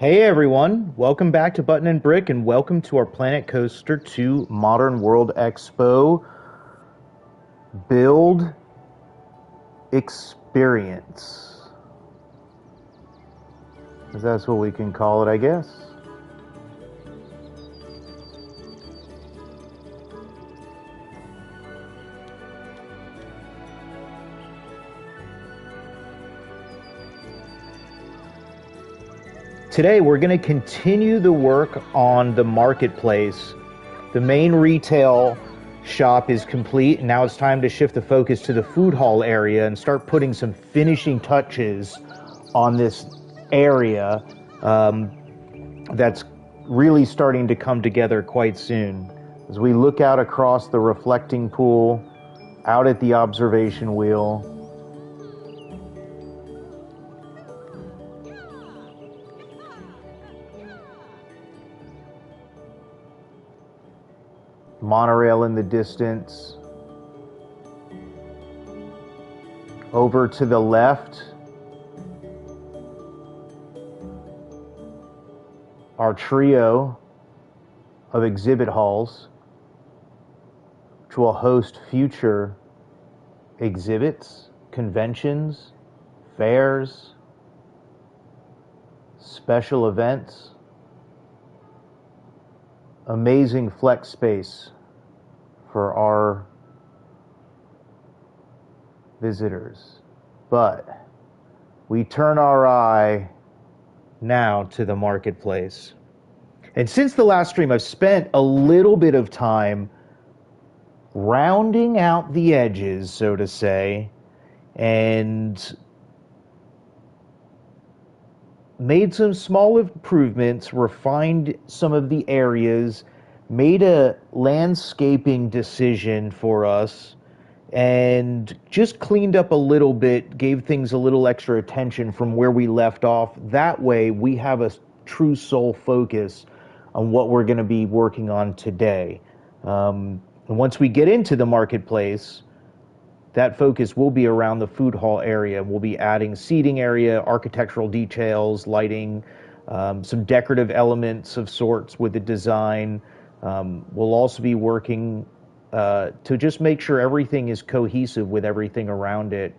Hey everyone, welcome back to Button and Brick and welcome to our Planet Coaster 2 Modern World Expo Build Experience. That's what we can call it, I guess. Today we're going to continue the work on the marketplace. The main retail shop is complete, and now it's time to shift the focus to the food hall area and start putting some finishing touches on this area that's really starting to come together quite soon. As we look out across the reflecting pool, out at the observation wheel, monorail in the distance. Over to the left, our trio of exhibit halls, which will host future exhibits, conventions, fairs, special events. Amazing flex space for our visitors. But we turn our eye now to the marketplace. And since the last stream, I've spent a little bit of time rounding out the edges, so to say, and made some small improvements, refined some of the areas, made a landscaping decision for us, and just cleaned up a little bit, gave things a little extra attention from where we left off. That way we have a true sole focus on what we're going to be working on today. And once we get into the marketplace, that focus will be around the food hall area. We'll be adding seating area, architectural details, lighting, some decorative elements of sorts with the design. We'll also be working to just make sure everything is cohesive with everything around it.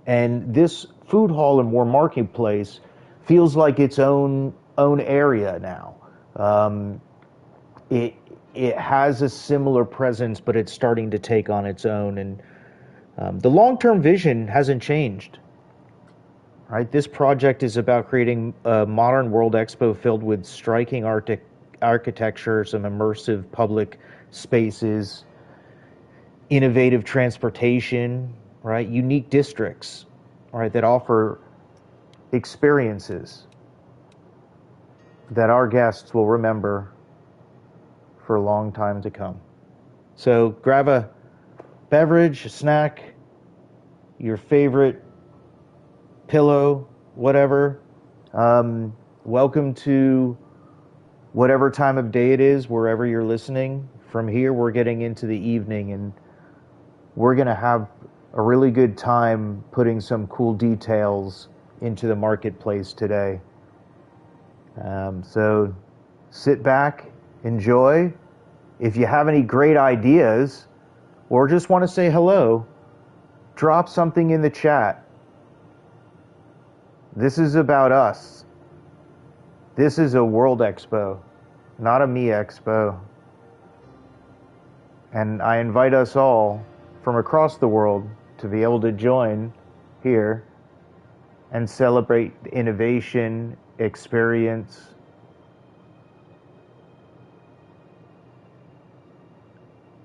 And this food hall and more marketplace feels like its own area now. It has a similar presence, but it's starting to take on its own. And the long-term vision hasn't changed, right? This project is about creating a modern world expo filled with striking architecture, some immersive public spaces, innovative transportation, right? Unique districts, right, that offer experiences that our guests will remember for a long time to come. So grab a beverage, a snack, your favorite pillow, whatever. Welcome to whatever time of day it is, wherever you're listening. From here, we're getting into the evening, and we're going to have a really good time putting some cool details into the marketplace today. So sit back, enjoy. If you have any great ideas or just want to say hello, drop something in the chat. This is about us. This is a World Expo, not a me Expo. And I invite us all from across the world to be able to join here and celebrate innovation, experience,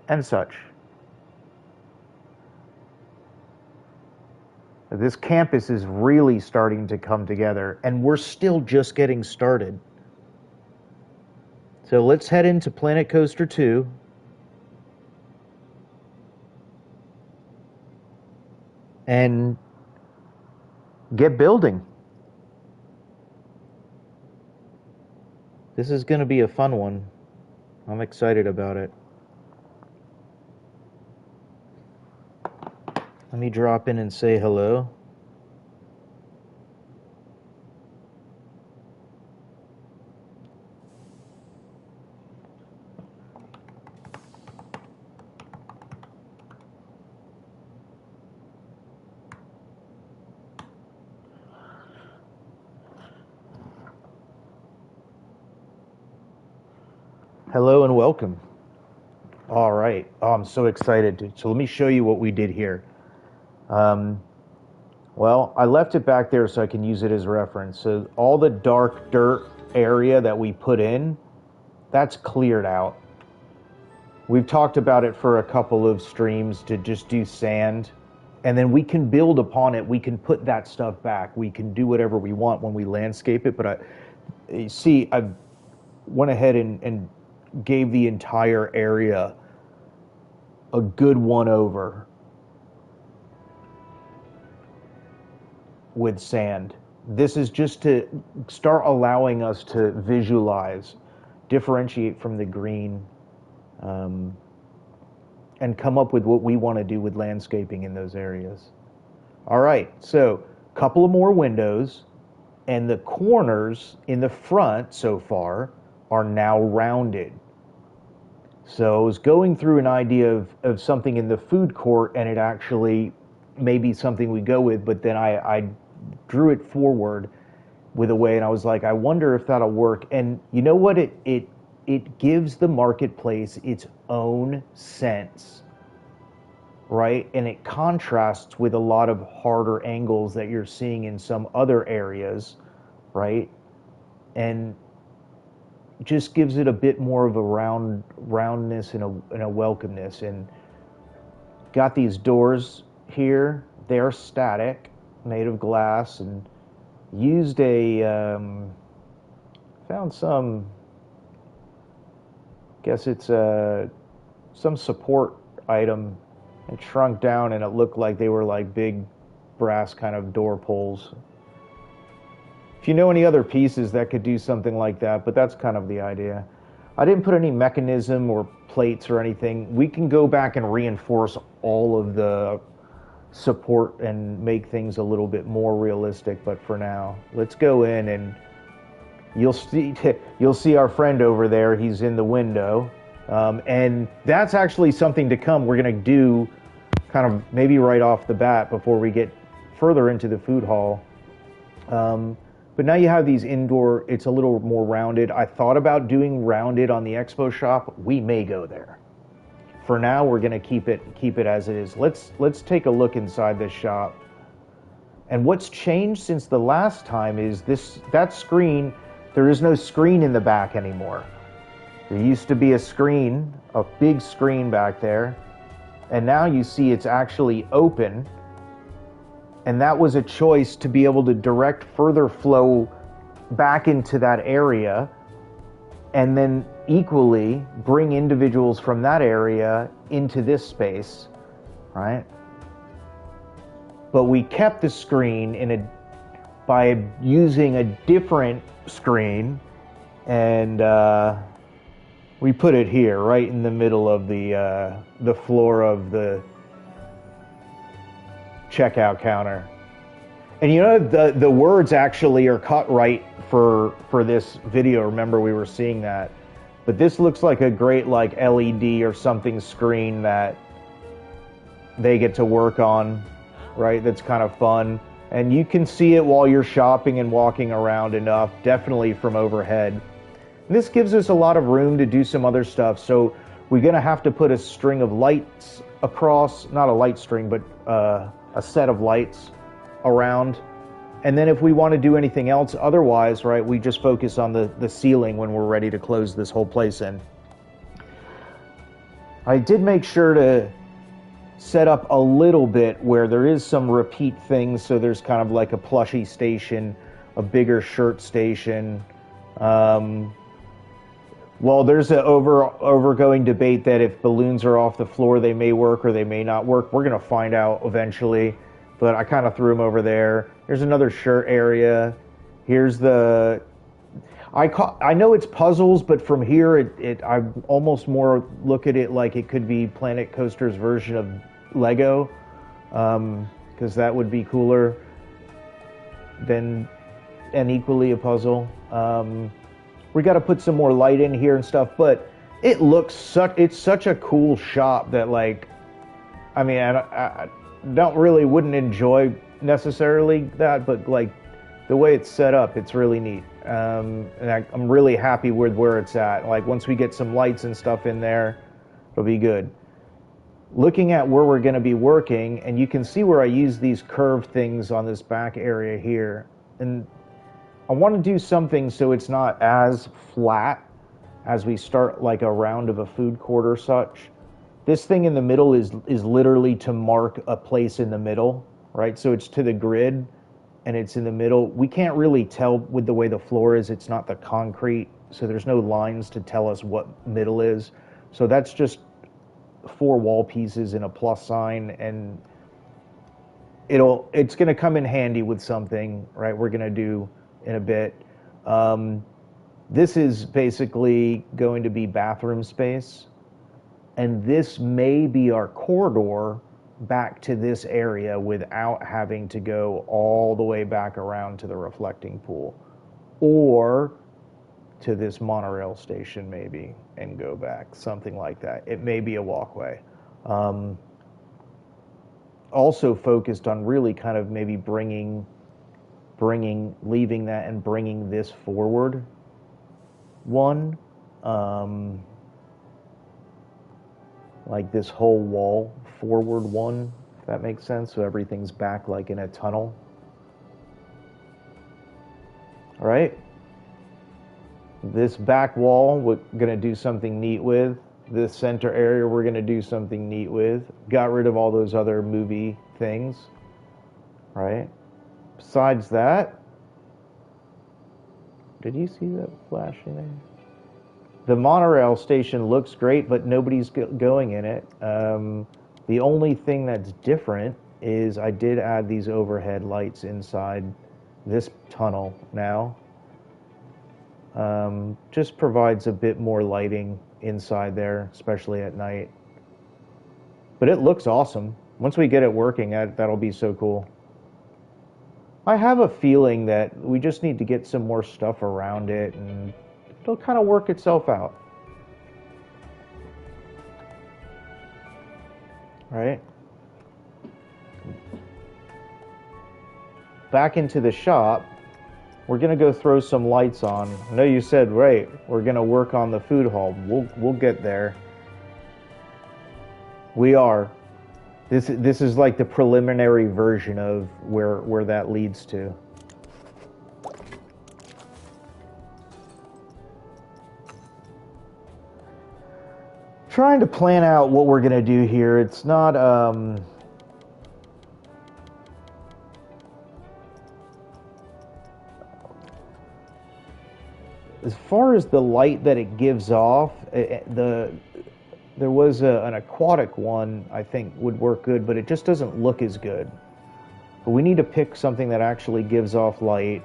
and such. This campus is really starting to come together, and we're still just getting started. So let's head into Planet Coaster 2. And get building. This is going to be a fun one. I'm excited about it. Let me drop in and say hello. Hello and welcome. All right. Oh, I'm so excited. So let me show you what we did here. Well, I left it back there so I can use it as reference. So all the dark dirt area that we put in, that's cleared out. We've talked about it for a couple of streams to just do sand, and then we can build upon it. We can put that stuff back. We can do whatever we want when we landscape it. But I went ahead and gave the entire area a good one over with sand. This is just to start allowing us to visualize, differentiate from the green, and come up with what we want to do with landscaping in those areas. All right, so a couple of more windows, and the corners in the front so far are now rounded. So I was going through an idea of something in the food court, and it actually may be something we go with, but then I drew it forward with a way, and I was like, I wonder if that'll work. And you know what? It gives the marketplace its own sense, right? And it contrasts with a lot of harder angles that you're seeing in some other areas, right? And just gives it a bit more of a roundness and a welcomeness. And got these doors here. They're static, made of glass, and used found some, guess it's some support item, and shrunk down, and it looked like they were like big brass kind of door pulls. If you know any other pieces that could do something like that, but that's kind of the idea. I didn't put any mechanism or plates or anything. We can go back and reinforce all of the support and make things a little bit more realistic, but for now, let's go in, and you'll see our friend over there. He's in the window, and that's actually something to come. We're going to do kind of maybe right off the bat before we get further into the food hall. But now you have these indoor, it's a little more rounded. I thought about doing rounded on the Expo shop. We may go there. For now, we're going to keep it as it is. Let's take a look inside this shop. And what's changed since the last time is that screen. There is no screen in the back anymore. There used to be a screen, a big screen back there, and now you see it's actually open. And that was a choice to be able to direct further flow back into that area, and then equally bring individuals from that area into this space, right? But we kept the screen by using a different screen, and we put it here, right in the middle of the floor of the checkout counter. And you know, the words actually are cut right for this video. Remember, we were seeing that. But this looks like a great like LED or something screen that they get to work on, right? That's kind of fun. And you can see it while you're shopping and walking around enough, definitely from overhead. And this gives us a lot of room to do some other stuff. So we're going to have to put a string of lights across, not a light string, but a set of lights around. And then if we want to do anything else otherwise, right, we just focus on the ceiling when we're ready to close this whole place in. I did make sure to set up a little bit where there is some repeat things. So there's kind of like a plushie station, a bigger shirt station. Well, there's an overgoing debate that if balloons are off the floor, they may work or they may not work. We're going to find out eventually, but I kind of threw them over there. There's another shirt area. Here's the... I know it's puzzles, but from here, I almost more look at it like it could be Planet Coaster's version of Lego, because that would be cooler than and equally a puzzle. We got to put some more light in here and stuff, but it looks it's such a cool shop that, like, I mean, I wouldn't enjoy necessarily that, but like the way it's set up, it's really neat. And I'm really happy with where it's at. Like once we get some lights and stuff in there, it'll be good. Looking at where we're going to be working, and you can see where I use these curved things on this back area here. And I want to do something so it's not as flat as we start like a round of a food court or such. This thing in the middle is literally to mark a place in the middle, right? So it's to the grid and it's in the middle. We can't really tell with the way the floor is. It's not the concrete, so there's no lines to tell us what middle is. So that's just 4 wall pieces and a plus sign, and it's going to come in handy with something, right? We're going to do in a bit. This is basically going to be bathroom space, and this may be our corridor back to this area without having to go all the way back around to the reflecting pool, or to this monorail station maybe and go back, something like that. It may be a walkway. Also focused on really kind of maybe leaving that and bringing this forward one, like this whole wall forward one, if that makes sense, so everything's back like in a tunnel. All right. This back wall, we're going to do something neat with. This center area, we're going to do something neat with. Got rid of all those other movie things, right? Besides that, did you see that flashing there? The monorail station looks great, but nobody's going in it. The only thing that's different is I did add these overhead lights inside this tunnel now. Just provides a bit more lighting inside there, especially at night. But it looks awesome. Once we get it working, that'll be so cool. I have a feeling that we just need to get some more stuff around it, and it'll kind of work itself out. Right? Back into the shop. We're gonna go throw some lights on. I know you said, right, we're gonna work on the food hall. We'll get there. We are. This is like the preliminary version of where that leads to. Trying to plan out what we're gonna do here. It's not as far as the light that it gives off, there was an aquatic one I think would work good, but it just doesn't look as good. But we need to pick something that actually gives off light,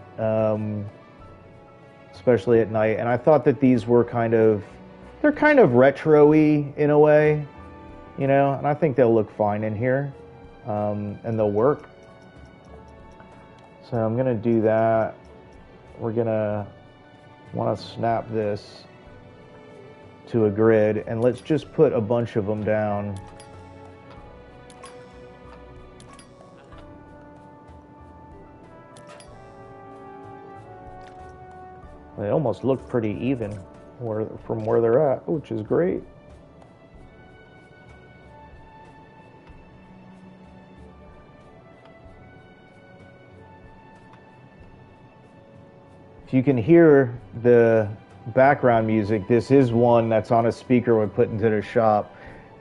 especially at night. And I thought that these were they're kind of retro-y in a way, you know, and I think they'll look fine in here, and they'll work. So I'm gonna do that. We're gonna want to snap this to a grid, and let's just put a bunch of them down. They almost look pretty even from where they're at, which is great. If you can hear the background music, this is one that's on a speaker we put into the shop,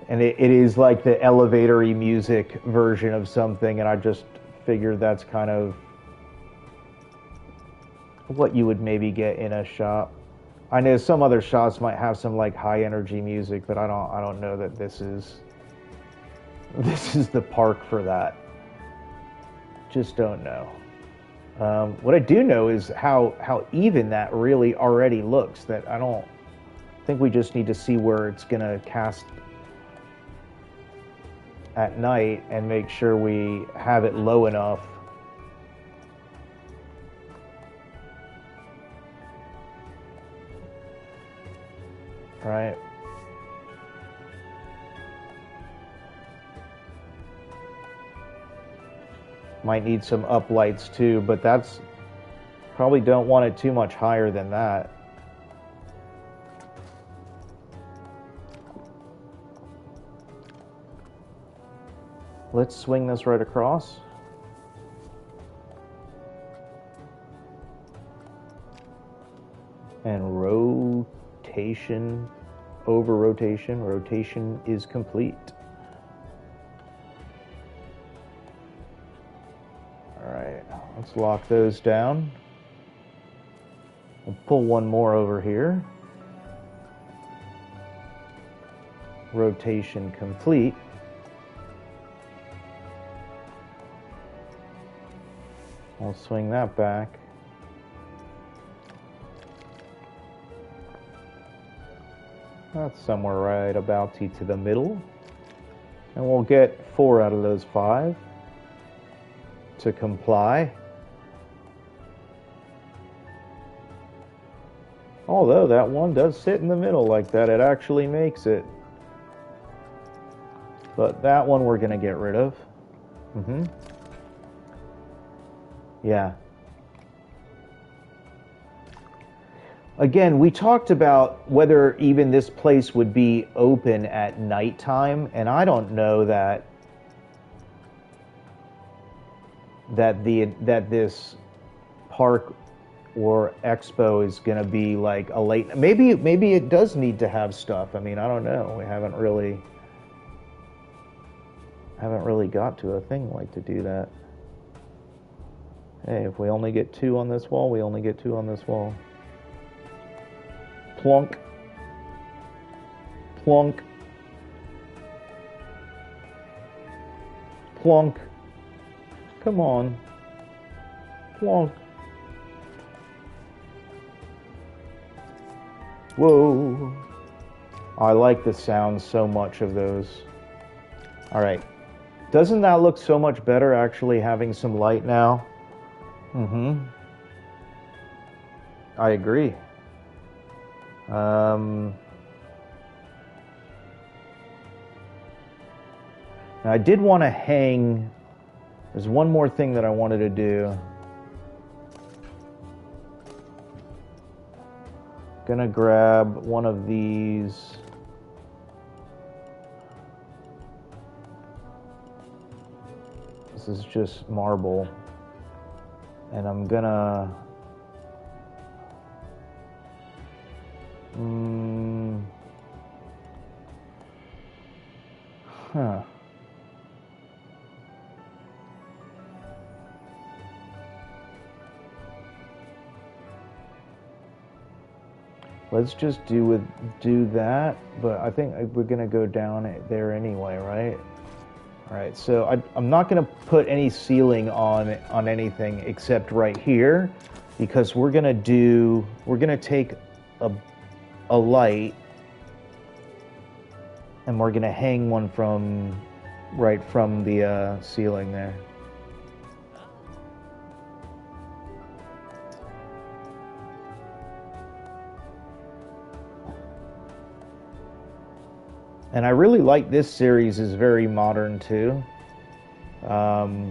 and it is like the elevator-y music version of something, and I just figured that's kind of what you would maybe get in a shop. I know some other shops might have some like high energy music, but I don't know that this is the park for that. Just don't know. What I do know is how even that really already looks. That I don't think we just need to see where it's gonna cast at night and make sure we have it low enough. Right. Might need some up lights too, but that's Probably don't want it too much higher than that. Let's swing this right across. And rotation, over rotation, rotation is complete. All right, let's lock those down. We'll pull one more over here. Rotation complete. I'll swing that back. That's somewhere right about to the middle. And we'll get 4 out of those 5 to comply. Although that one does sit in the middle like that, it actually makes it. But that one we're going to get rid of. Yeah. Again, we talked about whether even this place would be open at nighttime, and I don't know that this park or expo is going to be like a late. Maybe it does need to have stuff. I mean, I don't know. We haven't really got to a thing like to do that. Hey, if we only get 2 on this wall, we only get 2 on this wall. Plunk. Plunk. Plunk. Come on. Plunk. Whoa. I like the sound so much of those. All right. Doesn't that look so much better actually having some light now? I agree. Now I did want to hang. There's one more thing that I wanted to do. Gonna grab one of these. This is just marble. And I'm gonna let's just do that, but I think we're gonna go down there anyway, right? All right, so I'm not gonna put any ceiling on anything except right here, because we're gonna take a light and we're gonna hang one right from the ceiling there. And I really like this series, is very modern too. But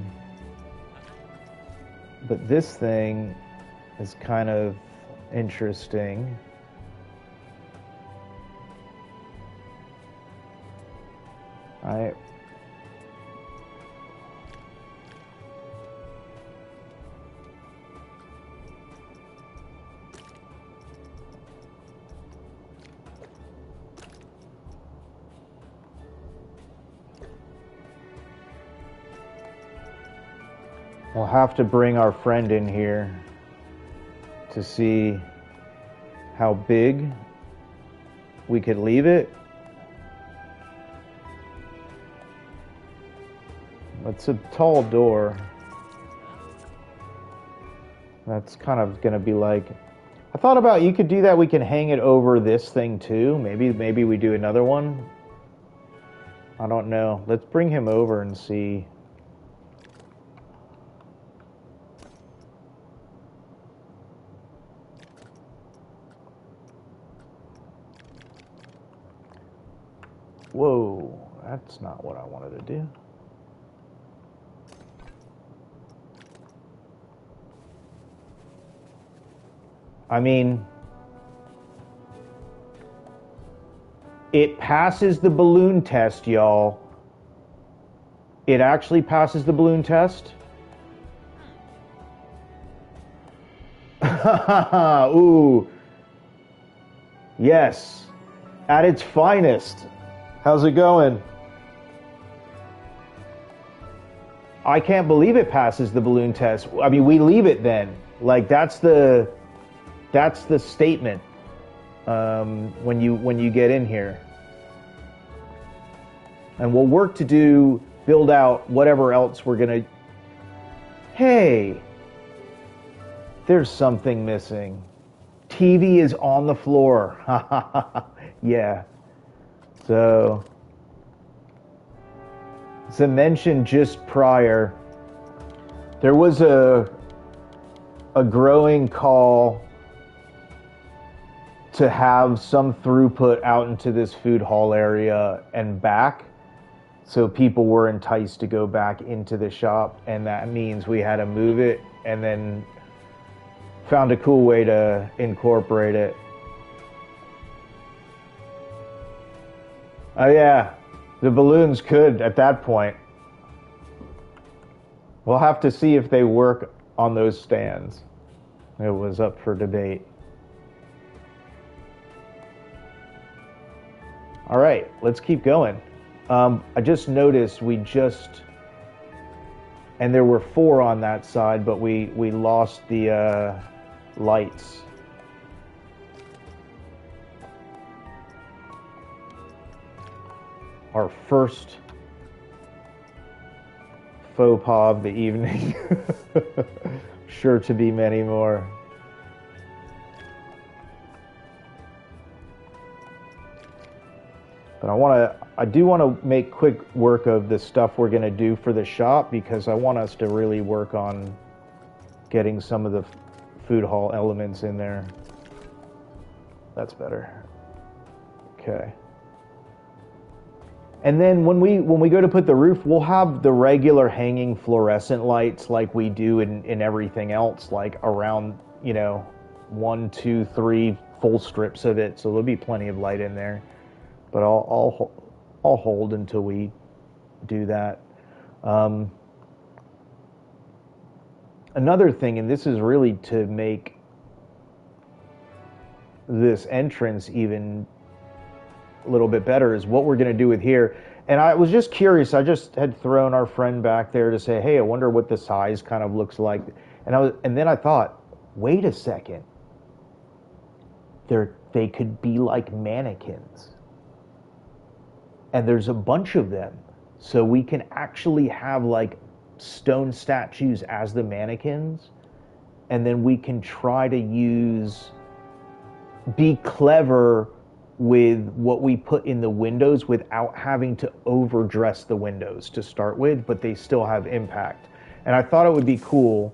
this thing is kind of interesting. We'll have to bring our friend in here to see how big we could leave it. It's a tall door. That's kind of going to be like, I thought about, you could do that. We can hang it over this thing too. Maybe we do another one. I don't know. Let's bring him over and see. Whoa, that's not what I wanted to do. I mean, it passes the balloon test, y'all. It actually passes the balloon test. Ooh. Yes. At its finest. How's it going? I can't believe it passes the balloon test. I mean, we leave it then. Like that's the statement when you get in here. And we'll work to build out whatever else we're gonna. Hey, there's something missing. TV is on the floor. Yeah. So, as I mentioned just prior, there was a growing call to have some throughput out into this food hall area and back. So people were enticed to go back into the shop, and that means we had to move it and then found a cool way to incorporate it. Oh yeah, the balloons could at that point. We'll have to see if they work on those stands. It was up for debate. All right, let's keep going. I just noticed and there were 4 on that side, but we lost the lights. Our first faux pas of the evening. Sure to be many more. But I do want to make quick work of the stuff we're going to do for the shop, because I want us to really work on getting some of the food hall elements in there. That's better. Okay. And then when we go to put the roof, we'll have the regular hanging fluorescent lights like we do in everything else, like around, 1, 2, 3 full strips of it. So there'll be plenty of light in there. But I'll hold until we do that. Another thing, and this is really to make this entrance even a little bit better, is what we're going to do with here. And I was just curious. I just had thrown our friend back there to say, hey, I wonder what the size kind of looks like. And then I thought, wait a second. They could be like mannequins. And there's a bunch of them. So we can actually have like stone statues as the mannequins. And then we can try to be clever with what we put in the windows without having to overdress the windows to start with, but they still have impact. And I thought it would be cool.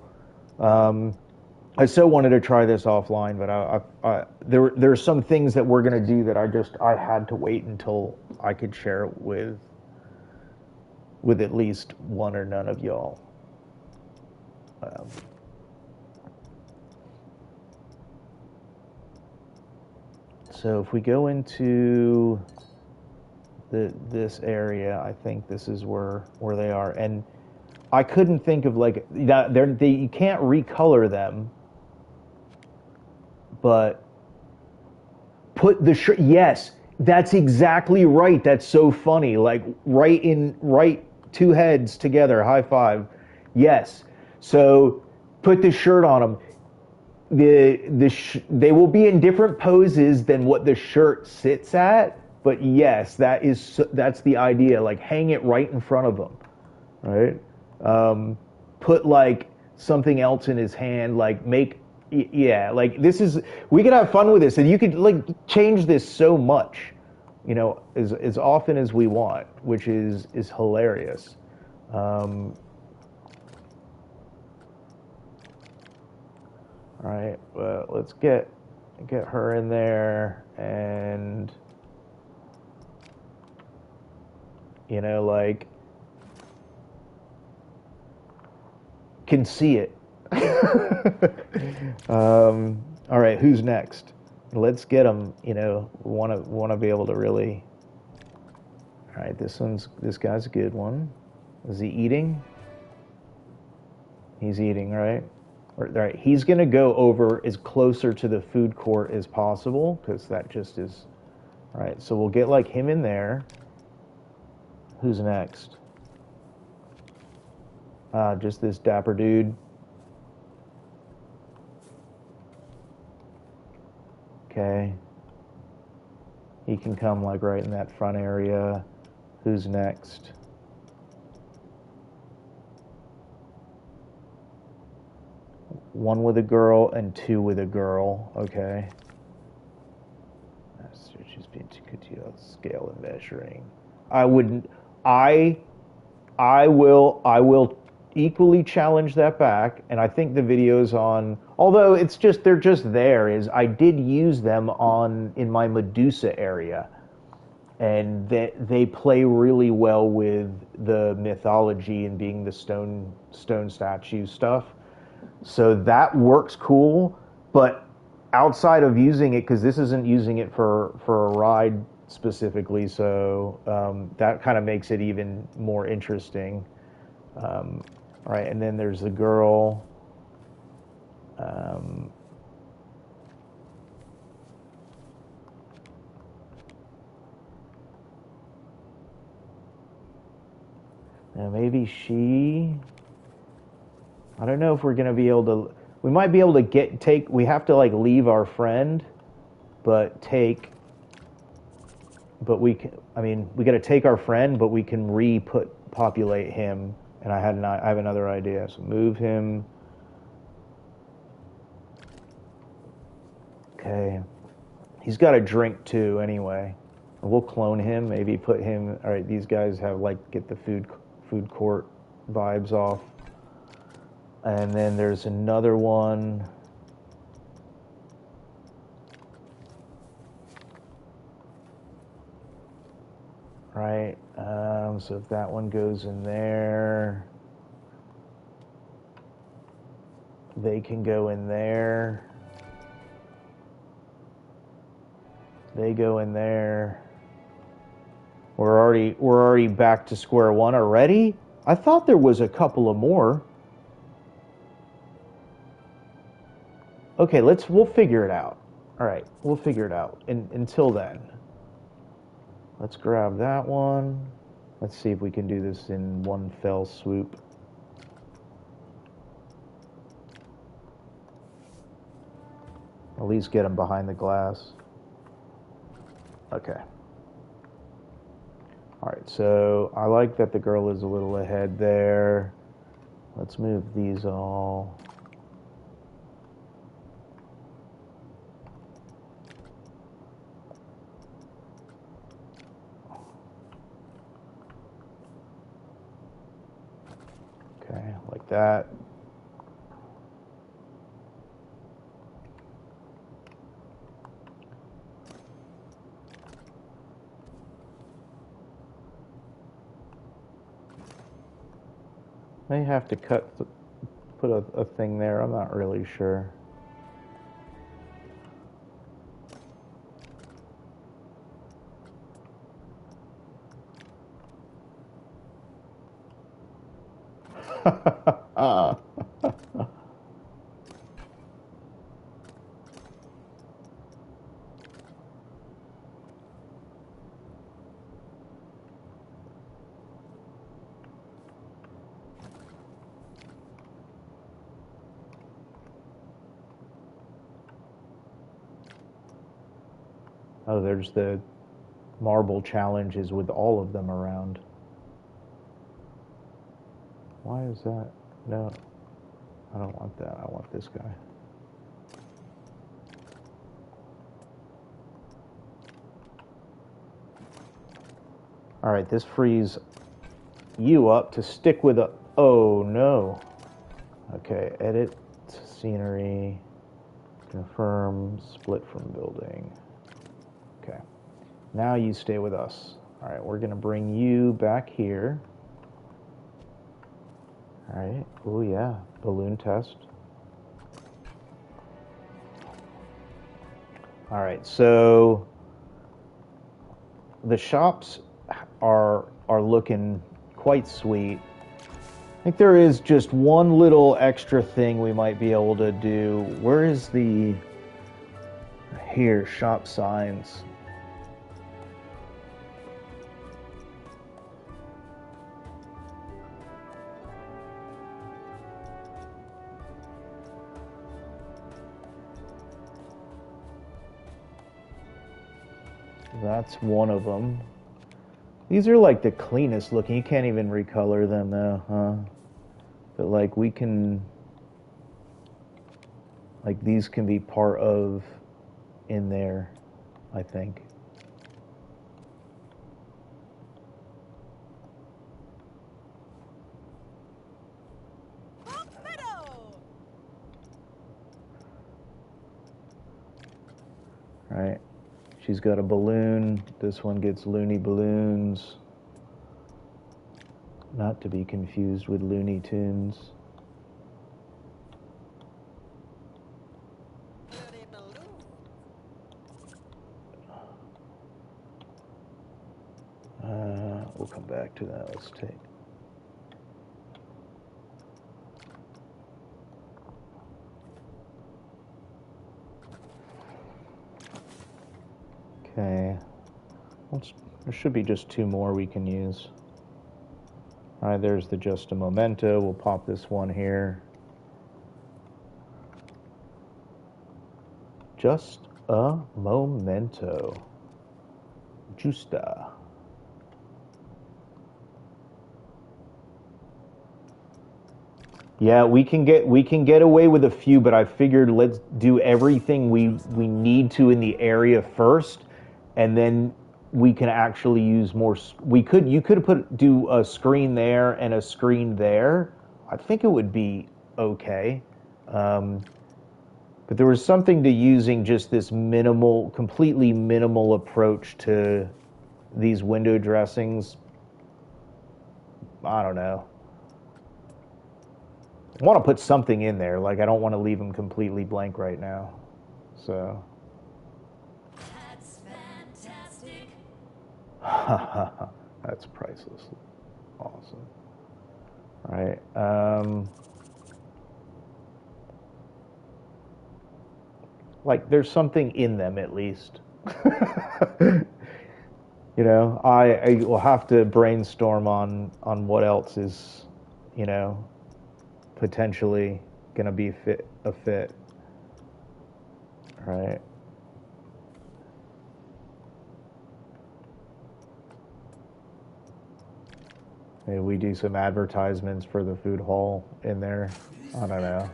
I so wanted to try this offline, but there's some things that we're going to do that I had to wait until I could share it with at least one or none of y'all. So if we go into this area, I think this is where they are. And I couldn't think of like that. You can't recolor them, but put the shirt. Yes, that's exactly right. That's so funny. Like right 2 heads together. High five. Yes. So put the shirt on them. They will be in different poses than what the shirt sits at, but yes, that's the idea. Like hang it right in front of them, right? Put like something else in his hand, like like we could have fun with this, and you could like change this so much, as often as we want, which is hilarious. All right, well, let's get her in there, and like can see it. All right, who's next? Let's get them. You know, want to be able to really. All right, this guy's a good one. Is he eating? He's eating, right? All right, he's gonna go over as closer to the food court as possible because that just is. All right, so we'll get like him in there. Who's next? Just this dapper dude. Okay. He can come like right in that front area. Who's next? One with a girl and two with a girl. Okay. She's being too good scale and measuring. I wouldn't. I I will equally challenge that back, and I think the videos on, although it's just they're just there, is I did use them on in my Medusa area, and they play really well with the mythology and being the stone statue stuff. So that works cool, but outside of using it, because this isn't using it for a ride specifically, so that kind of makes it even more interesting. All right, and then there's the girl. Um, Now maybe she. I don't know if we're gonna be able to. We might be able to take. We have to like leave our friend, but take. But we can. I mean, we got to take our friend, but we can populate him. And I have another idea. So move him. Okay. He's got a drink too, anyway. We'll clone him. Maybe put him. All right. These guys have like get the food court vibes off. And then there's another one. Right. So if that one goes in there, they can go in there. They go in there. We're already back to square one already? I thought there was a couple of more. Okay, we'll figure it out. All right, we'll figure it out. Until then, let's grab that one. Let's see if we can do this in one fell swoop. At least get him behind the glass. Okay. All right, so I like that the girl is a little ahead there. Let's move these all. Okay, like that. May have to put a thing there. I'm not really sure. Oh, there's the marble challenges with all of them around. Why is that? No, I don't want that. I want this guy. All right, this frees you up to stick with a. Oh no. Okay, edit scenery, confirm, split from building. Okay, now you stay with us. All right, we're gonna bring you back here. All right, oh yeah, balloon test. All right, so the shops are looking quite sweet. I think there is just one little extra thing we might be able to do. Where is the... Here, shop signs. That's one of them. These are like the cleanest looking. You can't even recolor them though, huh? But like we can, like these can be part of in there, I think. Right. She's got a balloon. This one gets Looney Balloons. Not to be confused with Looney Tunes. We'll come back to that. Let's take... Okay. There should be just two more we can use. All right, there's the Just a Momento. We'll pop this one here. Just a Momento. Justa. Yeah, we can get away with a few, but I figured let's do everything we need to in the area first, and then we can actually use more. You could do a screen there and a screen there. I think it would be okay. But there was something to using just this minimal, completely minimal approach to these window dressings. I don't know. I want to put something in there. Like, I don't want to leave them completely blank right now. So. That's fantastic. That's priceless. Awesome. All right. Like, there's something in them at least. You know, I will have to brainstorm on what else is, you know, potentially gonna be a fit. Right. Maybe we do some advertisements for the food hall in there. I don't know.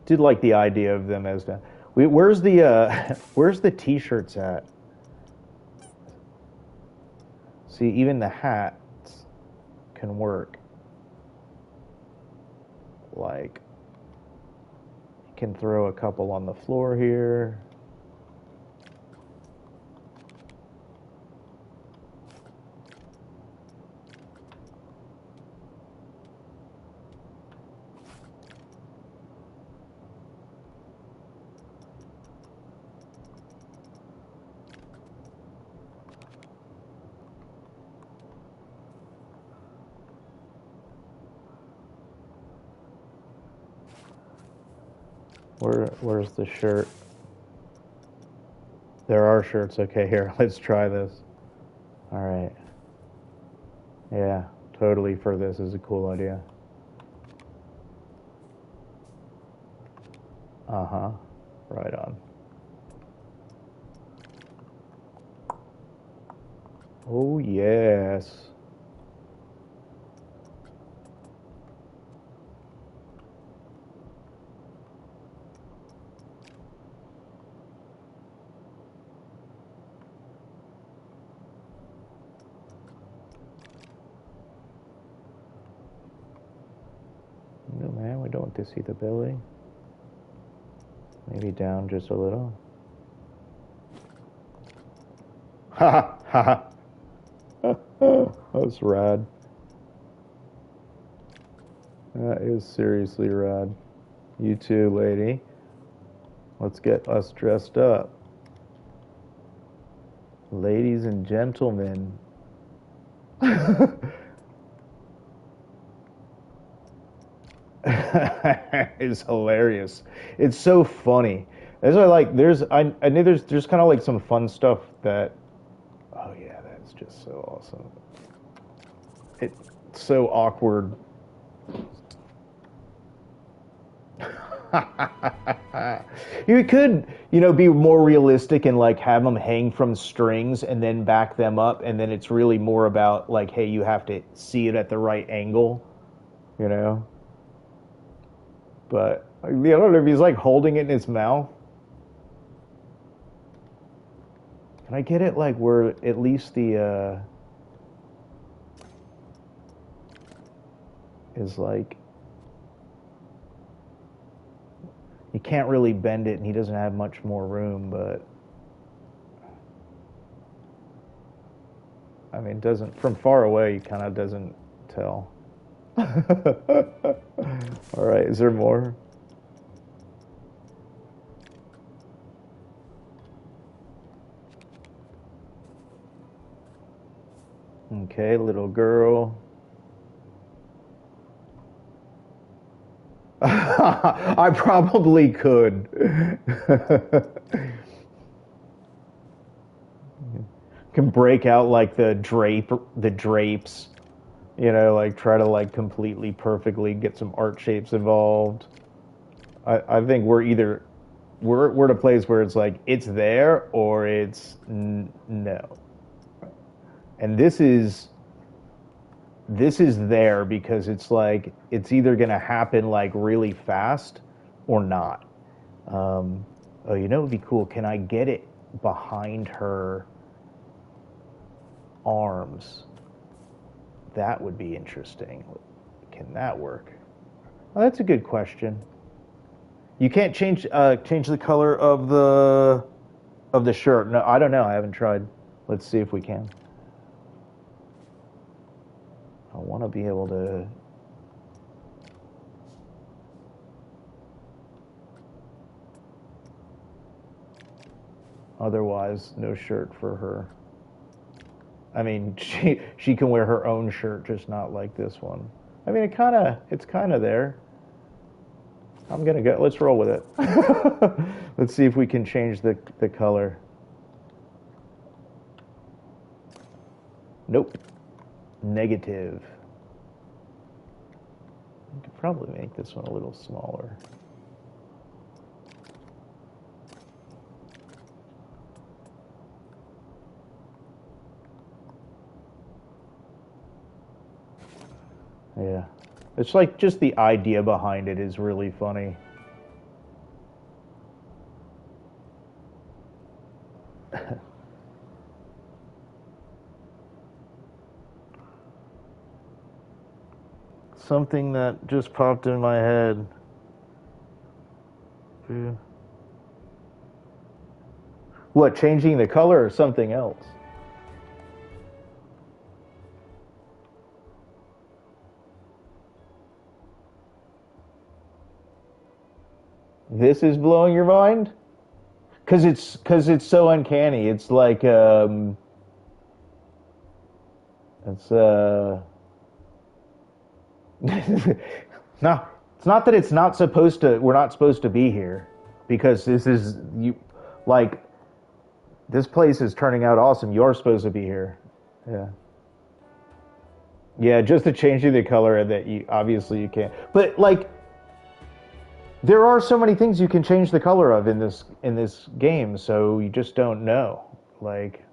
Did like the idea of them as the... Where's the where's the t-shirts at? See, even the hats can work. Like, you can throw a couple on the floor here. Where's the shirt? There are shirts. Okay, here, let's try this. All right. Yeah, totally for this is a cool idea. Uh-huh. Right on. Oh, yes. No, man, we don't want to see the belly. Maybe down just a little. Ha ha ha. That's rad. That is seriously rad. You too, lady. Let's get us dressed up. Ladies and gentlemen. It's hilarious. It's so funny. There's like I know there's kind of like some fun stuff that oh yeah, that's just so awesome. It's so awkward. You could, be more realistic and like have them hang from strings and then back them up, and then it's really more about like, hey, you have to see it at the right angle, you know. But I don't know if he's like holding it in his mouth. Can I get it like where at least the is like you can't really bend it and he doesn't have much more room, but I mean, it doesn't from far away, he kind of doesn't tell. All right, is there more? Okay, little girl. I probably could. Can break out like the drapes, like try to like completely perfectly get some art shapes involved. I think we're at a place where it's like it's there or it's no. And this is there because it's like it's either gonna happen like really fast or not. Oh, it would be cool. Can I get it behind her arms? That would be interesting. Can that work? Oh, that's a good question. You can't change the color of the shirt. No, I don't know. I haven't tried. Let's see if we can. I want to be able to. Otherwise, no shirt for her. I mean, she can wear her own shirt, just not like this one. I mean, it's kind of there. I'm gonna go. Let's roll with it. Let's see if we can change the color. Nope. Negative. I could probably make this one a little smaller. Yeah. It's like just the idea behind it is really funny. Something that just popped in my head. Yeah. What, changing the color or something else? This is blowing your mind? Because it's so uncanny. It's like it's no, it's not that it's not supposed to we're not supposed to be here because this is you like this place is turning out awesome. You're supposed to be here. Yeah. Yeah, just to change the color that you obviously you can't. But like there are so many things you can change the color of in this game, so you just don't know. Like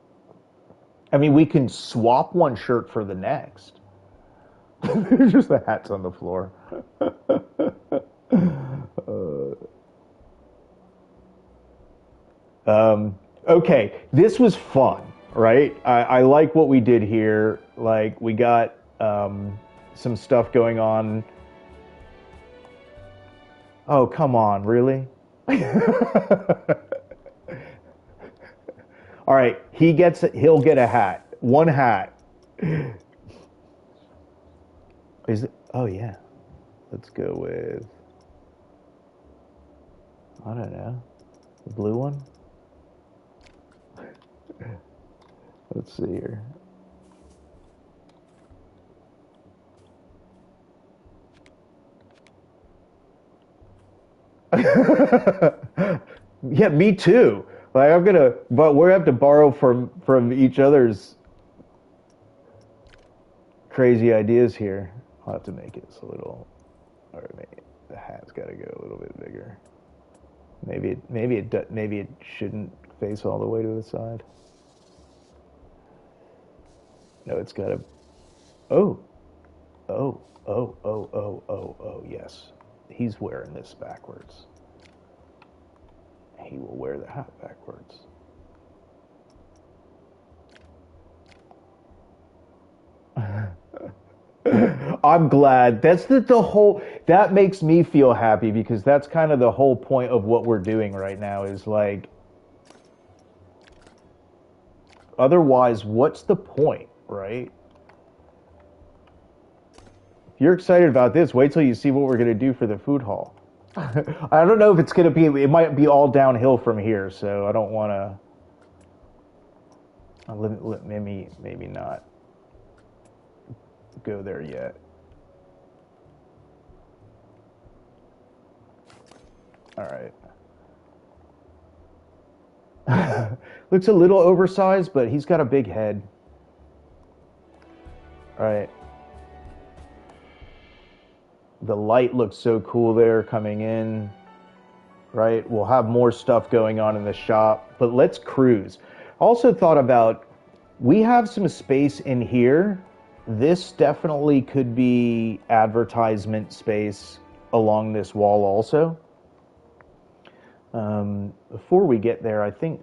I mean, we can swap one shirt for the next. Just the hats on the floor. Okay, this was fun, right? I like what we did here. Like we got some stuff going on. Oh, come on, really? All right, he'll get a hat. One hat. Is it? Oh yeah. Let's go with I don't know. The blue one? Let's see here. Yeah, me too. Like I'm gonna, but we have to borrow from each other's crazy ideas here. I'll have to make it a little, or maybe the hat's got to go a little bit bigger. Maybe it shouldn't face all the way to the side. No, it's got to. Oh, oh. Yes, he's wearing this backwards. He will wear the hat backwards. I'm glad. That's the whole. That makes me feel happy because that's kind of the whole point of what we're doing right now. Is like, otherwise, what's the point, right? If you're excited about this, wait till you see what we're gonna do for the food hall. I don't know if it's gonna be. It might be all downhill from here, so I don't want to. Maybe not go there yet. All right. Looks a little oversized, but he's got a big head. All right. The light looks so cool there coming in. Right? We'll have more stuff going on in the shop, but let's cruise. Also thought about, we have some space in here. This definitely could be advertisement space along this wall also. Before we get there, I think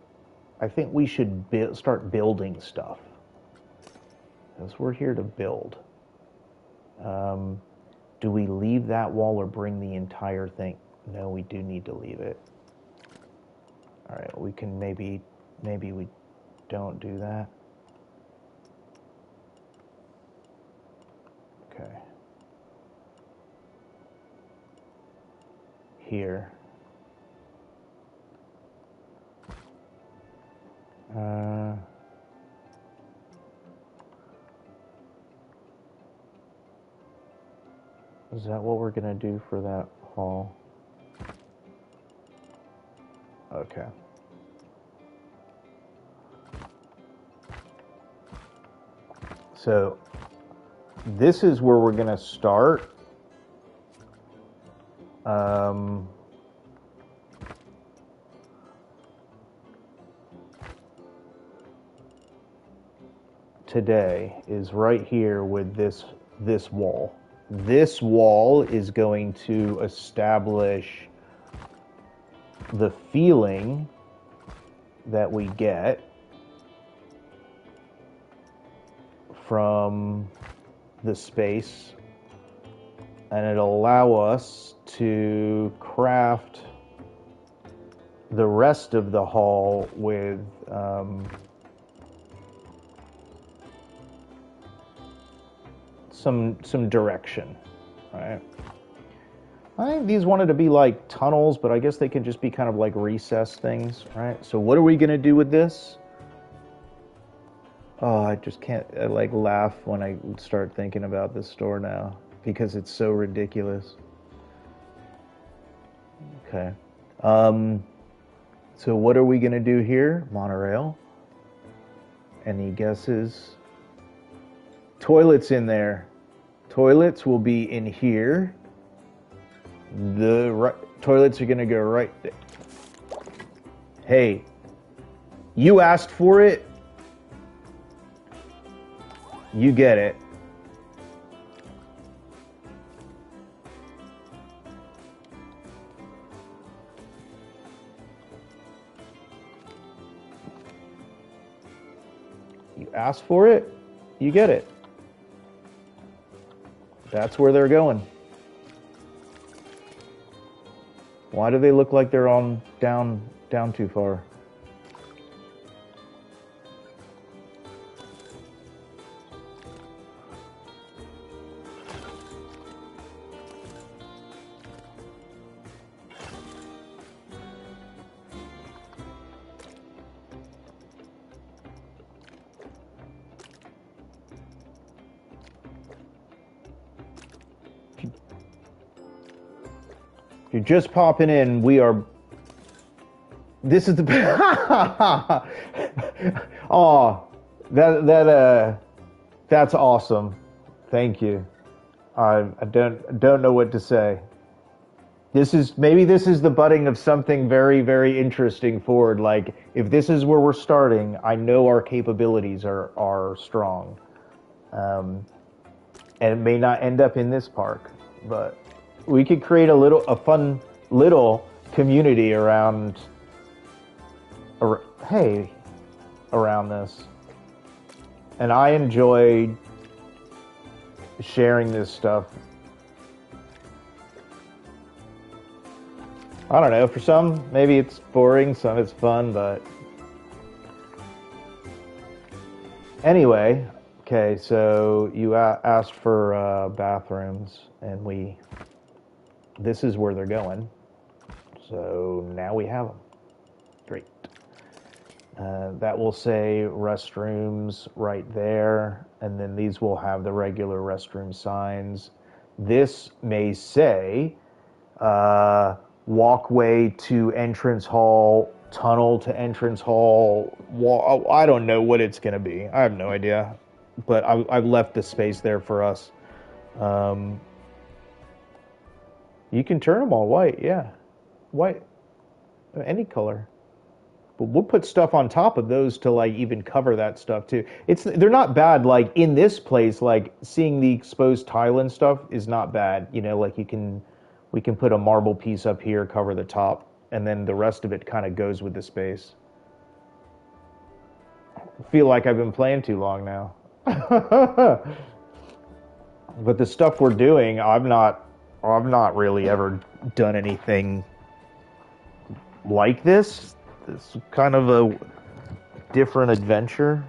we should start building stuff, because we're here to build. Do we leave that wall or bring the entire thing? No, we do need to leave it. All right, we can maybe we don't do that. Okay. Here. Is that what we're gonna do for that hall? Okay. So this is where we're gonna start. Today is right here with this wall. This wall is going to establish the feeling that we get from the space, and it'll allow us to craft the rest of the hall with some direction, right? I think these wanted to be like tunnels, but I guess they can just be kind of like recessed things, right? So what are we gonna do with this? Oh, I just can't like laugh when I start thinking about this store now because it's so ridiculous. Okay. So what are we gonna do here? Monorail. Any guesses? Toilets in there. Toilets will be in here. The toilets are gonna go right there. Hey, you asked for it. You get it. You asked for it. You get it. That's where they're going. Why do they look like they're on down too far? If you're just popping in, we are. This is the. Oh, that's awesome. Thank you. I don't know what to say. This is the budding of something very, very interesting forward. Like, if this is where we're starting, I know our capabilities are strong, and it may not end up in this park, but we could create a fun little community around hey, around this. And I enjoy sharing this stuff. I don't know, for some, maybe it's boring, some it's fun, but anyway, okay, so you asked for bathrooms, and this is where they're going. So now we have them. Great. That will say restrooms right there, and then these will have the regular restroom signs. This may say walkway to entrance hall, tunnel to entrance hall. I don't know what it's going to be. I have no idea, but I've left the space there for us. You can turn them all white, yeah. White, any color. But we'll put stuff on top of those to like even cover that stuff too. They're not bad. Like in this place, like seeing the exposed tile and stuff is not bad. You know, like we can put a marble piece up here, cover the top, and then the rest of it kind of goes with the space. I feel like I've been playing too long now. But the stuff we're doing, I've not really ever done anything like this. It's kind of a different adventure.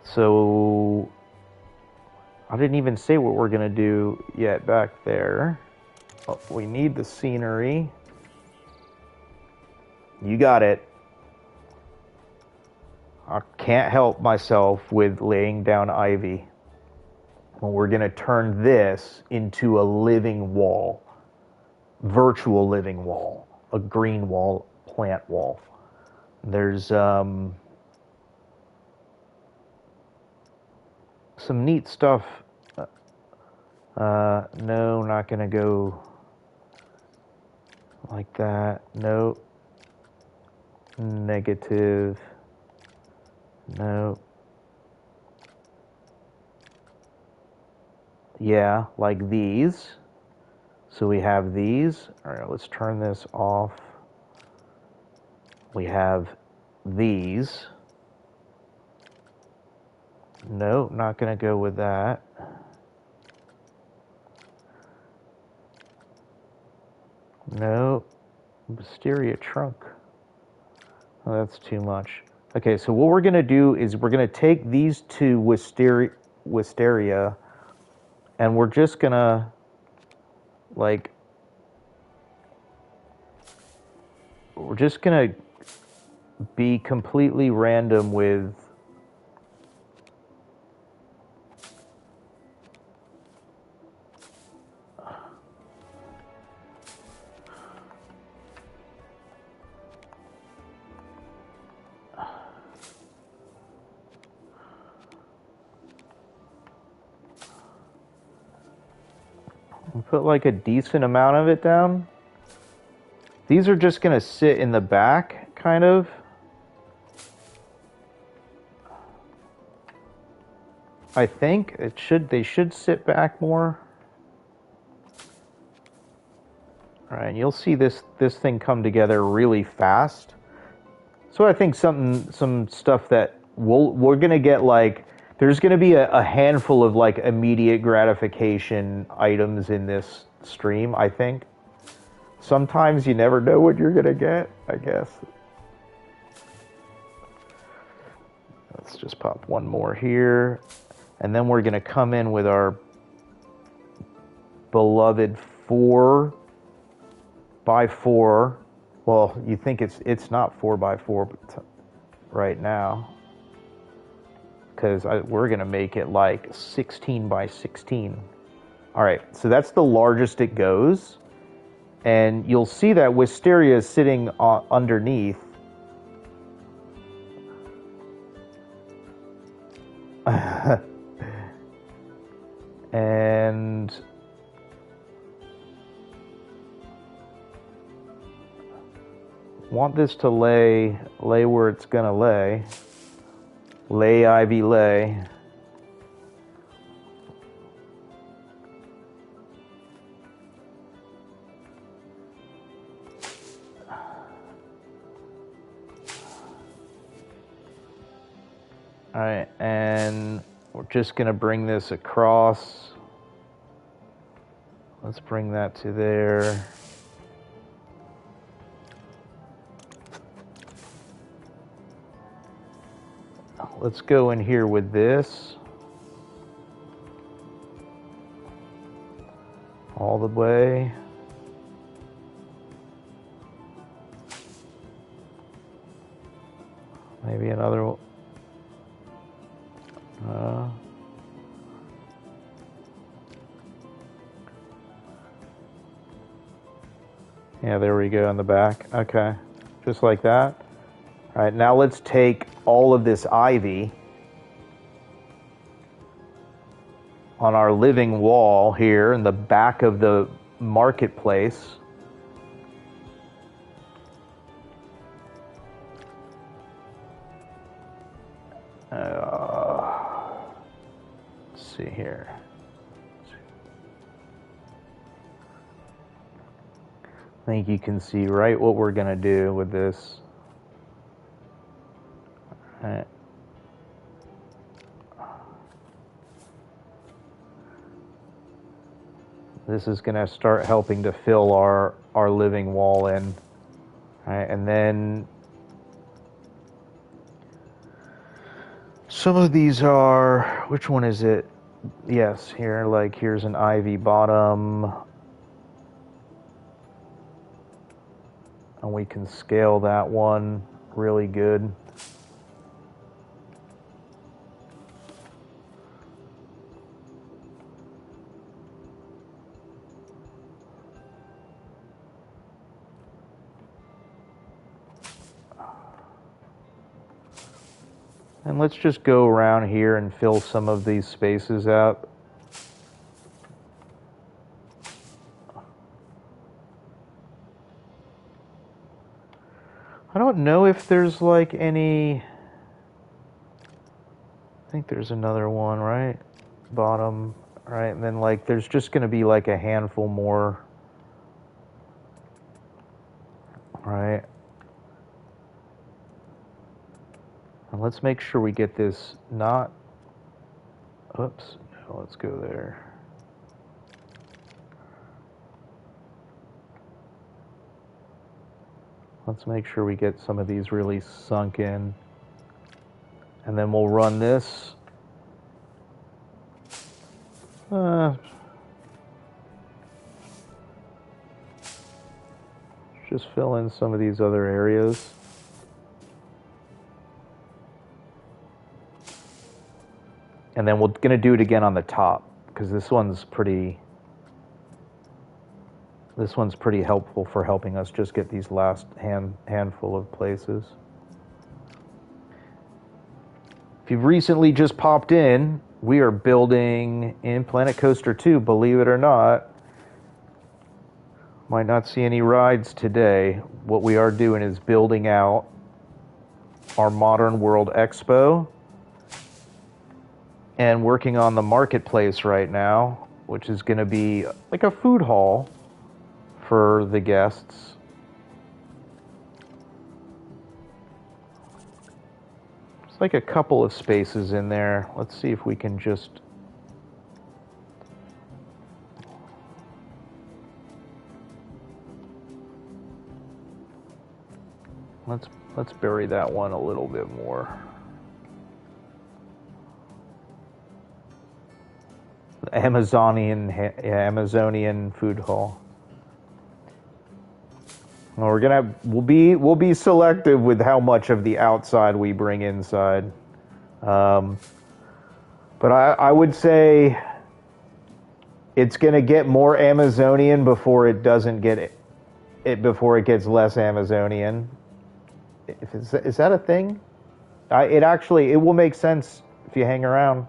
So I didn't even say what we're gonna do yet back there. Oh, we need the scenery. You got it. I can't help myself with laying down ivy. Well, we're gonna turn this into a living wall. Virtual living wall, a green wall, plant wall. There's some neat stuff. No, not gonna go like that. No. Negative. No. Yeah, like these. So we have these. All right, let's turn this off. We have these. No, not going to go with that. No, wisteria trunk. Oh, that's too much. Okay, so what we're going to do is we're going to take these two wisteria, and we're just going to, like, we're just going to be completely random with put like a decent amount of it down. These are just going to sit in the back, kind of. I think they should sit back more. All right, and you'll see this thing come together really fast. So I think some stuff that we're going to get, like, there's going to be a handful of like immediate gratification items in this stream, I think. Sometimes you never know what you're going to get, I guess. Let's just pop one more here. And then we're going to come in with our beloved 4x4. Well, you think it's not 4x4 but right now. because we're going to make it like 16 by 16. All right, so that's the largest it goes. And you'll see that wisteria is sitting underneath. And want this to lay where it's gonna lay. Lay, ivy, lay. All right, and we're just gonna bring this across. Let's bring that to there. Let's go in here with this. All the way. Maybe another one. Yeah, there we go in the back. Okay, just like that. All right, now let's take all of this ivy on our living wall here in the back of the marketplace. Let's see here. I think you can see right what we're gonna do with this. All right. This is gonna start helping to fill our living wall in. All right, and then some of these are, which one is it? Yes, here, like here's an ivy bottom. And we can scale that one really good. And let's just go around here and fill some of these spaces out. I don't know if there's like any. I think there's another one, right? Bottom, right? And then like there's just going to be like a handful more. Right? And let's make sure we get this not. Oops. No, let's go there. Let's make sure we get some of these really sunk in. And then we'll run this. Just fill in some of these other areas. And then we're going to do it again on the top, because this one's pretty helpful for helping us just get these last handful of places. If you've recently just popped in, we are building in Planet Coaster 2, believe it or not. Might not see any rides today. What we are doing is building out our Modern World Expo and working on the marketplace right now, which is going to be like a food hall for the guests. It's like a couple of spaces in there. Let's see if we can just let's bury that one a little bit more. Amazonian food hall. Well, we'll be selective with how much of the outside we bring inside. But I would say it's going to get more Amazonian before it doesn't get it before it gets less Amazonian. Is that a thing? It will make sense if you hang around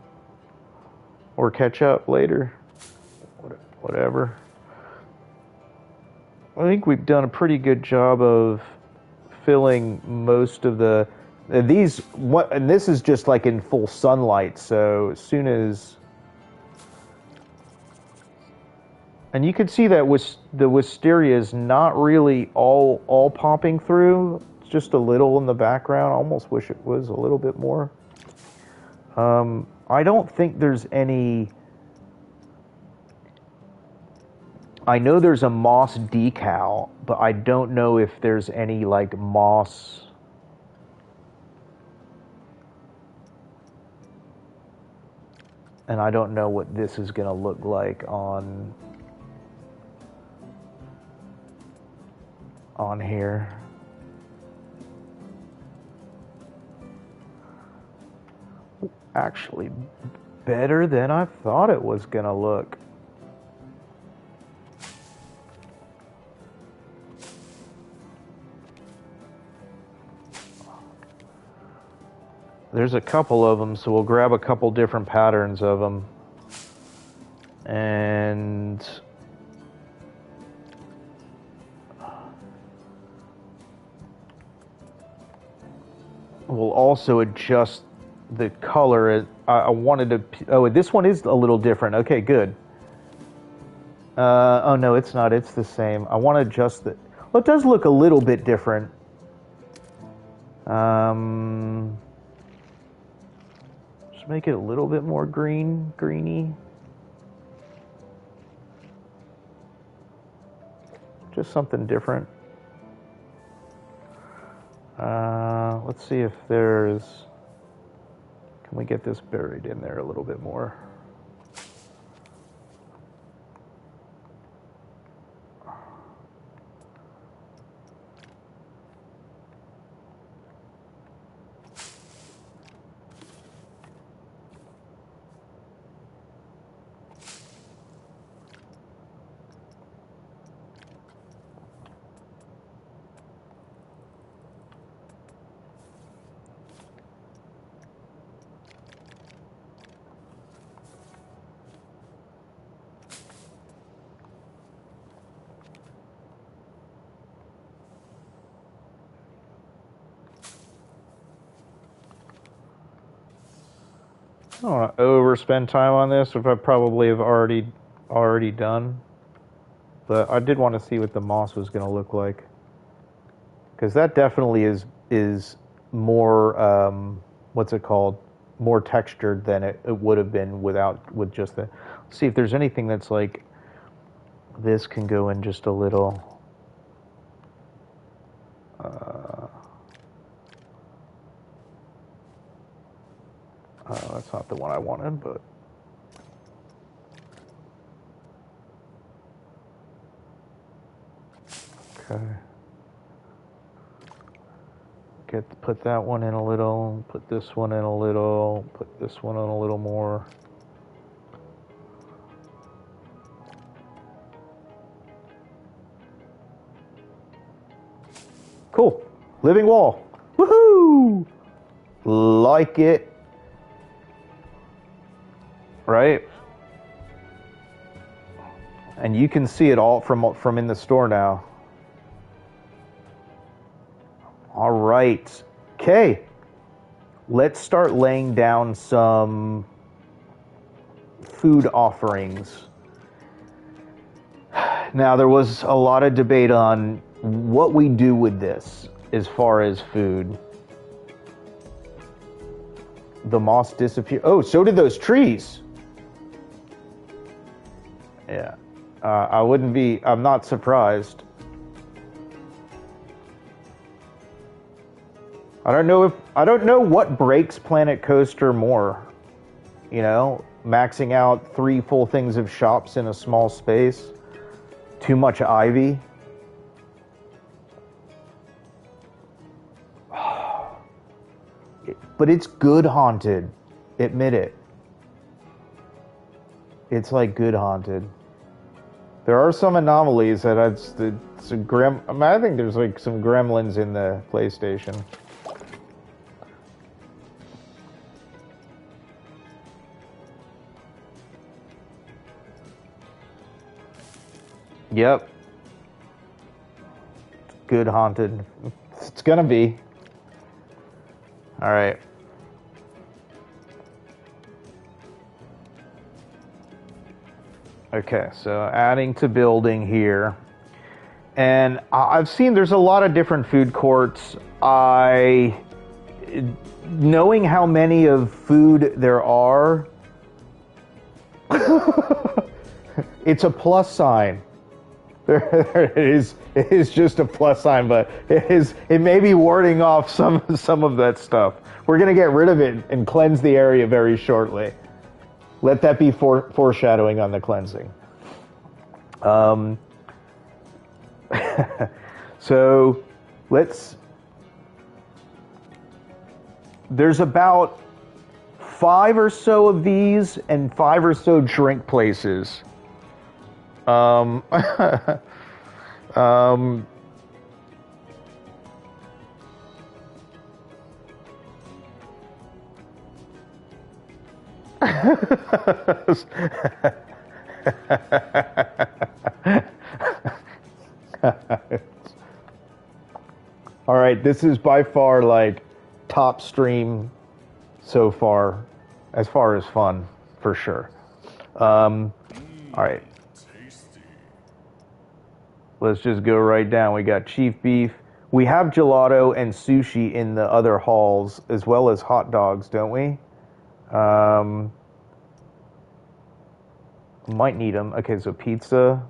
or catch up later. Whatever. I think we've done a pretty good job of filling most of the these what and this is just like in full sunlight, so as soon as and you can see that the wisteria is not really all popping through. It's just a little in the background. I almost wish it was a little bit more. I don't think there's any. I know there's a moss decal, but I don't know if there's any like moss. And I don't know what this is going to look like on here. Actually, better than I thought it was going to look. There's a couple of them, so we'll grab a couple different patterns of them. And we'll also adjust the color. I wanted to... Oh, this one is a little different. Okay, good. Oh, no, it's not. It's the same. I want to adjust it. Well, it does look a little bit different. Just make it a little bit more greeny. Just something different. Let's see if there's... Can we get this buried in there a little bit more? I don't want to overspend time on this, which I probably have already done. But I did want to see what the moss was going to look like, because that definitely is more what's it called? More textured than it would have been with just the. Let's see if there's anything that's like this can go in just a little. That's not the one I wanted, but okay. Put that one in a little. Put this one in a little. Put this one in a little more. Cool. Living wall. Woohoo! Like it. Right? And you can see it all from in the store now. All right. Okay. Let's start laying down some food offerings. Now, there was a lot of debate on what we do with this as far as food. The moss disappeared. Oh, so did those trees. Yeah. I'm not surprised. I don't know what breaks Planet Coaster more. You know, maxing out 3 full things of shops in a small space. Too much ivy. But it's good haunted. Admit it. It's like good haunted. There are some anomalies that it's a I mean, I think there's like some gremlins in the PlayStation. Yep. Good haunted. It's gonna be. All right. Okay, so adding to building here. And I've seen there's a lot of different food courts. Knowing how many of food there are, it's a plus sign. It is just a plus sign, but it may be warding off some of that stuff. We're gonna get rid of it and cleanse the area very shortly. Let that be foreshadowing on the cleansing. So there's about 5 or so of these and 5 or so drink places. um, all right, this is by far like top stream so far as fun, for sure. All right, let's just go right down. We got chief beef. We have gelato and sushi in the other halls, as well as hot dogs, don't we? Might need them. Okay, so pizza.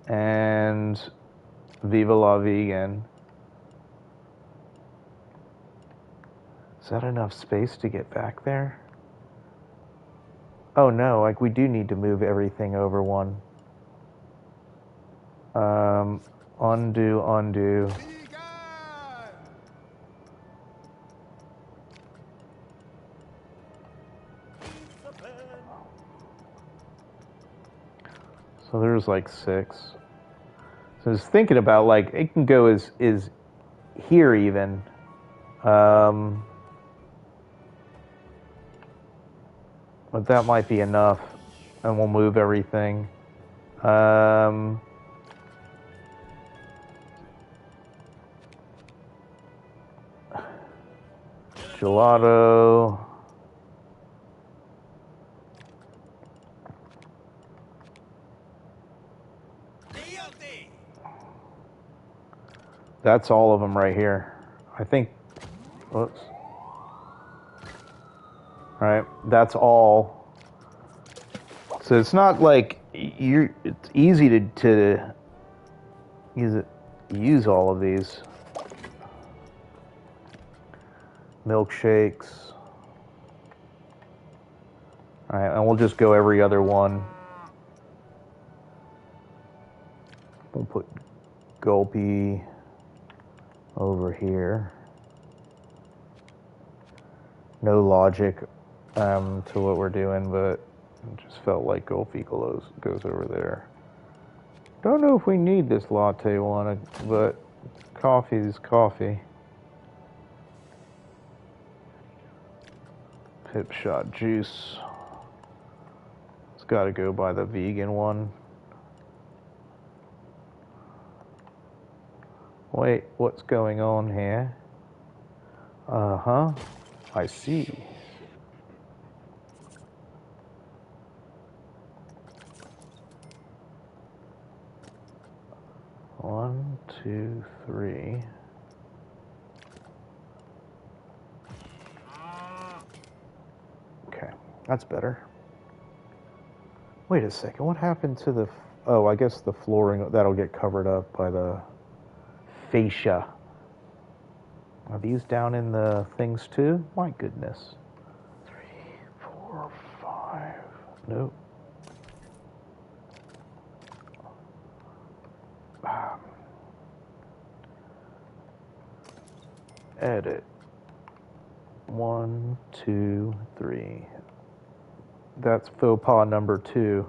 And Viva la Vegan. Is that enough space to get back there? Oh no, like we do need to move everything over one. Undo. So there's like 6. So I was thinking about like it can go as here even. But that might be enough, and we'll move everything. Gelato. That's all of them right here. I think. Whoops. All right, that's all. So it's not like it's easy to use all of these. Milkshakes. All right, and we'll just go every other one. We'll put Gulpy over here. No logic to what we're doing, but it just felt like Gulpy goes over there. Don't know if we need this latte one, but coffee is coffee. Pip shot juice. It's got to go by the vegan one. Wait, what's going on here? Uh-huh. I see. One, two, three. Okay, that's better. Wait a second, what happened to the... Oh, I guess the flooring, that'll get covered up by the fascia. Are these down in the things too? My goodness. 3, 4, 5. Nope. Edit. 1, 2, 3. That's faux pas number 2.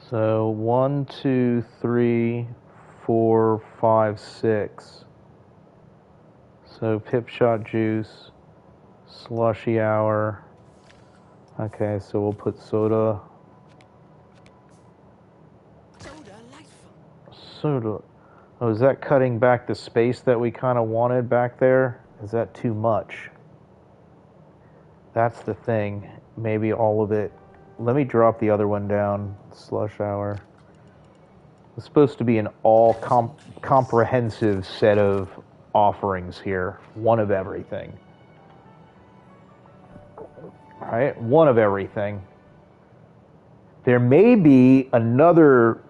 So 1, 2, 3, 4, 5, 6. So pip shot juice, slushy hour. Okay, so we'll put soda. Soda. Oh, is that cutting back the space that we kind of wanted back there? Is that too much? That's the thing. Maybe all of it. Let me drop the other one down. Slush hour. It's supposed to be an all comprehensive set of offerings here. One of everything. All right? One of everything. There may be another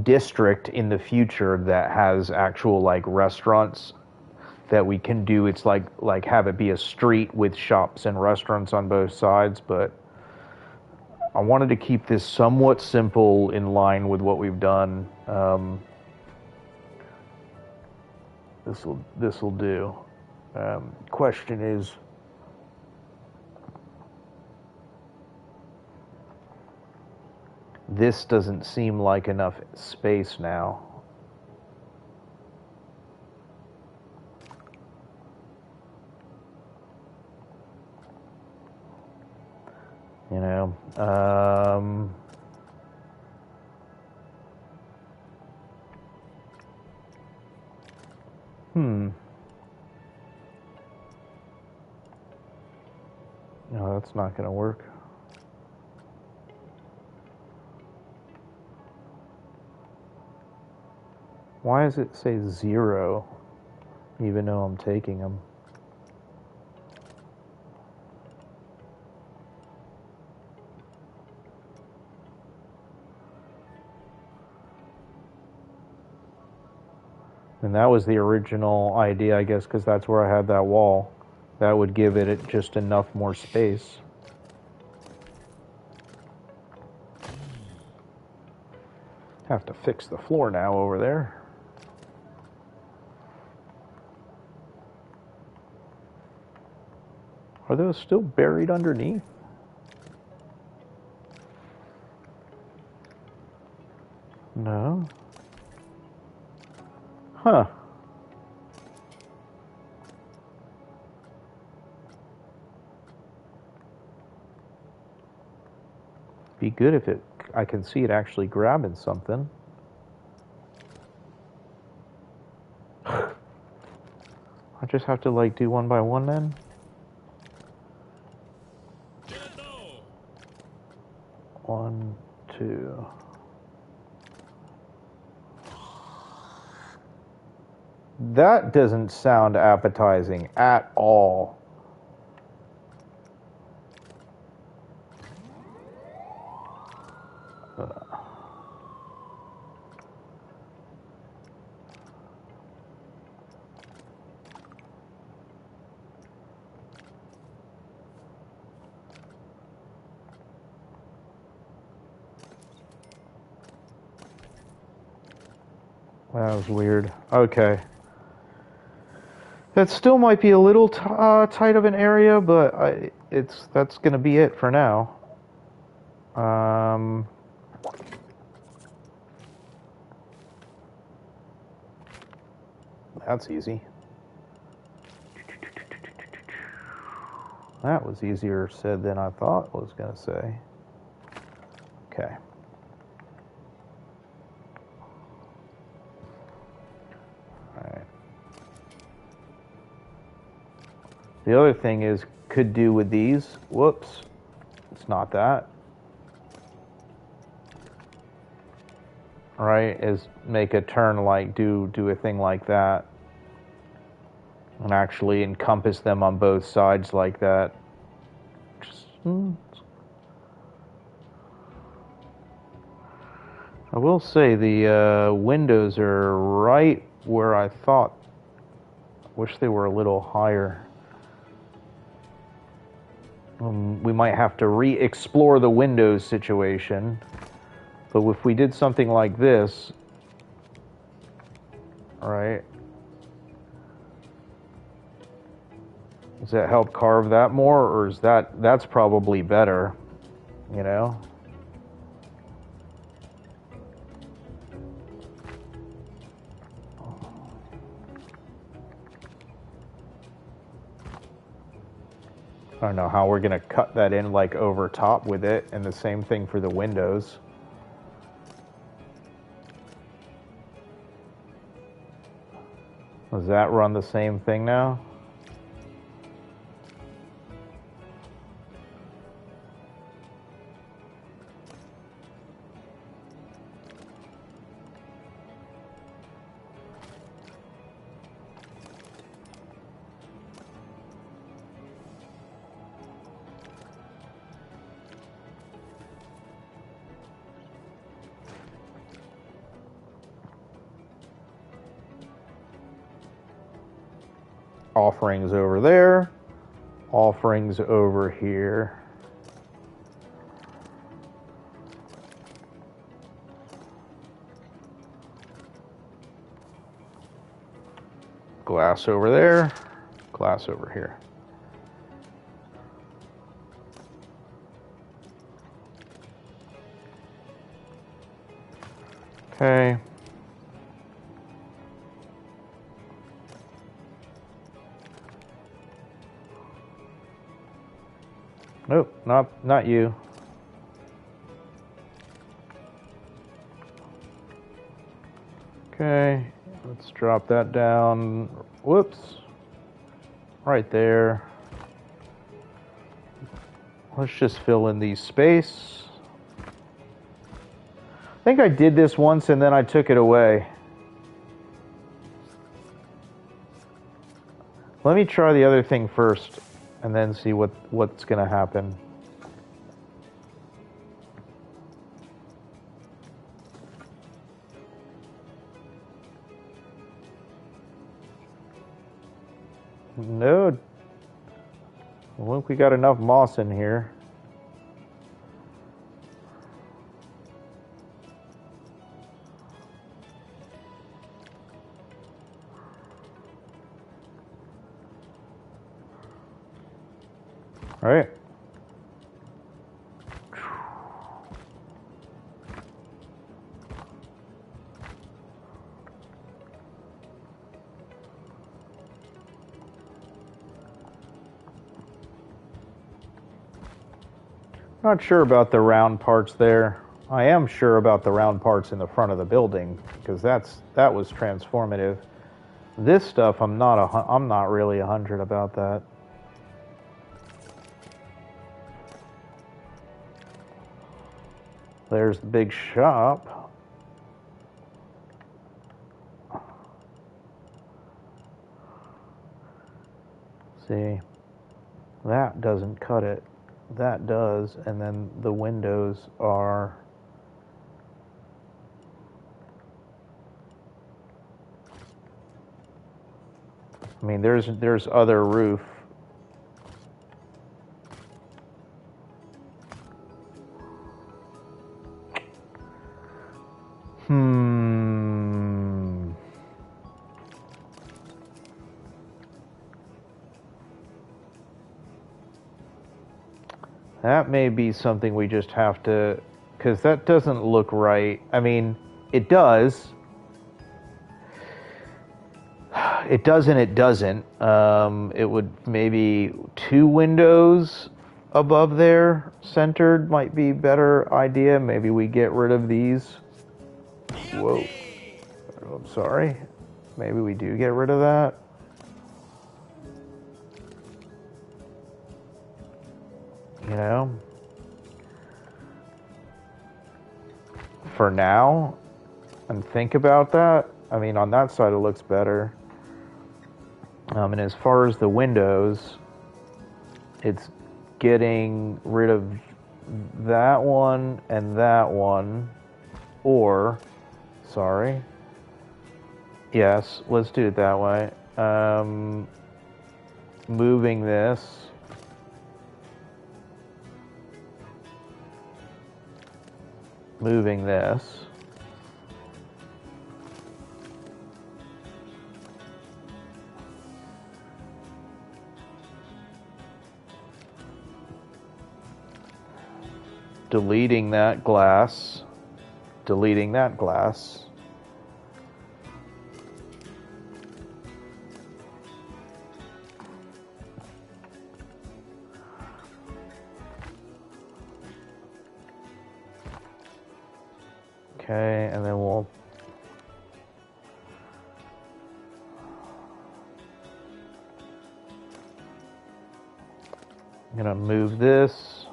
district in the future that has actual like restaurants that we can do. It's like have it be a street with shops and restaurants on both sides, but I wanted to keep this somewhat simple in line with what we've done. This'll do. Question is, this doesn't seem like enough space now. You know, No, that's not going to work. Why does it say 0, even though I'm taking them? And that was the original idea, I guess, because that's where I had that wall. That would give it just enough more space. Have to fix the floor now over there. Are those still buried underneath? No. Huh. Be good if I can see it actually grabbing something. I just have to like do one by one then? One, two. That doesn't sound appetizing at all. That was weird. Okay. That still might be a little tight of an area, but that's going to be it for now. That's easy. That was easier said than I thought I was going to say. Okay. Alright. The other thing is, could do with these. Whoops. It's not that. Right? Is make a turn like, do a thing like that. And actually encompass them on both sides like that. Just, I will say the windows are right where I thought. Wish they were a little higher. We might have to re-explore the windows situation. But if we did something like this, right? Does that help carve that more, or is that's probably better, you know? I don't know how we're gonna cut that in like over top with it, and the same thing for the windows. Does that run the same thing now? Offerings over there, offerings over here. Glass over there, glass over here. Okay. Nope, not you. Okay, let's drop that down. Whoops. Right there. Let's just fill in these space. I think I did this once and then I took it away. Let me try the other thing first and then see what's gonna happen. No. Look, we got enough moss in here. All right. Not sure about the round parts there. I am sure about the round parts in the front of the building because that was transformative. This stuff, I'm not really 100 about that. There's the big shop. See, that doesn't cut it. That does, and then the windows are. I mean, there's other roof. That may be something we just have to, because that doesn't look right. I mean, it does. It does and it doesn't. It would maybe 2 windows above there centered might be a better idea. Maybe we get rid of these. Whoa. I'm sorry. Maybe we do get rid of that. You know? For now, and think about that. I mean, on that side it looks better. And as far as the windows, it's getting rid of that one and that one. Or, sorry. Yes, let's do it that way. Moving this. moving this. Deleting that glass. Deleting that glass. Okay, and then we'll I'm gonna move this.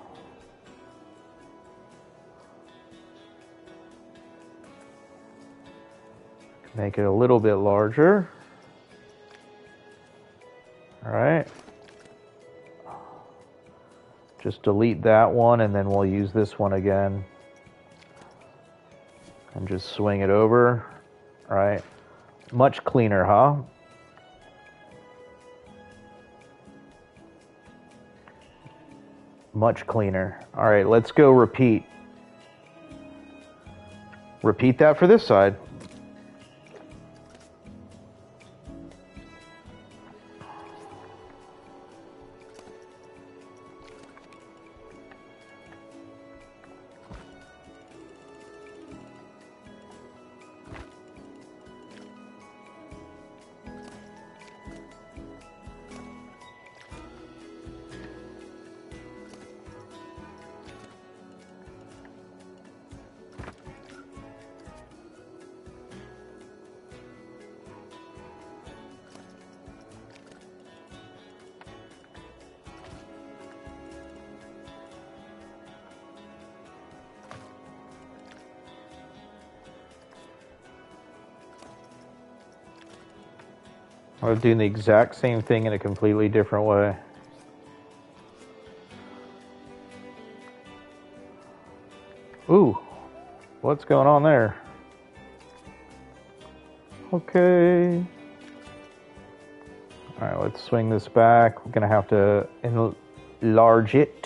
Make it a little bit larger. All right. Just delete that one and then we'll use this one again. And just swing it over. All right. Much cleaner, huh? Much cleaner. All right, let's go repeat. Repeat that for this side. I was doing the exact same thing in a completely different way. Ooh, what's going on there? Okay. All right, let's swing this back. We're gonna have to enlarge it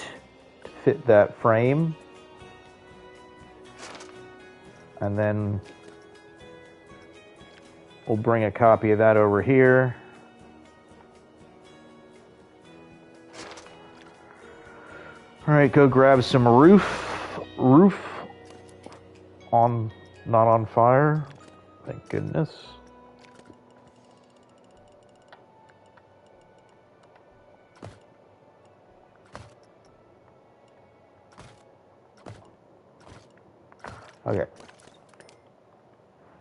to fit that frame. And then we'll bring a copy of that over here. All right, go grab some roof on, not on fire. Thank goodness. Okay.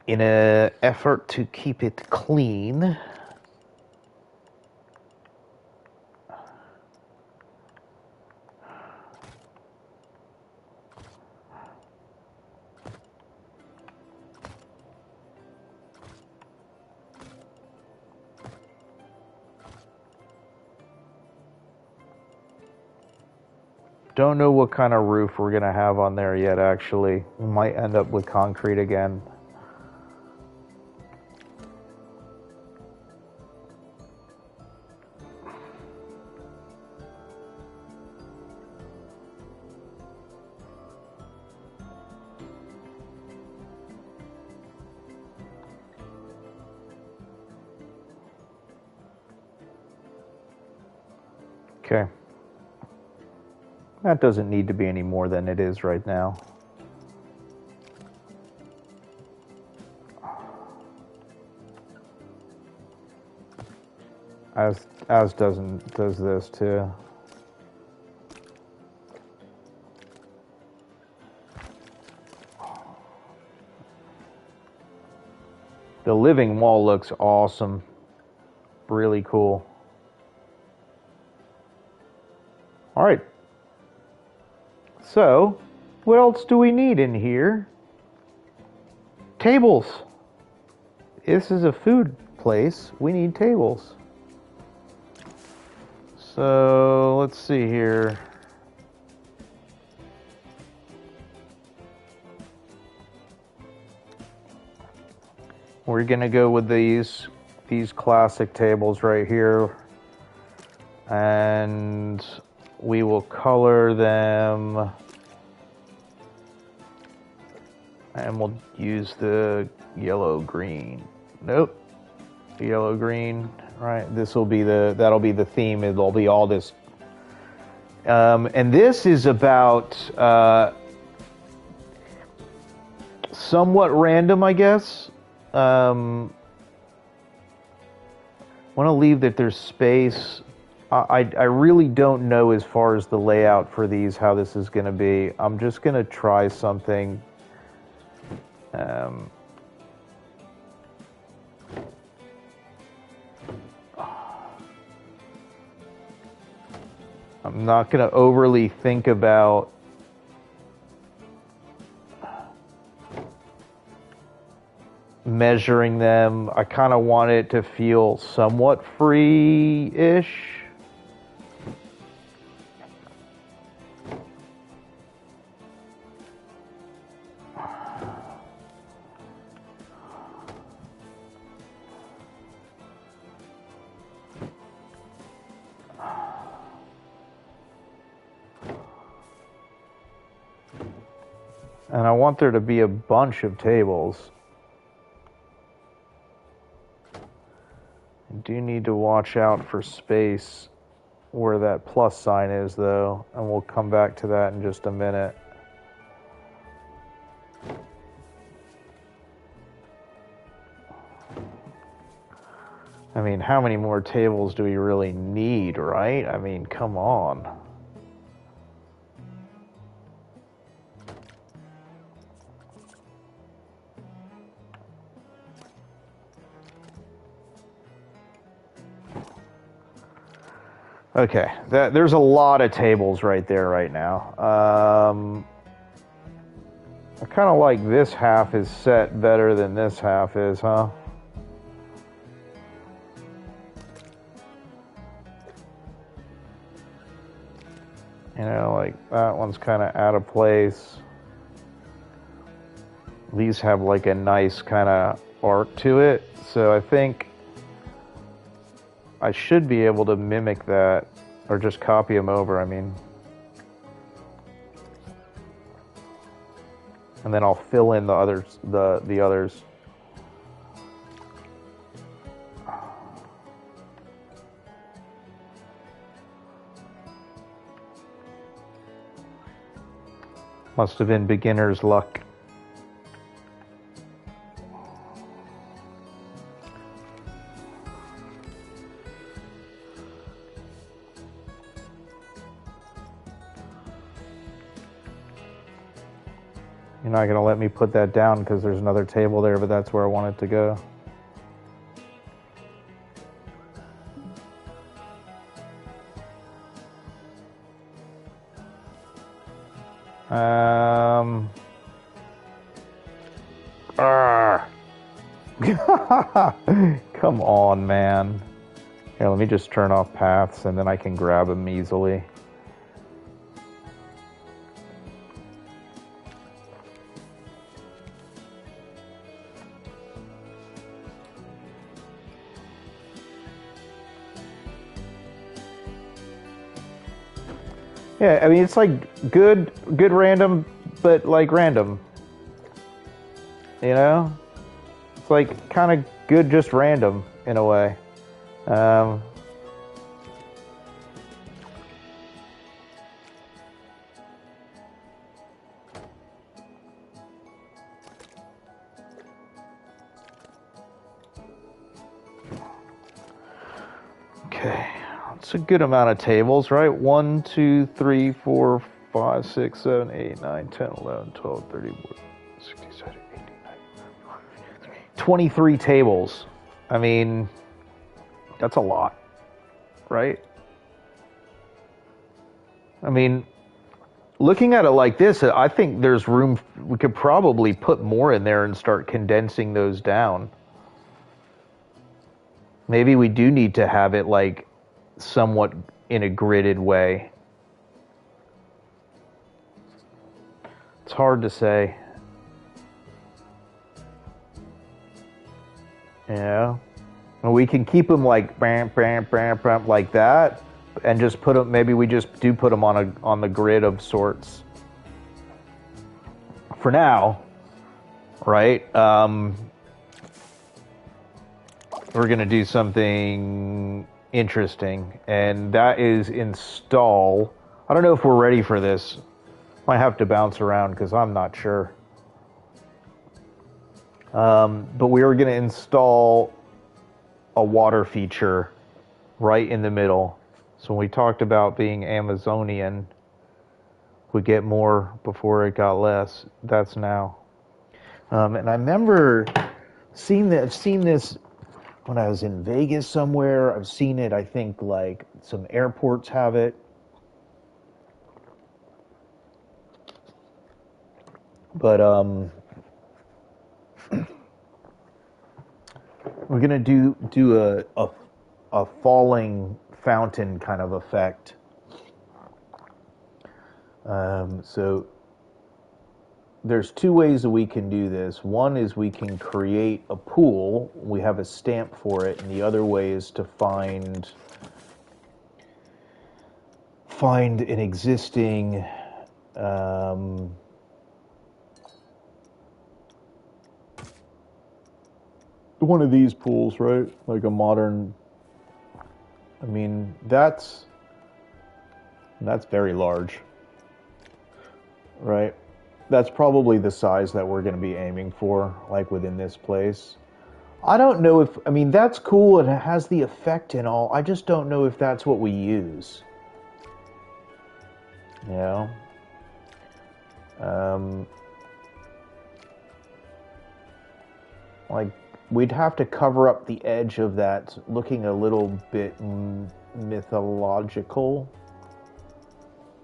In an effort to keep it clean, don't know what kind of roof we're gonna have on there yet, actually. We might end up with concrete again. Okay. That doesn't need to be any more than it is right now. As does this too. The living wall looks awesome. Really cool. All right. So, what else do we need in here? Tables. This is a food place. We need tables. So, let's see here. We're gonna go with these classic tables right here. And we will color them And we'll use the yellow green. Nope. The yellow green. Right. That'll be the theme. It'll be all this. And this is about somewhat random, I guess. Want to leave that there's space. I really don't know as far as the layout for these, how this is going to be. I'm just going to try something. I'm not going to overly think about measuring them. I kind of want it to feel somewhat free-ish. And I want there to be a bunch of tables. I do need to watch out for space where that plus sign is, though, and we'll come back to that in just a minute. I mean, how many more tables do we really need, right? I mean, come on. Okay, there's a lot of tables right there right now. I kind of like this half is set better than this half is, huh? You know, like that one's kind of out of place. These have like a nice kind of arc to it, so I think I should be able to mimic that, or just copy them over, I mean. And then I'll fill in the others, the others. Must have been beginner's luck. You're not going to let me put that down because there's another table there, but that's where I want it to go. Come on, man. Here, let me just turn off paths and then I can grab them easily. Yeah, I mean, it's like good random, but like random. You know? It's like kind of good, just random in a way. Okay, that's a good amount of tables, right? 1, 2, 3, 4, 5, 6, 7, 8, 9, 10, 11, 12, 13, 14, 16, 17, 18, 19, 23 tables. I mean, that's a lot, right? I mean, looking at it like this, I think there's room. We could probably put more in there and start condensing those down. Maybe we do need to have it like somewhat in a gridded way. It's hard to say. Yeah. And we can keep them like bam, bam, bam, bam, like that, and just put them. Maybe we just do put them on the grid of sorts. For now, right? We're going to do something interesting, and that is install. I don't know if we're ready for this. Might have to bounce around because I'm not sure. But we are going to install a water feature right in the middle. So when we talked about being Amazonian, we get more before it got less. That's now. And I remember I've seen this when I was in Vegas somewhere. I've seen it, I think, like some airports have it. But we're gonna do a falling fountain kind of effect. So there's two ways that we can do this. One is we can create a pool. We have a stamp for it, and the other way is to find an existing one of these pools, right? Like a modern. I mean, that's very large, right? That's probably the size that we're going to be aiming for, like within this place. I don't know if, I mean, that's cool and it has the effect and all. I just don't know if that's what we use. You know? Um, like, we'd have to cover up the edge of that, looking a little bit mythological.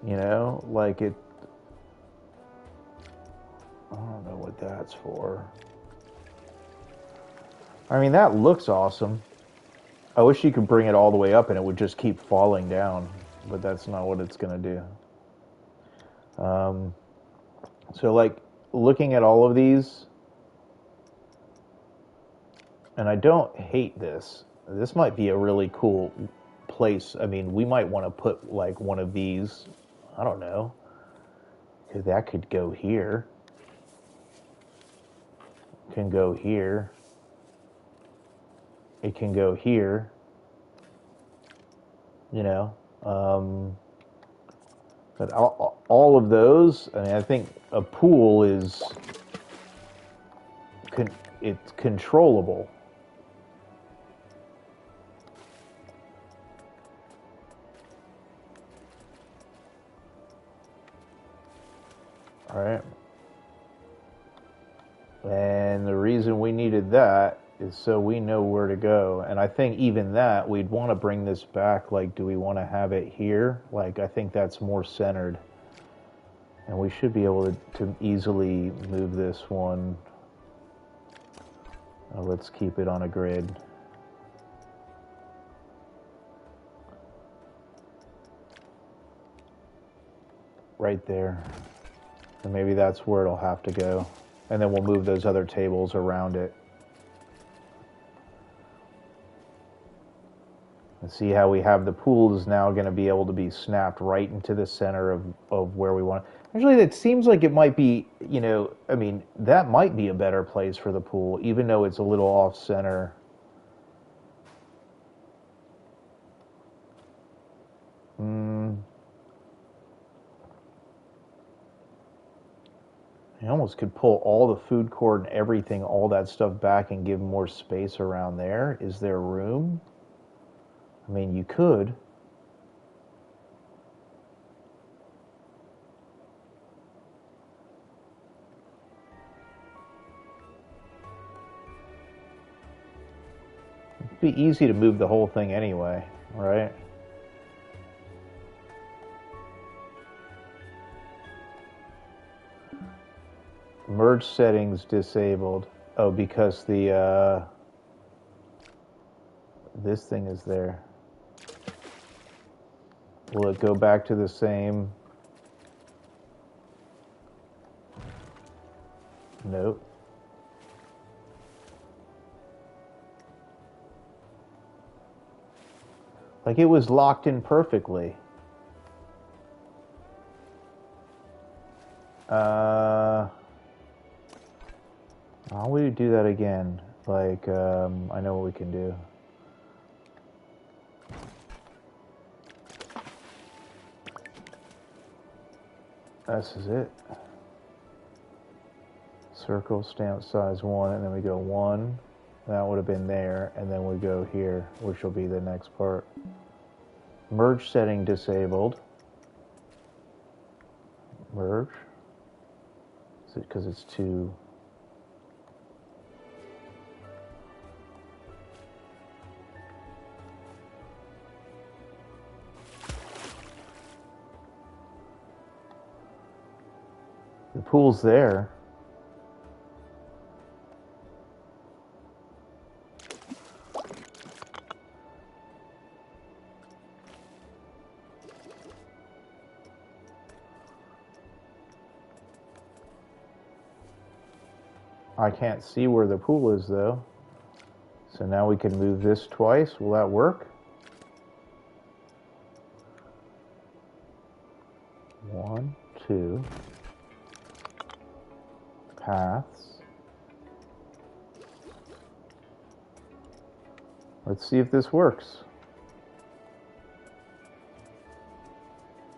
You know? Like it, I don't know what that's for. I mean, that looks awesome. I wish you could bring it all the way up and it would just keep falling down, but that's not what it's going to do. So, like, looking at all of these, and I don't hate this. This might be a really cool place. I mean, we might want to put, like, one of these, I don't know, because that could go here. Can go here. It can go here. You know, but all of those, I mean, I think a pool is it's controllable. All right. And the reason we needed that is so we know where to go. And I think even that, we'd want to bring this back. Like, do we want to have it here? Like, I think that's more centered. And we should be able to easily move this one. Let's keep it on a grid. Right there. And maybe that's where it'll have to go. And then we'll move those other tables around it. And see how we have the pool is now going to be able to be snapped right into the center of where we want. Actually, it seems like it might be, you know, I mean, that might be a better place for the pool, even though it's a little off center. I almost could pull all the food court and everything, all that stuff back and give more space around there. Is there room? I mean, you could. It'd be easy to move the whole thing anyway, right? Merge settings disabled. Oh, because the this thing is there. Will it go back to the same? Nope. Like it was locked in perfectly. How would we do that again? Like, I know what we can do. This is it. Circle, stamp size 1, and then we go 1. That would have been there, and then we go here, which will be the next part. Merge setting disabled. Merge. Is it because it's too... The pool's there. I can't see where the pool is though. So now we can move this twice. Will that work? 1, 2. Paths. Let's see if this works.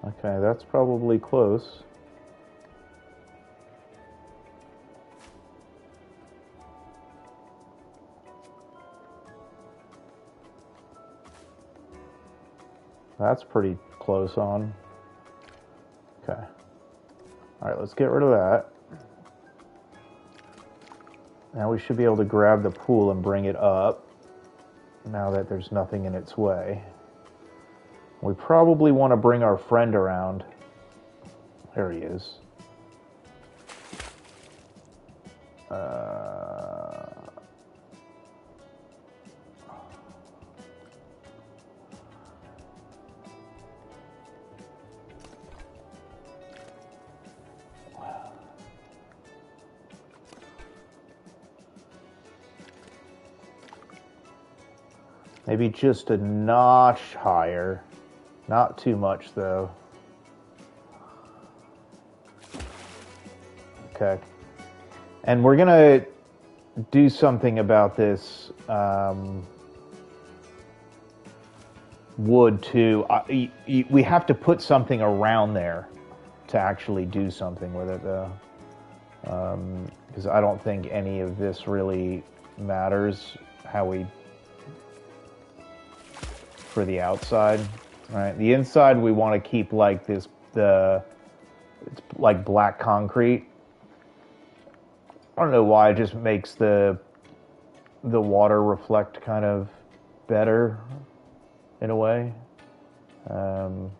Okay, that's probably close. That's pretty close on. Okay. All right, let's get rid of that. Now we should be able to grab the pool and bring it up, now that there's nothing in its way. We probably want to bring our friend around. There he is. Maybe just a notch higher. Not too much, though. Okay. And we're going to do something about this wood, too. We have to put something around there to actually do something with it, though. Because I don't think any of this really matters how we... for the outside, right? The inside we want to keep like this, it's like black concrete. I don't know why, it just makes the water reflect kind of better in a way. It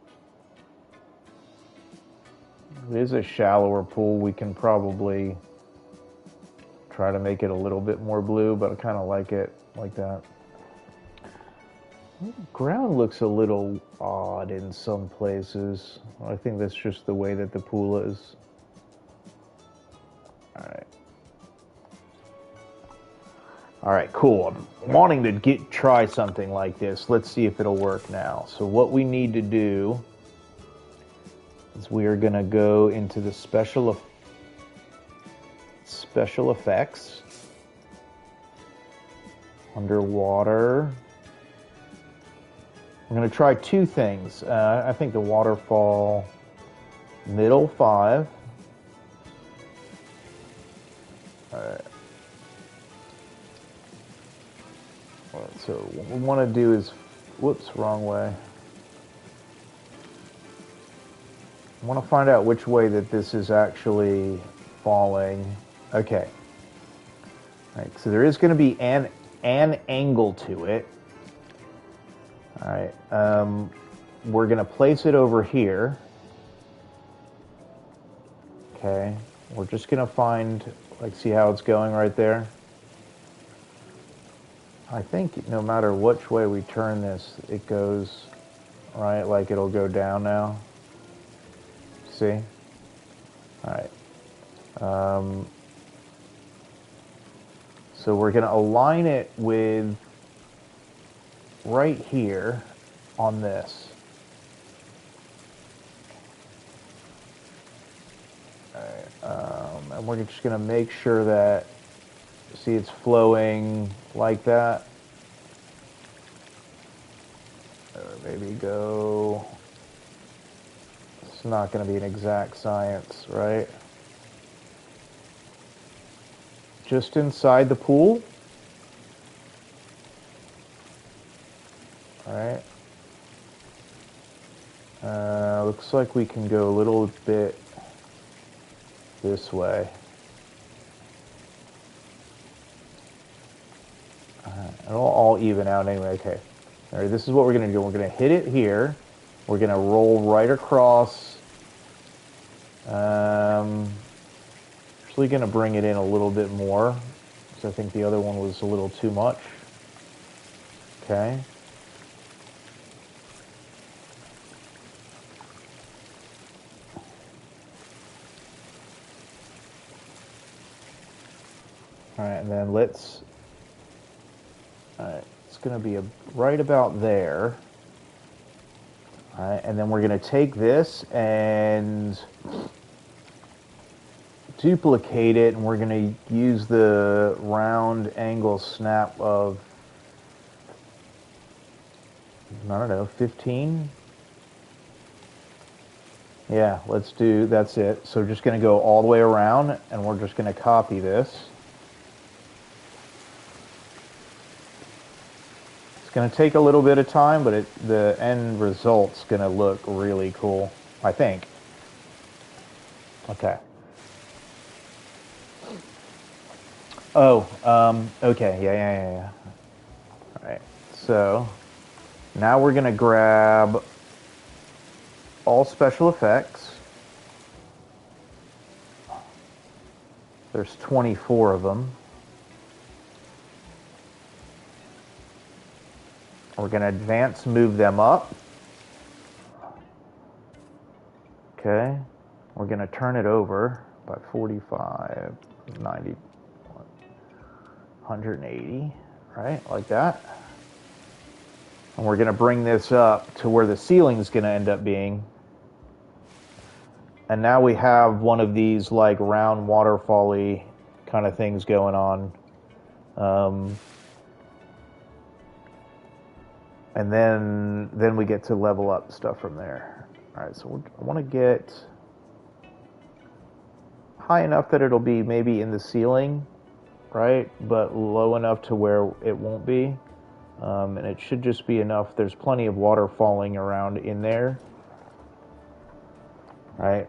is a shallower pool. We can probably try to make it a little bit more blue, but I kind of like it like that. The ground looks a little odd in some places. I think that's just the way that the pool is. All right, cool. I'm wanting to try something like this. Let's see if it'll work now. So what we need to do is we are going to go into the special effects, underwater. I'm going to try two things. I think the waterfall middle 5. All right. So what we want to do is, whoops, wrong way. I want to find out which way that this is actually falling. Okay. All right, so there is going to be an angle to it. All right, we're going to place it over here. Okay, we're just going to find, like, see how it's going right there? I think no matter which way we turn this, it goes, right, like it'll go down now. See? All right. So we're going to align it with right here on this. All right, and we're just going to make sure that See, it's flowing like that. Or maybe go, it's not going to be an exact science, right? Just inside the pool. All right. Looks like we can go a little bit this way. It'll all even out anyway. Okay. All right, this is what we're going to do. We're going to hit it here. We're going to roll right across. Actually going to bring it in a little bit more because I think the other one was a little too much. Okay. All right, and then let's, all right, it's going to be right about there. All right, and then we're going to take this and duplicate it, and we're going to use the round angle snap of, I don't know, 15? Yeah, let's do, that's it. So we're just going to go all the way around, and we're just going to copy this. It's going to take a little bit of time, but the end result's going to look really cool, I think. Okay. Oh, okay, yeah. All right, so now we're going to grab all special effects. There's 24 of them. We're going to advance move them up. Okay. We're going to turn it over by 45, 90, 180, right? Like that. And we're going to bring this up to where the ceiling is going to end up being. And now we have one of these like round waterfall-y kind of things going on. And then we get to level up stuff from there. All right, so I want to get high enough that it'll be maybe in the ceiling, right? But low enough to where it won't be. And it should just be enough. There's plenty of water falling around in there, right?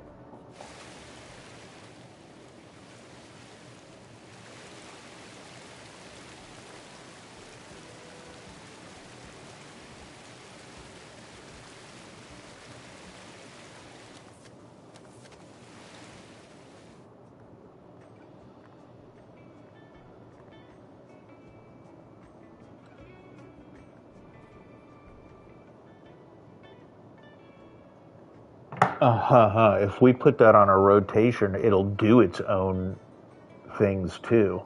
If we put that on a rotation, it'll do its own things too.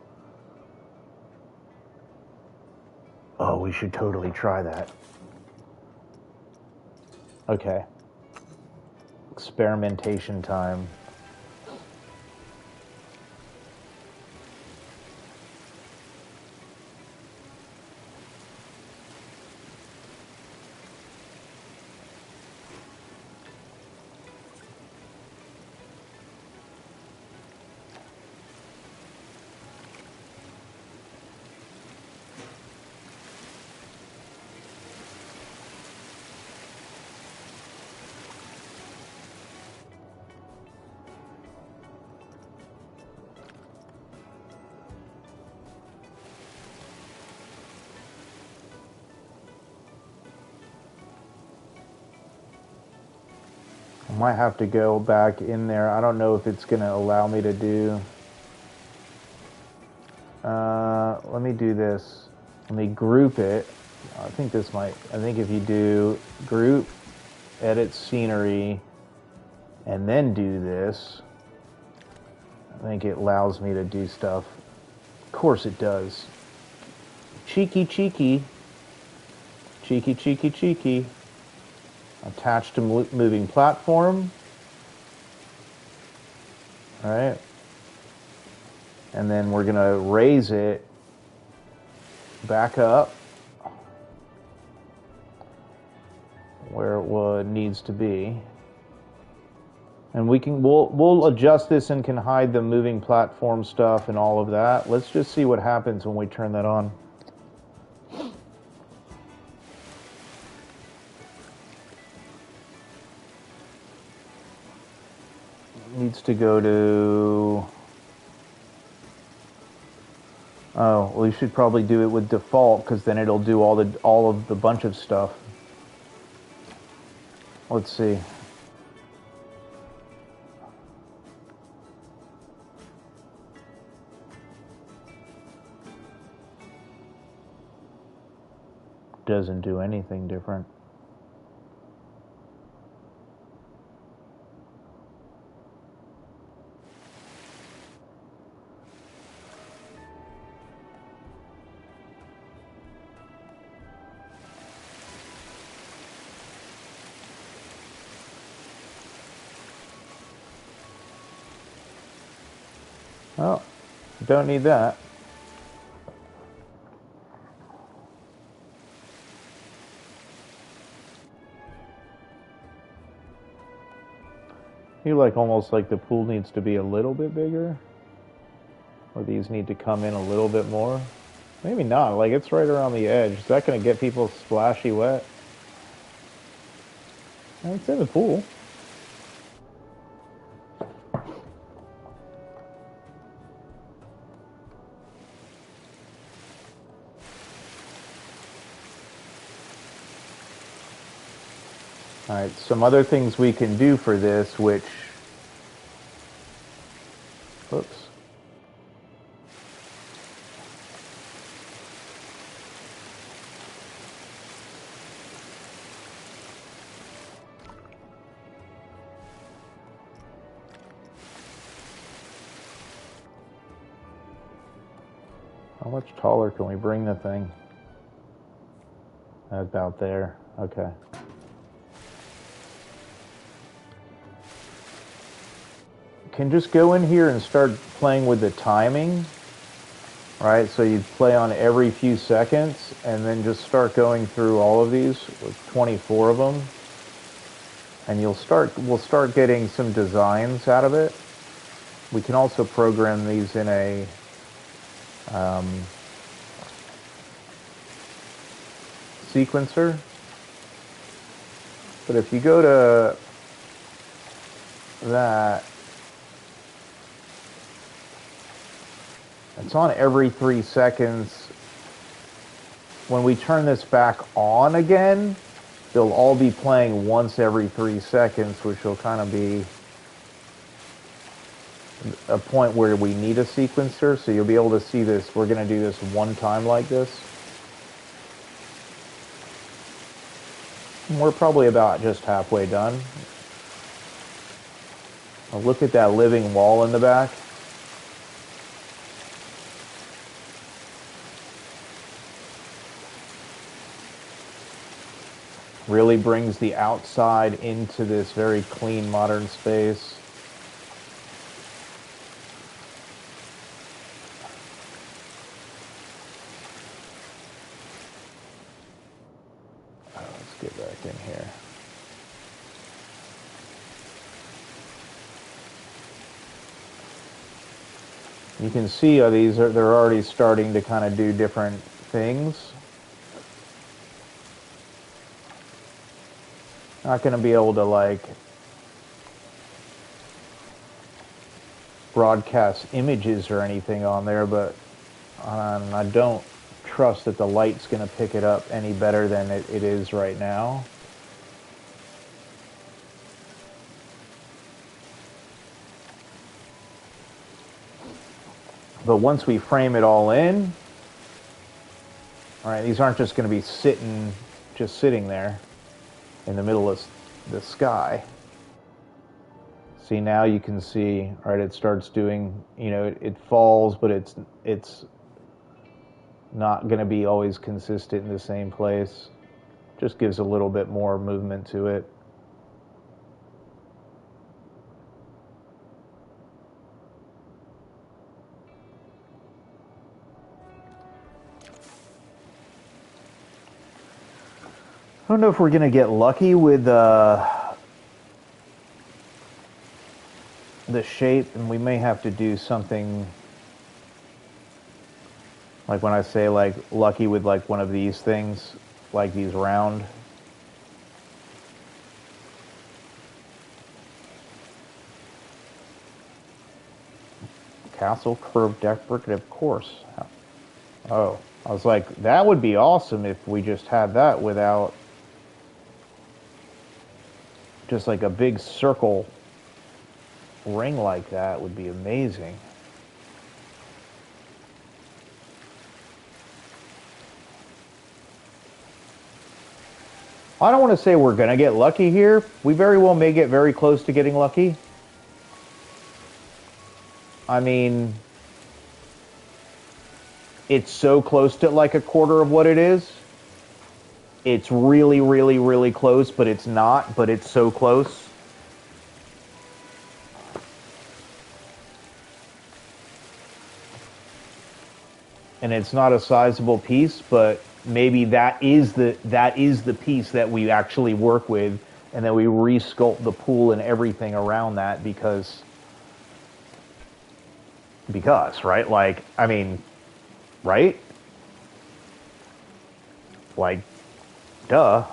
Oh, we should totally try that. Okay. Experimentation time. I might have to go back in there. I don't know if it's going to allow me to do. Let me do this. Let me group it. I think this might. I think if you do group, edit scenery, and then do this, I think it allows me to do stuff. Of course it does. Cheeky. Attached to moving platform. All right. And then we're going to raise it back up where it needs to be. And we'll adjust this and can hide the moving platform stuff and all of that. Let's just see what happens when we turn that on. It needs to go to... Oh, well, you should probably do it with default, because then it'll do all of the bunch of stuff. Let's see. Doesn't do anything different. Oh, don't need that. I feel like almost like the pool needs to be a little bit bigger. Or these need to come in a little bit more. Maybe not, like it's right around the edge. Is that going to get people splashy wet? It's in the pool. All right, some other things we can do for this, which, oops. How much taller can we bring the thing? About there, okay. Can just go in here and start playing with the timing, right? So you play on every few seconds and then just start going through all of these with 24 of them. And we'll start getting some designs out of it. We can also program these in a sequencer. But if you go to that, it's on every 3 seconds. When we turn this back on again, they'll all be playing once every 3 seconds, which will kind of be a point where we need a sequencer. So you'll be able to see this. We're going to do this one time like this. And we're probably about just halfway done. Now look at that living wall in the back. Really brings the outside into this very clean modern space. Let's get back in here. You can see they're already starting to kind of do different things. Not going to be able to like broadcast images or anything on there, but I don't trust that the light's going to pick it up any better than it is right now. But once we frame it all in, all right, these aren't just going to be just sitting there in the middle of the sky. See, now you can see, right, it starts doing, it falls, but it's not going to be always consistent in the same place. Just gives a little bit more movement to it. I don't know if we're gonna get lucky with the shape, and we may have to do something like when I say like lucky with like one of these things, like these round. Castle curved decorative course. Oh, I was like, that would be awesome if we just had that without just like a big circle ring like that would be amazing. I don't want to say we're going to get lucky here. We very well may get very close to getting lucky. I mean, it's so close to like a quarter of what it is. It's really, really, really close, but it's not, but it's so close. And it's not a sizable piece, but maybe that is the piece that we actually work with, and then we resculpt the pool and everything around that because right? Like, I mean, right? Like, duh.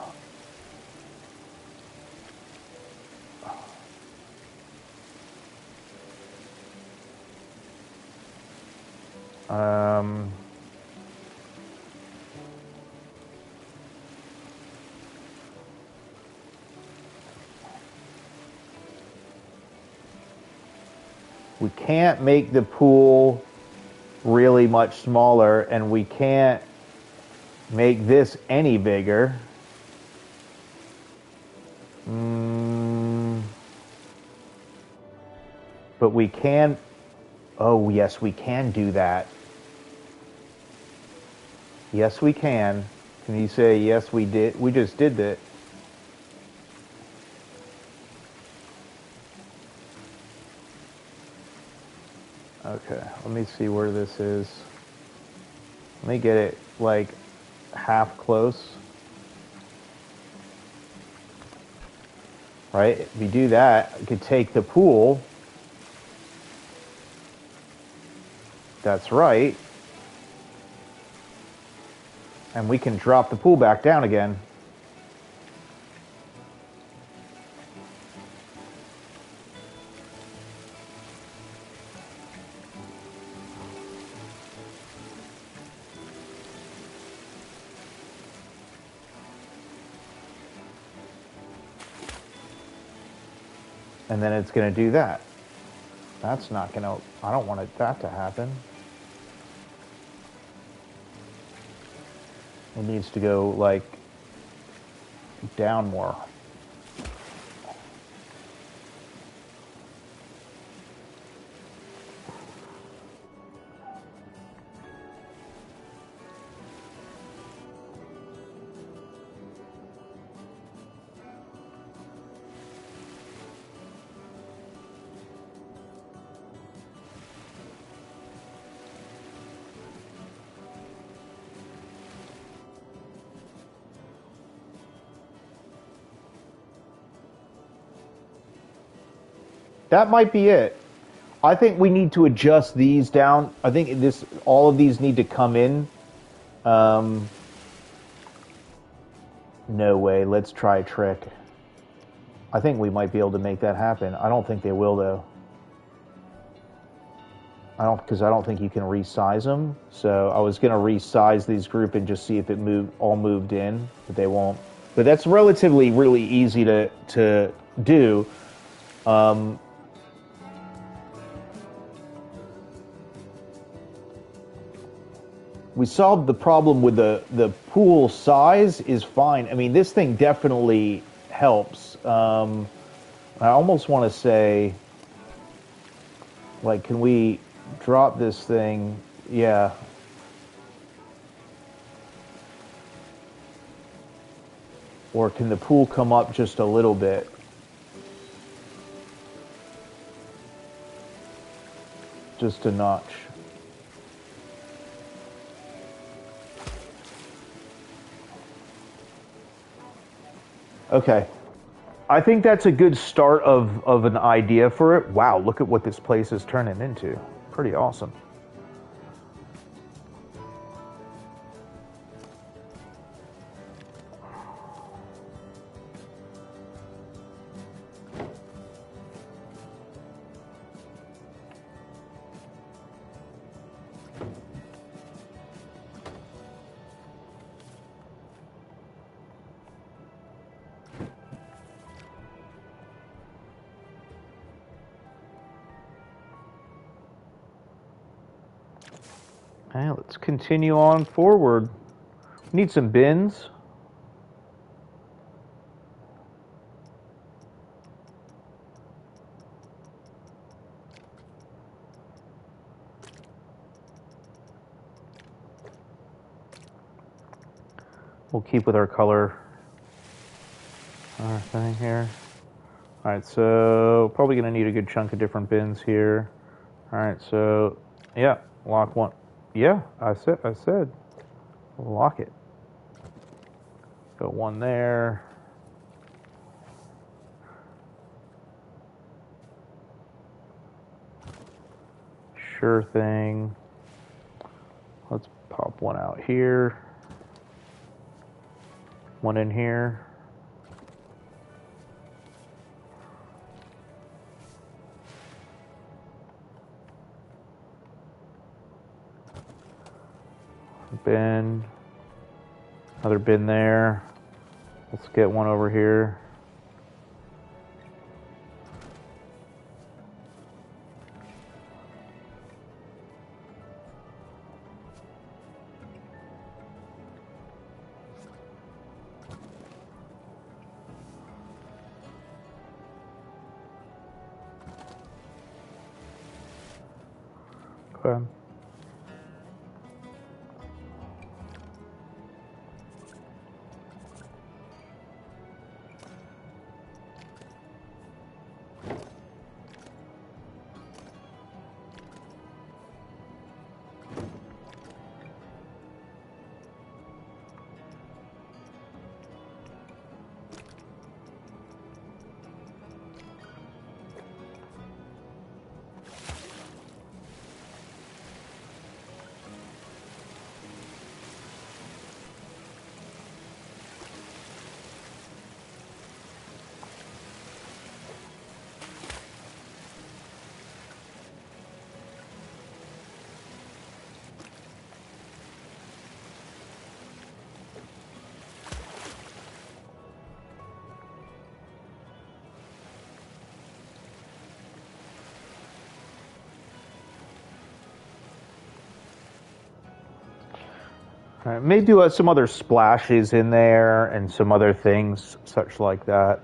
Um, we can't make the pool really much smaller, and we can't make this any bigger. But we can, oh yes, we can do that. Yes, we can. Can you say, yes, we did? We just did that. Okay, let me see where this is. Let me get it like half close. Right? If we do that, I could take the pool. That's right. And we can drop the pool back down again. And then it's going to do that. That's not going to, I don't want that to happen. It needs to go like down more. That might be it. I think we need to adjust these down. I think all of these need to come in. No way. Let's try a trick. I think we might be able to make that happen. I don't think they will though. Because I don't think you can resize them. So I was gonna resize these group and just see if it all moved in, but they won't. But that's relatively really easy to do. We solved the problem with the pool size is fine. I mean, this thing definitely helps. I almost want to say, like, can we drop this thing? Yeah. Or can the pool come up just a little bit? Just a notch. Okay. I think that's a good start of an idea for it. Wow, look at what this place is turning into. Pretty awesome. All right, let's continue on forward. Need some bins. We'll keep with our color thing here. All right, so probably gonna need a good chunk of different bins here. All right, so yeah, lock one. Yeah, I said, lock it. Go one there. Sure thing. Let's pop one out here. One in here. Bin. Another bin there. Let's get one over here. Okay. All right, maybe do some other splashes in there and some other things such like that.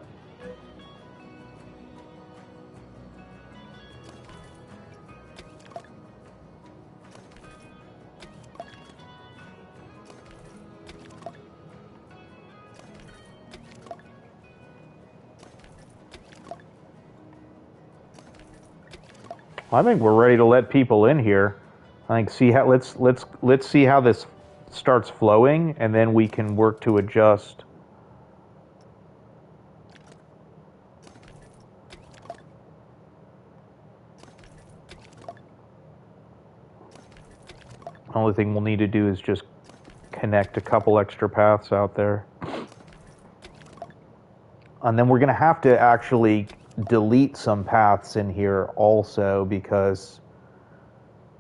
I think we're ready to let people in here. I think see how let's see how this starts flowing, and then we can work to adjust. Only thing we'll need to do is just connect a couple extra paths out there. And then we're going to have to actually delete some paths in here also, because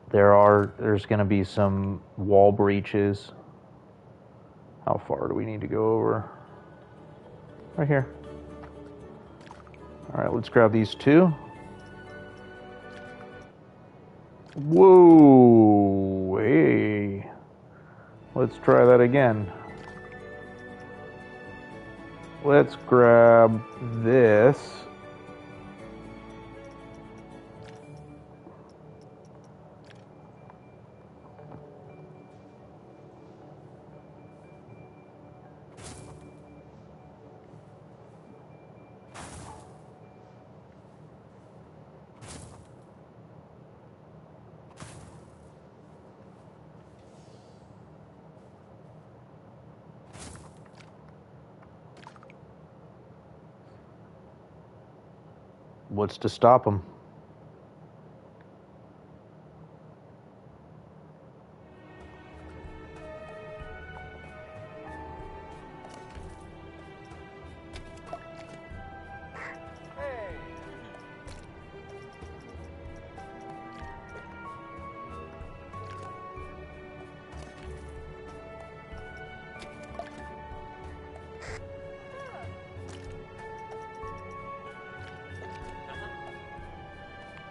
there's going to be some wall breaches. How far do we need to go over? Right here. All right, let's grab these two. Whoa, hey. Let's try that again. Let's grab this. What's to stop them?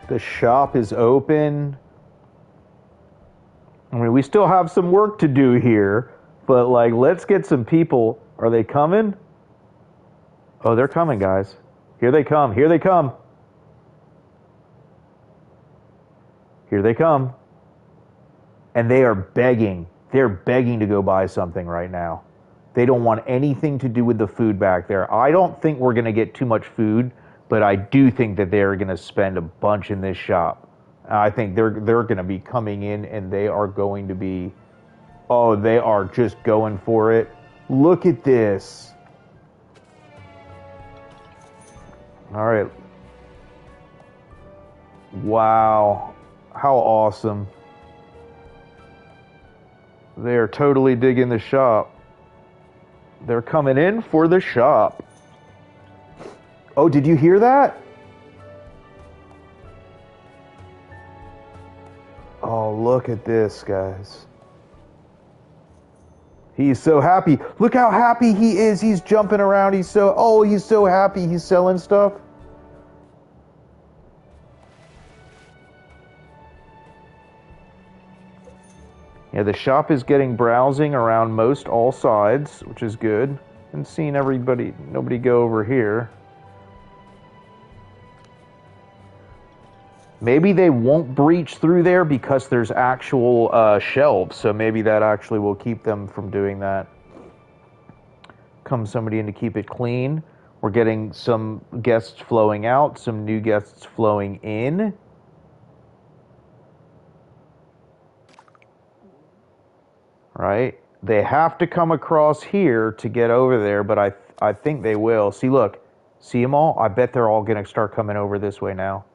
The shop is open. I mean, we still have some work to do here, but like, let's get some people. Are they coming? Oh, they're coming, guys. Here they come. Here they come. Here they come. And they are begging. They're begging to go buy something right now. They don't want anything to do with the food back there. I don't think we're going to get too much food, but I do think that they're going to spend a bunch in this shop. I think they're going to be coming in and they are going to be, oh, they are just going for it. Look at this. All right. Wow. How awesome. They're totally digging the shop. They're coming in for the shop. Oh, did you hear that? Oh, look at this, guys. He's so happy. Look how happy he is. He's jumping around. He's so happy. He's selling stuff. Yeah, the shop is getting browsing around most all sides, which is good. And seeing nobody go over here. Maybe they won't breach through there because there's actual shelves, so maybe that actually will keep them from doing that. Comes somebody in to keep it clean. We're getting some guests flowing out, some new guests flowing in. Right? They have to come across here to get over there, but I think they will. See, look. See them all? I bet they're all going to start coming over this way now.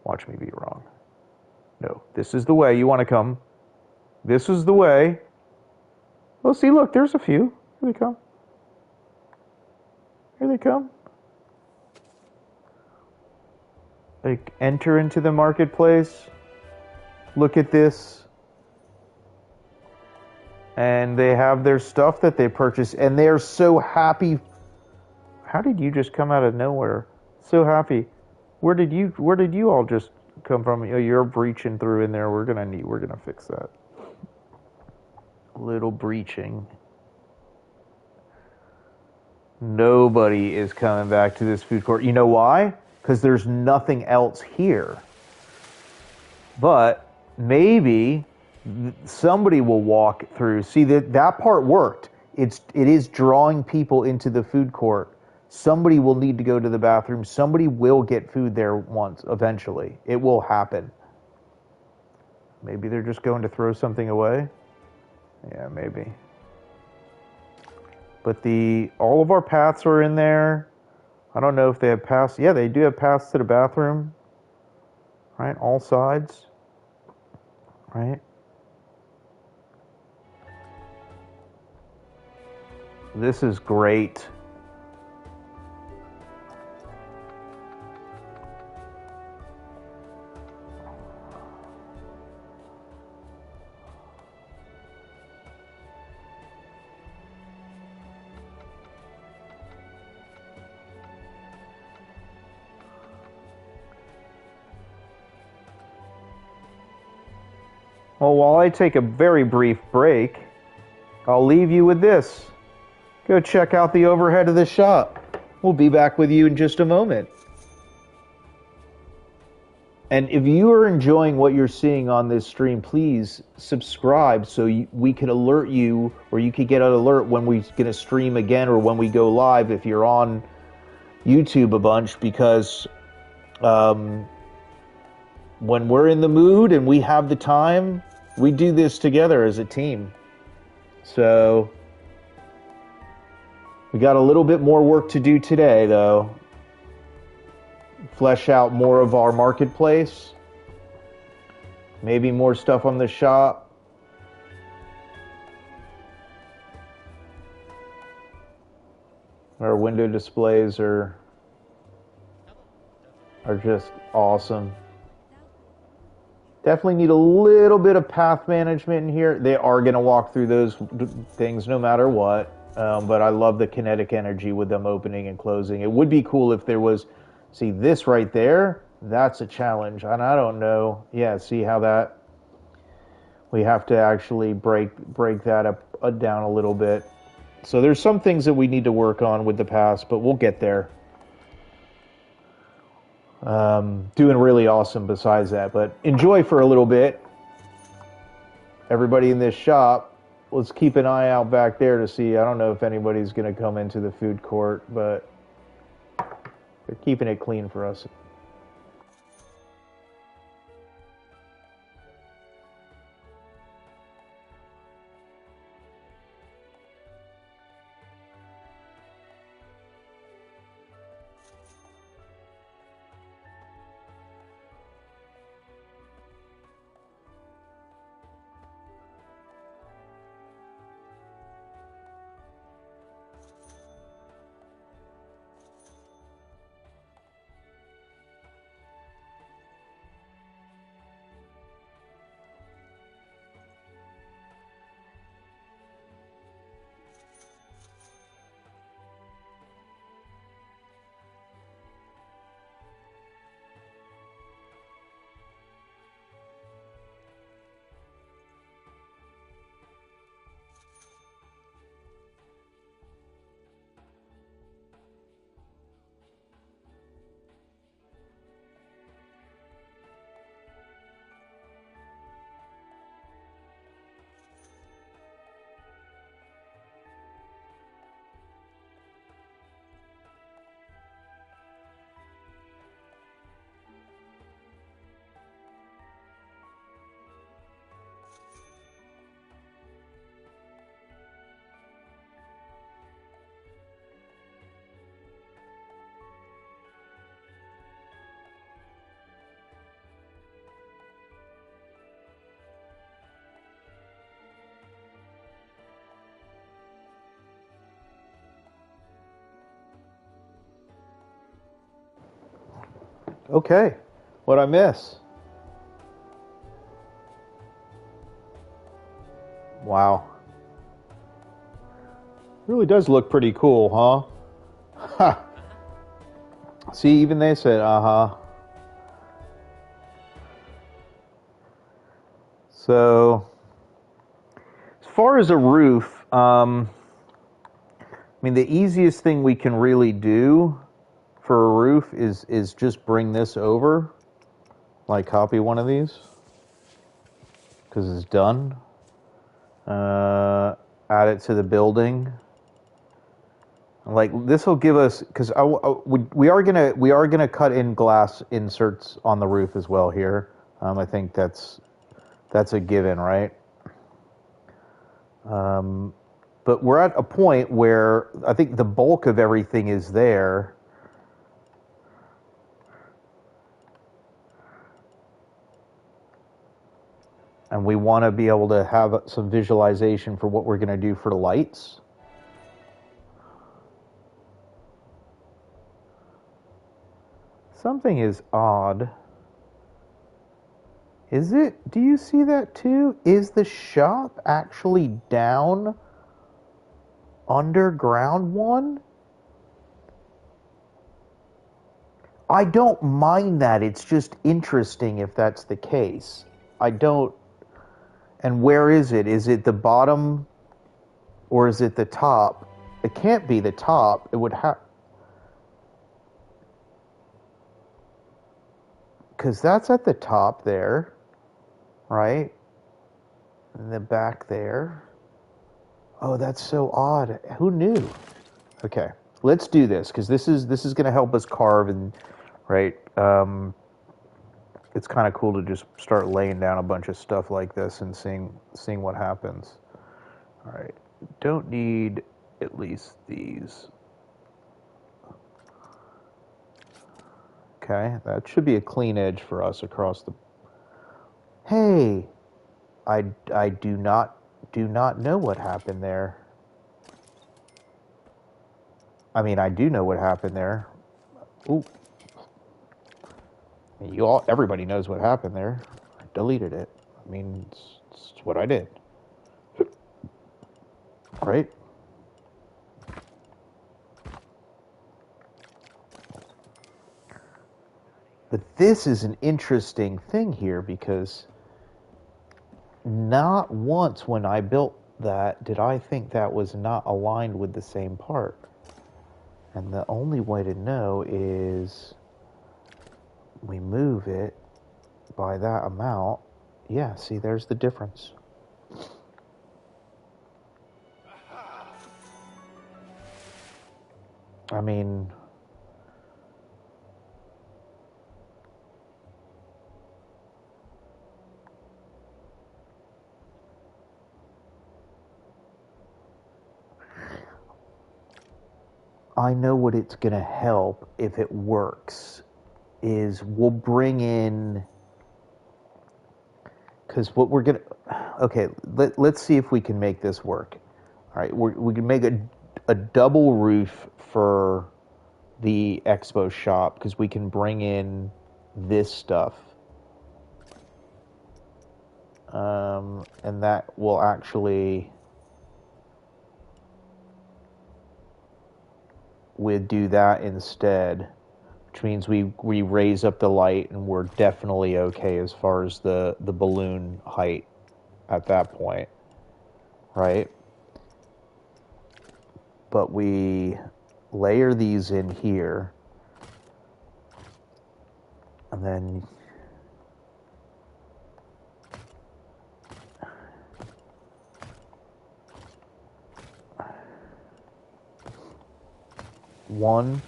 Watch me be wrong. No, this is the way you want to come. This is the way. Well, see, look, there's a few. Here they come. Here they come. They enter into the marketplace. Look at this. And they have their stuff that they purchased, and they're so happy. How did you just come out of nowhere? So happy. Where did you all just come from? Oh, you're breaching through in there. We're gonna fix that. A little breaching. Nobody is coming back to this food court. You know why? Because there's nothing else here. But maybe somebody will walk through. See, that part worked. It is drawing people into the food court. Somebody will need to go to the bathroom. Somebody will get food there once, eventually. It will happen. Maybe they're just going to throw something away. Yeah, maybe. But all of our paths are in there. I don't know if they have paths. Yeah, they do have paths to the bathroom. Right, all sides. Right. This is great. Well, while I take a very brief break, I'll leave you with this. Go check out the overhead of the shop. We'll be back with you in just a moment. And if you are enjoying what you're seeing on this stream, please subscribe so we can alert you, or you can get an alert when we're going to stream again or when we go live if you're on YouTube a bunch, because when we're in the mood and we have the time, we do this together as a team. So we got a little bit more work to do today, though. flesh out more of our marketplace. Maybe more stuff on the shop. Our window displays are just awesome. Definitely need a little bit of path management in here. They are going to walk through those things no matter what. But I love the kinetic energy with them opening and closing. It would be cool if there was, see this right there, that's a challenge. And I don't know. Yeah, see how that, we have to actually break that up down a little bit. So there's some things that we need to work on with the past, but we'll get there. Doing really awesome besides that, but enjoy for a little bit. Everybody in this shop, let's keep an eye out back there to see. I don't know if anybody's going to come into the food court, but they're keeping it clean for us. Okay, what'd I miss? Wow. Really does look pretty cool, huh? Ha! See, even they said, uh-huh. So, as far as a roof, I mean, the easiest thing we can really do for a roof is just bring this over, like copy one of these, because it's done. Add it to the building. Like this will give us, because we are gonna cut in glass inserts on the roof as well here. I think that's a given, right? But we're at a point where I think the bulk of everything is there. And we want to be able to have some visualization for what we're going to do for the lights. Something is odd. Is it? Do you see that too? Is the shop actually down underground one? I don't mind that. It's just interesting if that's the case. I don't. And where is it? Is it the bottom or is it the top? It can't be the top. It would have. Because that's at the top there, right? In the back there. Oh, that's so odd. Who knew? Okay, let's do this because this is going to help us carve and right. It's kind of cool to just start laying down a bunch of stuff like this and seeing what happens. All right, don't need at least these. Okay, that should be a clean edge for us across the... Hey, I do not know what happened there. I mean, I do know what happened there. Ooh. Everybody knows what happened there. I deleted it. I mean, it's what I did. Right? But this is an interesting thing here because not once when I built that did I think that was not aligned with the same part. And the only way to know is we move it by that amount. Yeah, see, there's the difference. I mean, I know what it's going to help if it works is we'll bring in, because what we're going to, okay, let's see if we can make this work. All right, we can make a double roof for the Expo shop because we can bring in this stuff. And that will actually, we'd do that instead, which means we raise up the light and we're definitely okay as far as the balloon height at that point, right? But we layer these in here, and then one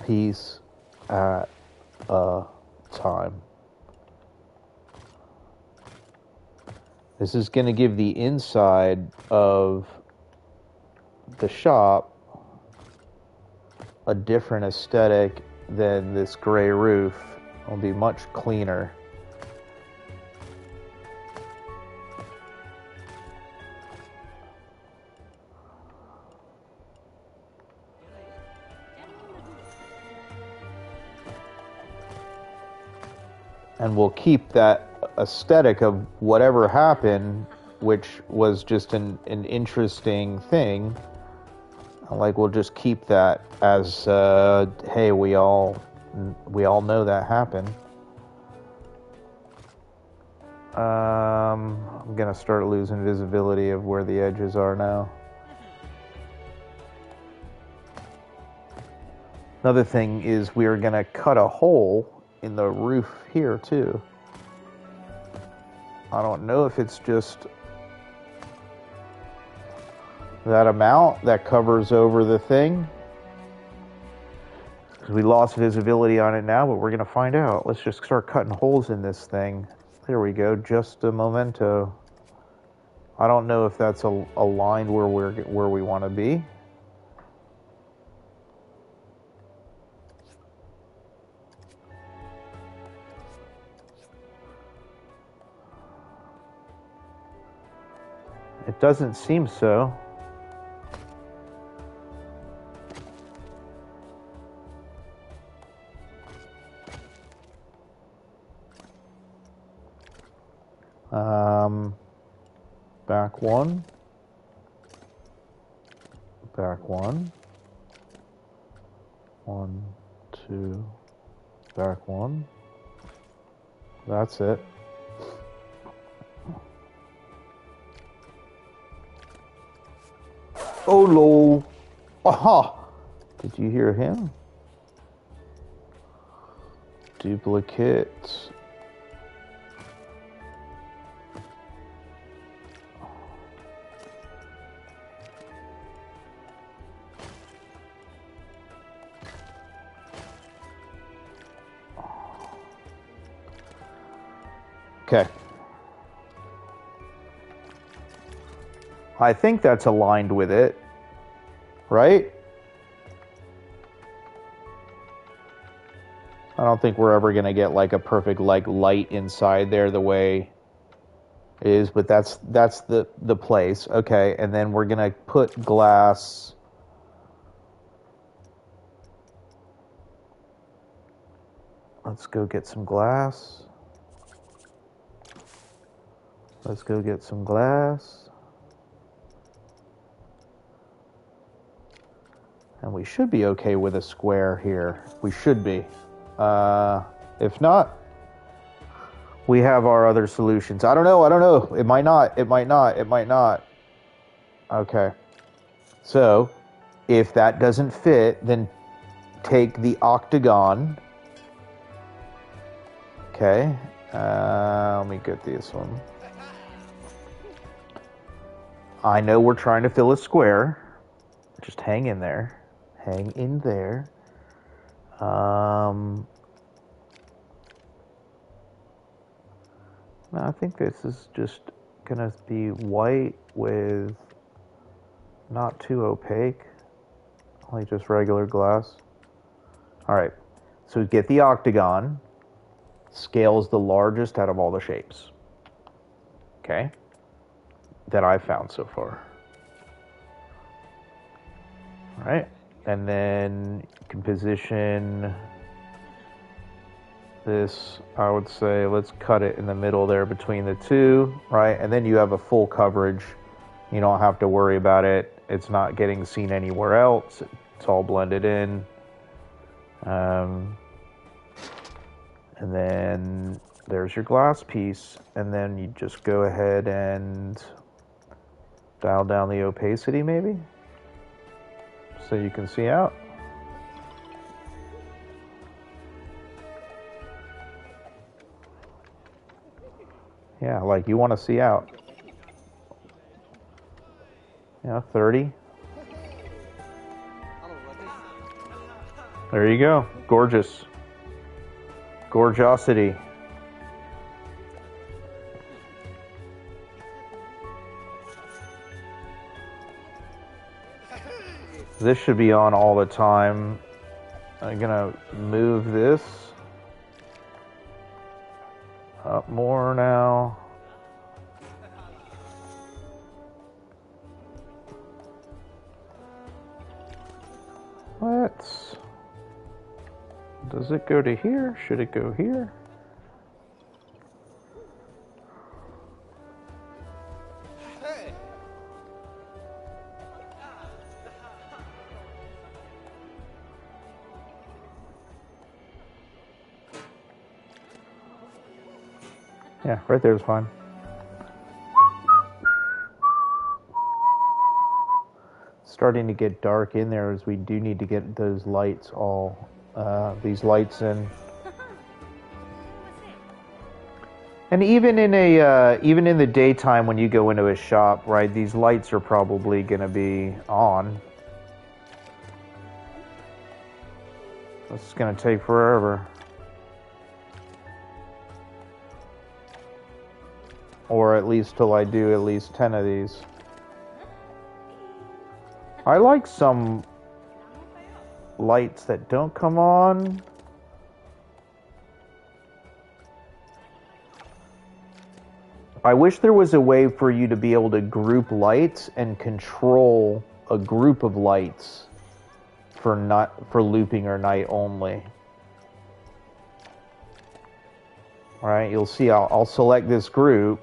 piece at a time. This is going to give the inside of the shop a different aesthetic than this gray roof. It'll be much cleaner. And we'll keep that aesthetic of whatever happened, which was just an interesting thing. Like, we'll just keep that as, hey, we all know that happened. I'm gonna start losing visibility of where the edges are now. Another thing is we're gonna cut a hole in the roof here too. I don't know if it's just that amount that covers over the thing. We lost visibility on it now, but we're going to find out. Let's just start cutting holes in this thing. There we go, just a memento. I don't know if that's aligned where we want to be. It doesn't seem so. Back one. Back one. 1, 2, back one. That's it. Oh, lol. Aha! Did you hear him? Duplicate. Okay. I think that's aligned with it, right? I don't think we're ever gonna get like a perfect like light inside there the way it is, but that's the place. Okay, and then we're gonna put glass. Let's go get some glass. Let's go get some glass. And we should be okay with a square here. We should be. If not, we have our other solutions. I don't know. It might not. It might not. It might not. Okay. So, if that doesn't fit, then take the octagon. Okay. Let me get this one. I know we're trying to fill a square. Just hang in there. Hang in there. I think this is just gonna be white with not too opaque. Only just regular glass. Alright. So get the octagon. Scale is the largest out of all the shapes. Okay? That I've found so far. Alright. And then you can position this, I would say, let's cut it in the middle there between the two, right? And then you have a full coverage. You don't have to worry about it. It's not getting seen anywhere else. It's all blended in. And then there's your glass piece. And then you just go ahead and dial down the opacity maybe, so you can see out. Yeah, like you want to see out. Yeah, 30. There you go. Gorgeous. Gorgeosity. This should be on all the time. I'm gonna move this up more now. Let's... Does it go to here? Should it go here? Yeah, right there is fine. Starting to get dark in there, as we do need to get those lights all, these lights in. And even in the daytime when you go into a shop, right, these lights are probably gonna be on. This is gonna take forever. Or at least till I do at least 10 of these. I like some lights that don't come on. I wish there was a way for you to be able to group lights and control a group of lights for looping or night only. All right, you'll see I'll select this group,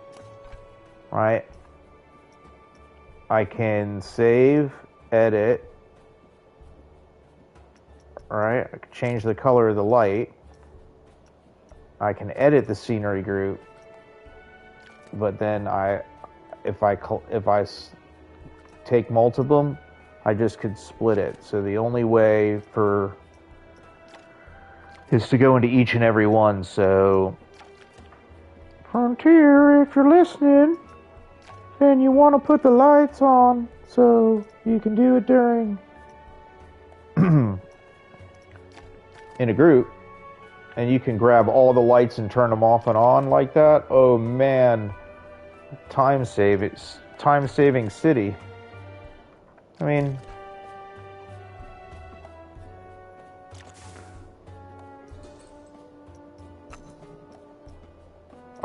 right? I can save, edit, all right? I can change the color of the light. I can edit the scenery group, but then if I take multiple, I just could split it. So the only way is to go into each and every one. So Frontier, if you're listening, and you want to put the lights on, so you can do it during in a group, and you can grab all the lights and turn them off and on like that. Oh man, time saving city. I mean,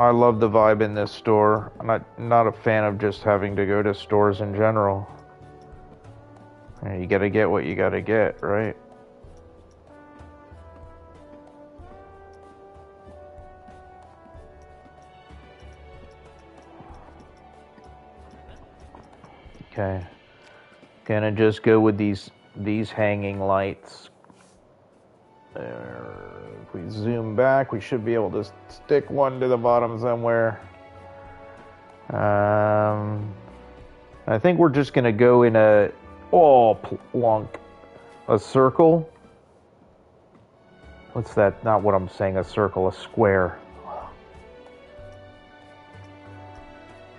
I love the vibe in this store. I'm not a fan of just having to go to stores in general. You gotta get what you gotta get, right? Okay. Gonna just go with these hanging lights. If we zoom back, we should be able to stick one to the bottom somewhere. I think we're just gonna go in a plunk, a circle. What's that? Not what I'm saying. A circle, a square.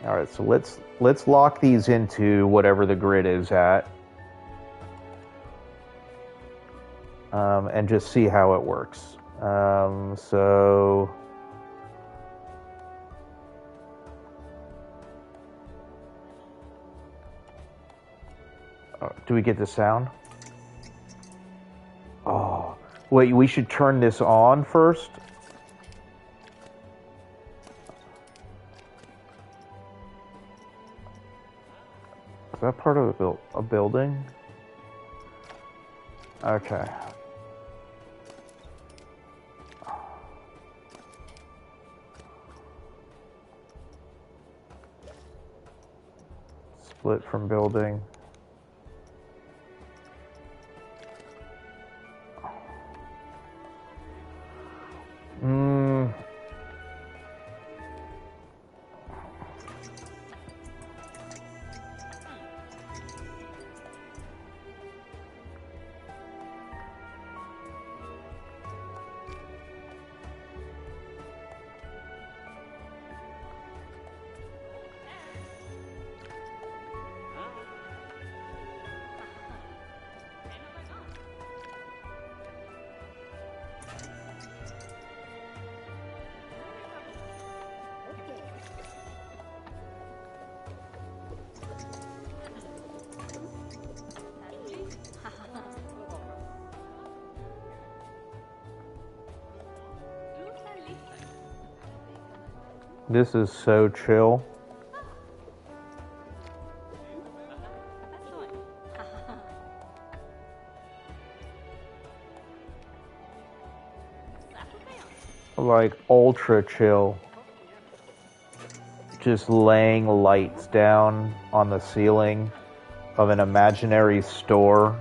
All right, so let's lock these into whatever the grid is at, and just see how it works. So. Do we get the sound? Oh, wait, we should turn this on first. Is that part of a building? Okay. Split from building. This is so chill. Like ultra chill. Just laying lights down on the ceiling of an imaginary store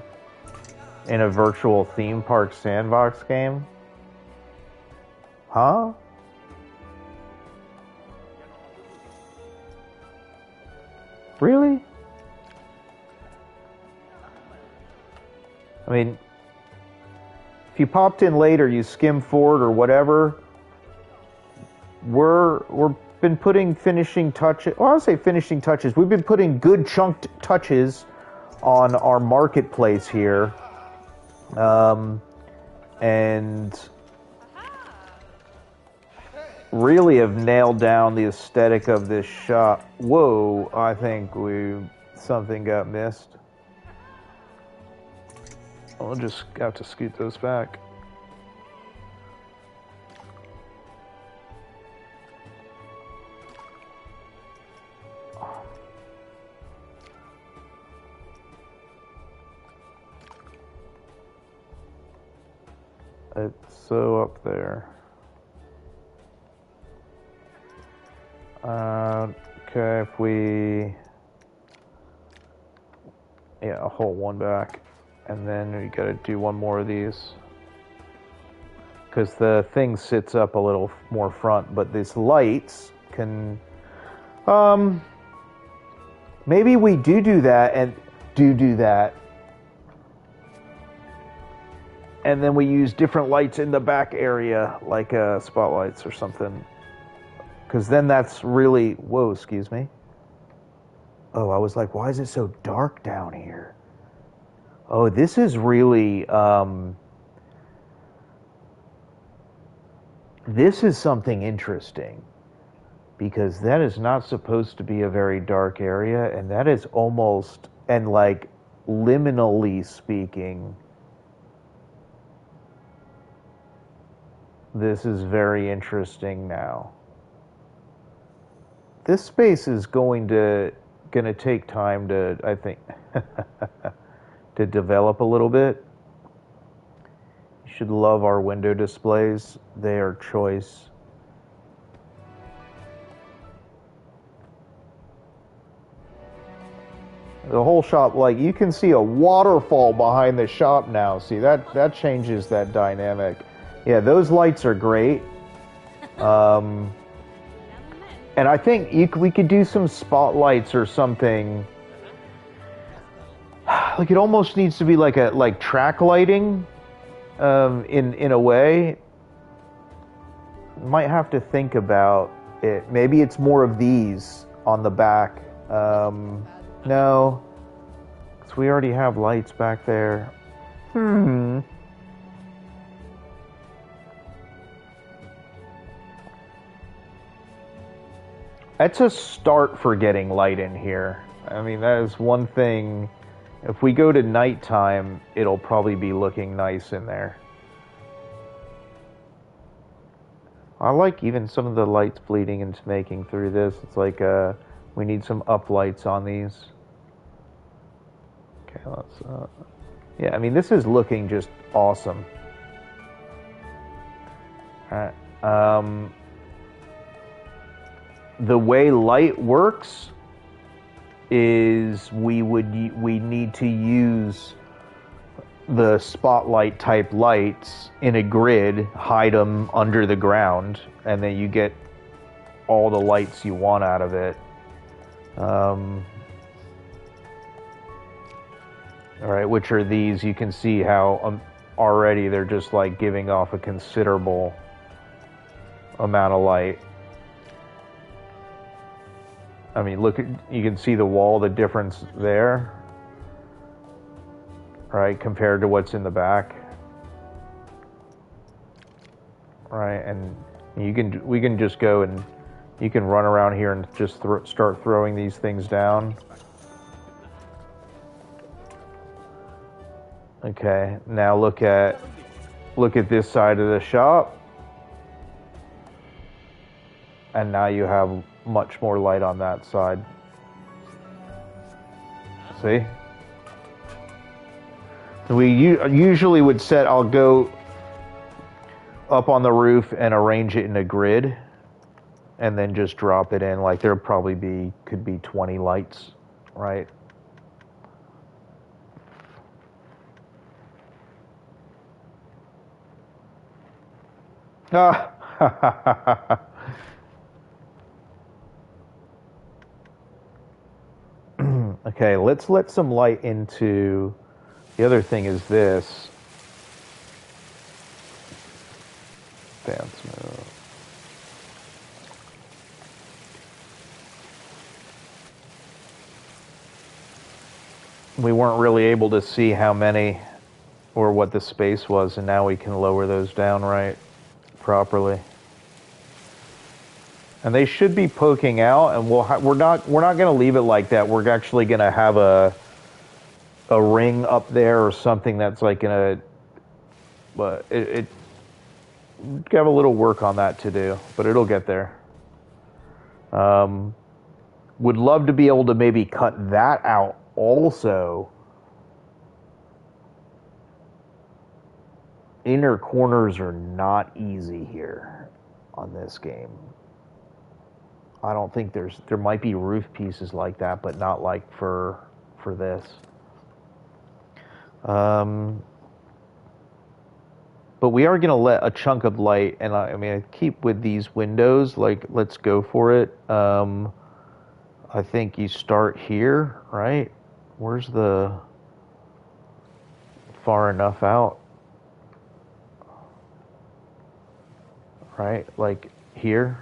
in a virtual theme park sandbox game. Huh? Really? I mean, if you popped in later, you skim forward or whatever, we're been putting finishing touches. Well, I'll say finishing touches. We've been putting good chunked touches on our marketplace here, and really have nailed down the aesthetic of this shop. Whoa! I think something got missed. I'll just have to scoot those back. It's so up there. Okay, if we... Yeah, I'll hold one back. And then we gotta do one more of these. Because the thing sits up a little more front, but these lights can... Maybe we do that and do that. And then we use different lights in the back area, like spotlights or something. Because then that's really... Whoa, excuse me. Oh, I was like, why is it so dark down here? Oh, this is really... This is something interesting. Because that is not supposed to be a very dark area. And that is almost... And like, liminally speaking... This is very interesting now. this space is gonna take time to, I think, to develop a little bit. You should love our window displays. They are choice. The whole shop, like, you can see a waterfall behind the shop now. See, that changes that dynamic. Yeah, those lights are great. And I think we could do some spotlights or something. Like, it almost needs to be like track lighting, in a way. Might have to think about it. Maybe it's more of these on the back. No, because we already have lights back there. That's a start for getting light in here. I mean, that is one thing. If we go to nighttime, it'll probably be looking nice in there. I like even some of the lights bleeding into making through this. It's like we need some up lights on these. Okay, let's. Yeah, I mean, this is looking just awesome. All right. The way light works is we need to use the spotlight type lights in a grid, hide them under the ground, and then you get all the lights you want out of it. All right, which are these? You can see how already they're just like giving off a considerable amount of light. I mean, look, you can see the wall, the difference there, right, compared to what's in the back, right? And we can just go and you can run around here and just start throwing these things down. Okay, now look at this side of the shop, and now you have much more light on that side. See? We usually would I'll go up on the roof and arrange it in a grid, and then just drop it in. Like, there'll probably could be 20 lights, right? Ah. Okay, let's let some light into. The other thing is this. Dance move. We weren't really able to see how many or what the space was, and now we can lower those down right properly. And they should be poking out, and we're not going to leave it like that. We're actually going to have a ring up there or something that's like going to. But it have a little work on that to do, but it'll get there. Would love to be able to maybe cut that out also. Inner corners are not easy here on this game. I don't think there might be roof pieces like that, but not like for this. But we are going to let a chunk of light, and I mean, I keep with these windows, like, let's go for it. I think you start here, right? Where's the far enough out? Right, like here,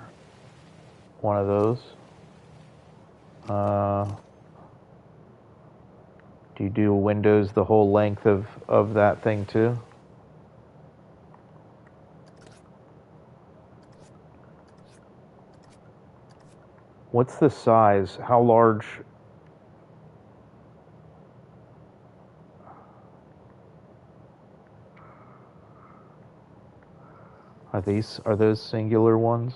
one of those. Do you do windows the whole length of that thing too? What's the size? How large? Are those singular ones?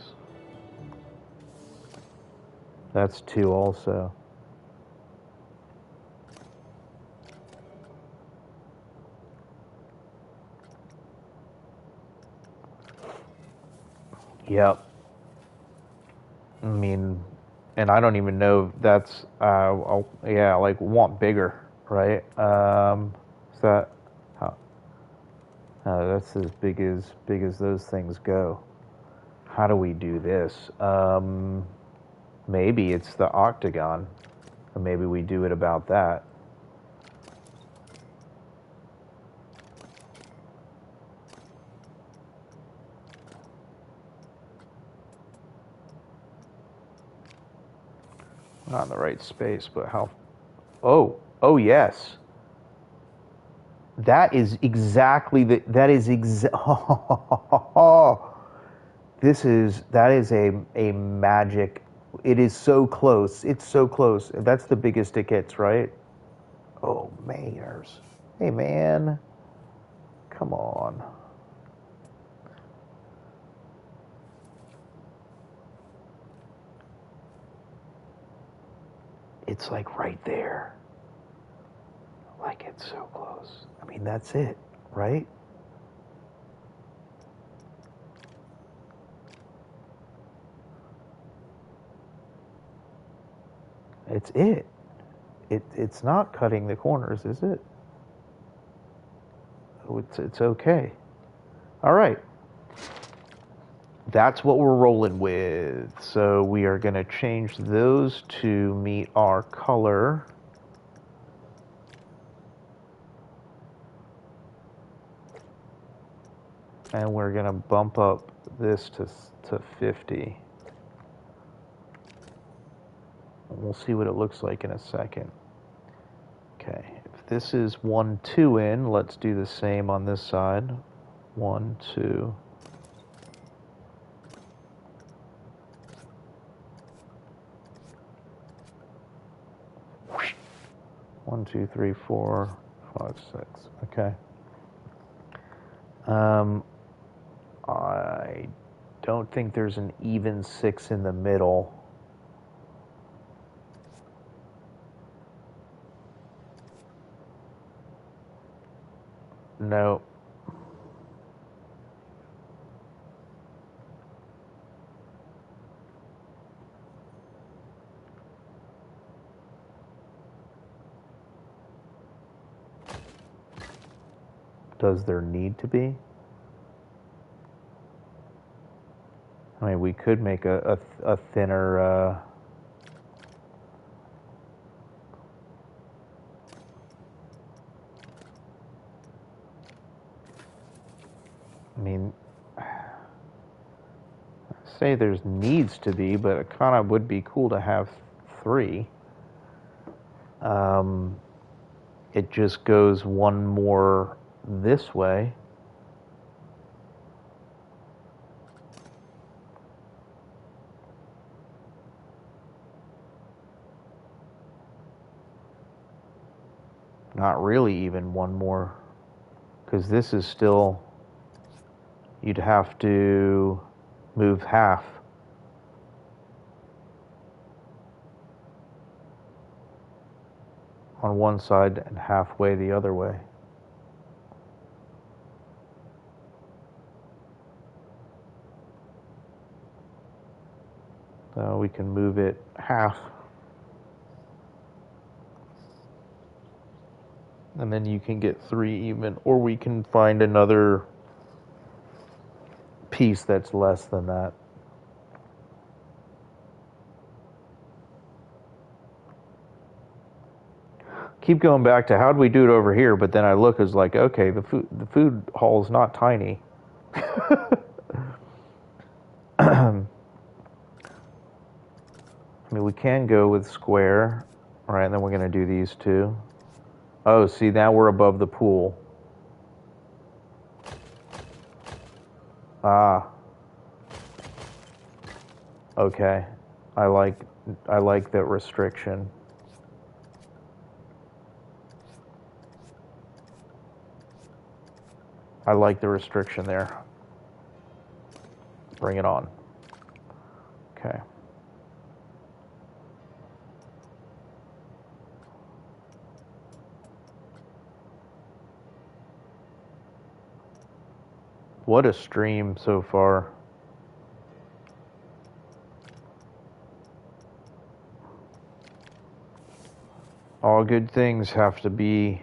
That's 2 also. Yep. I mean, and I don't even know if that's, yeah, like want bigger, right? Is that, how, that's as big as those things go. How do we do this? Maybe it's the octagon. Or maybe we do it about that. Not in the right space, but how? Oh yes. That is exactly the. That is that is a magic. It is so close. It's so close. That's the biggest it gets, right? Oh, Mayers. Hey, man. Come on. It's like right there. Like it's so close. I mean, that's it, right? It's it. It's not cutting the corners, is it? Oh, it's okay. All right. That's what we're rolling with. So we are going to change those to meet our color. And we're going to bump up this to 50. We'll see what it looks like in a second. Okay, if this is 1, 2 in, let's do the same on this side. 1, 2. One, two, three, 4, 5, 6. Okay. I don't think there's an even 6 in the middle. No. Does there need to be? I mean, we could make a thinner. I mean, say there's needs to be, but it kind of would be cool to have 3. It just goes one more this way. Not really even one more, because this is still, you'd have to move half on one side and halfway the other way. So we can move it half. And then you can get 3 even, or we can find another piece that's less than that. Keep going back to how'd we do it over here, but then I look as like, okay, the food hall is not tiny. I mean, we can go with square, right? And then we're going to do these 2. Oh, see, now we're above the pool. Ah. Okay. I like that restriction. I like the restriction there. Bring it on. Okay. What a stream so far. All good things have to be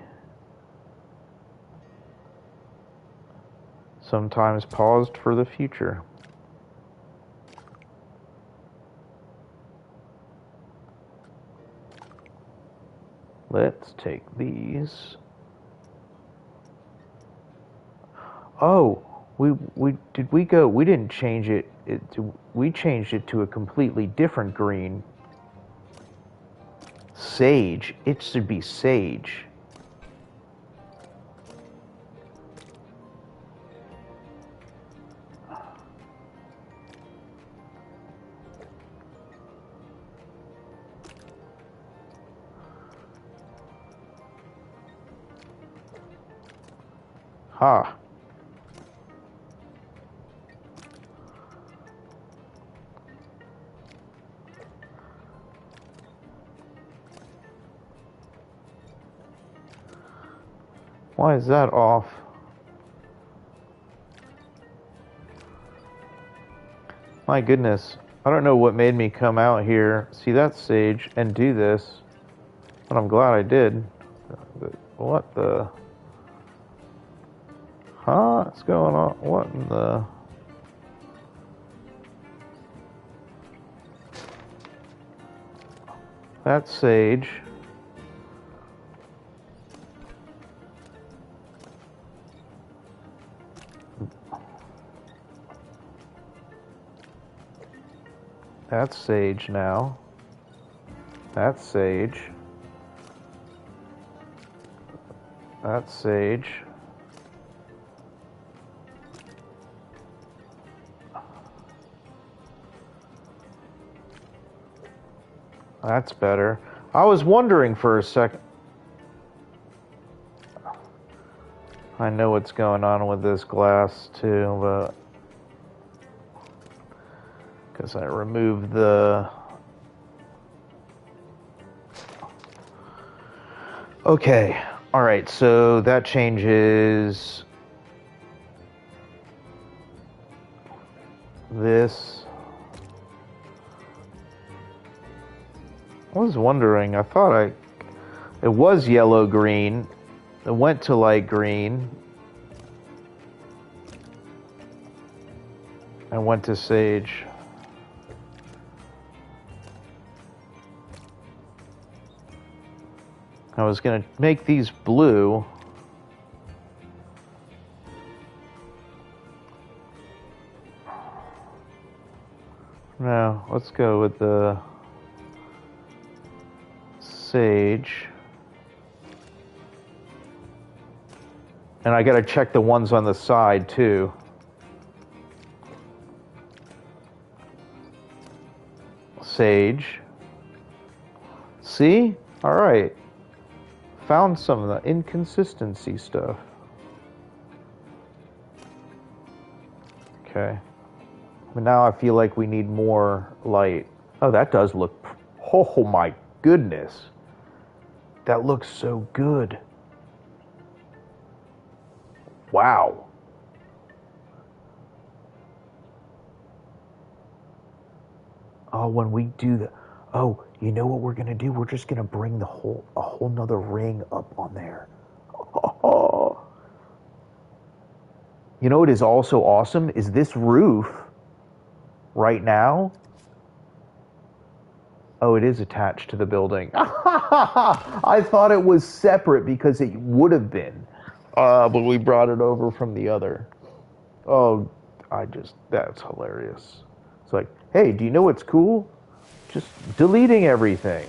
sometimes paused for the future. Let's take these. Oh, we didn't change it. We changed it to a completely different green. Sage. It should be sage. Ha. Why is that off? My goodness. I don't know what made me come out here, see that sage, and do this. But I'm glad I did. But what the... Huh? What's going on? What in the... That's sage. That's sage now. That's sage. That's sage. That's better. I was wondering for a second. I know what's going on with this glass too, but because I removed the... Okay, all right, so that changes this. I was wondering, I thought it was yellow-green. It went to light green. I went to sage. I was gonna make these blue. No, let's go with the sage. And I gotta check the ones on the side too. Sage. See? All right. Found some of the inconsistency stuff. Okay. But now I feel like we need more light. Oh, that does look... Oh my goodness. That looks so good. Wow. Oh, when we do the... Oh, you know what we're gonna do? We're just gonna bring a whole nother ring up on there. Oh. You know what is also awesome is this roof right now. Oh, it is attached to the building. I thought it was separate because it would have been, but we brought it over from the other. Oh, that's hilarious. It's like, hey, do you know what's cool? Just deleting everything.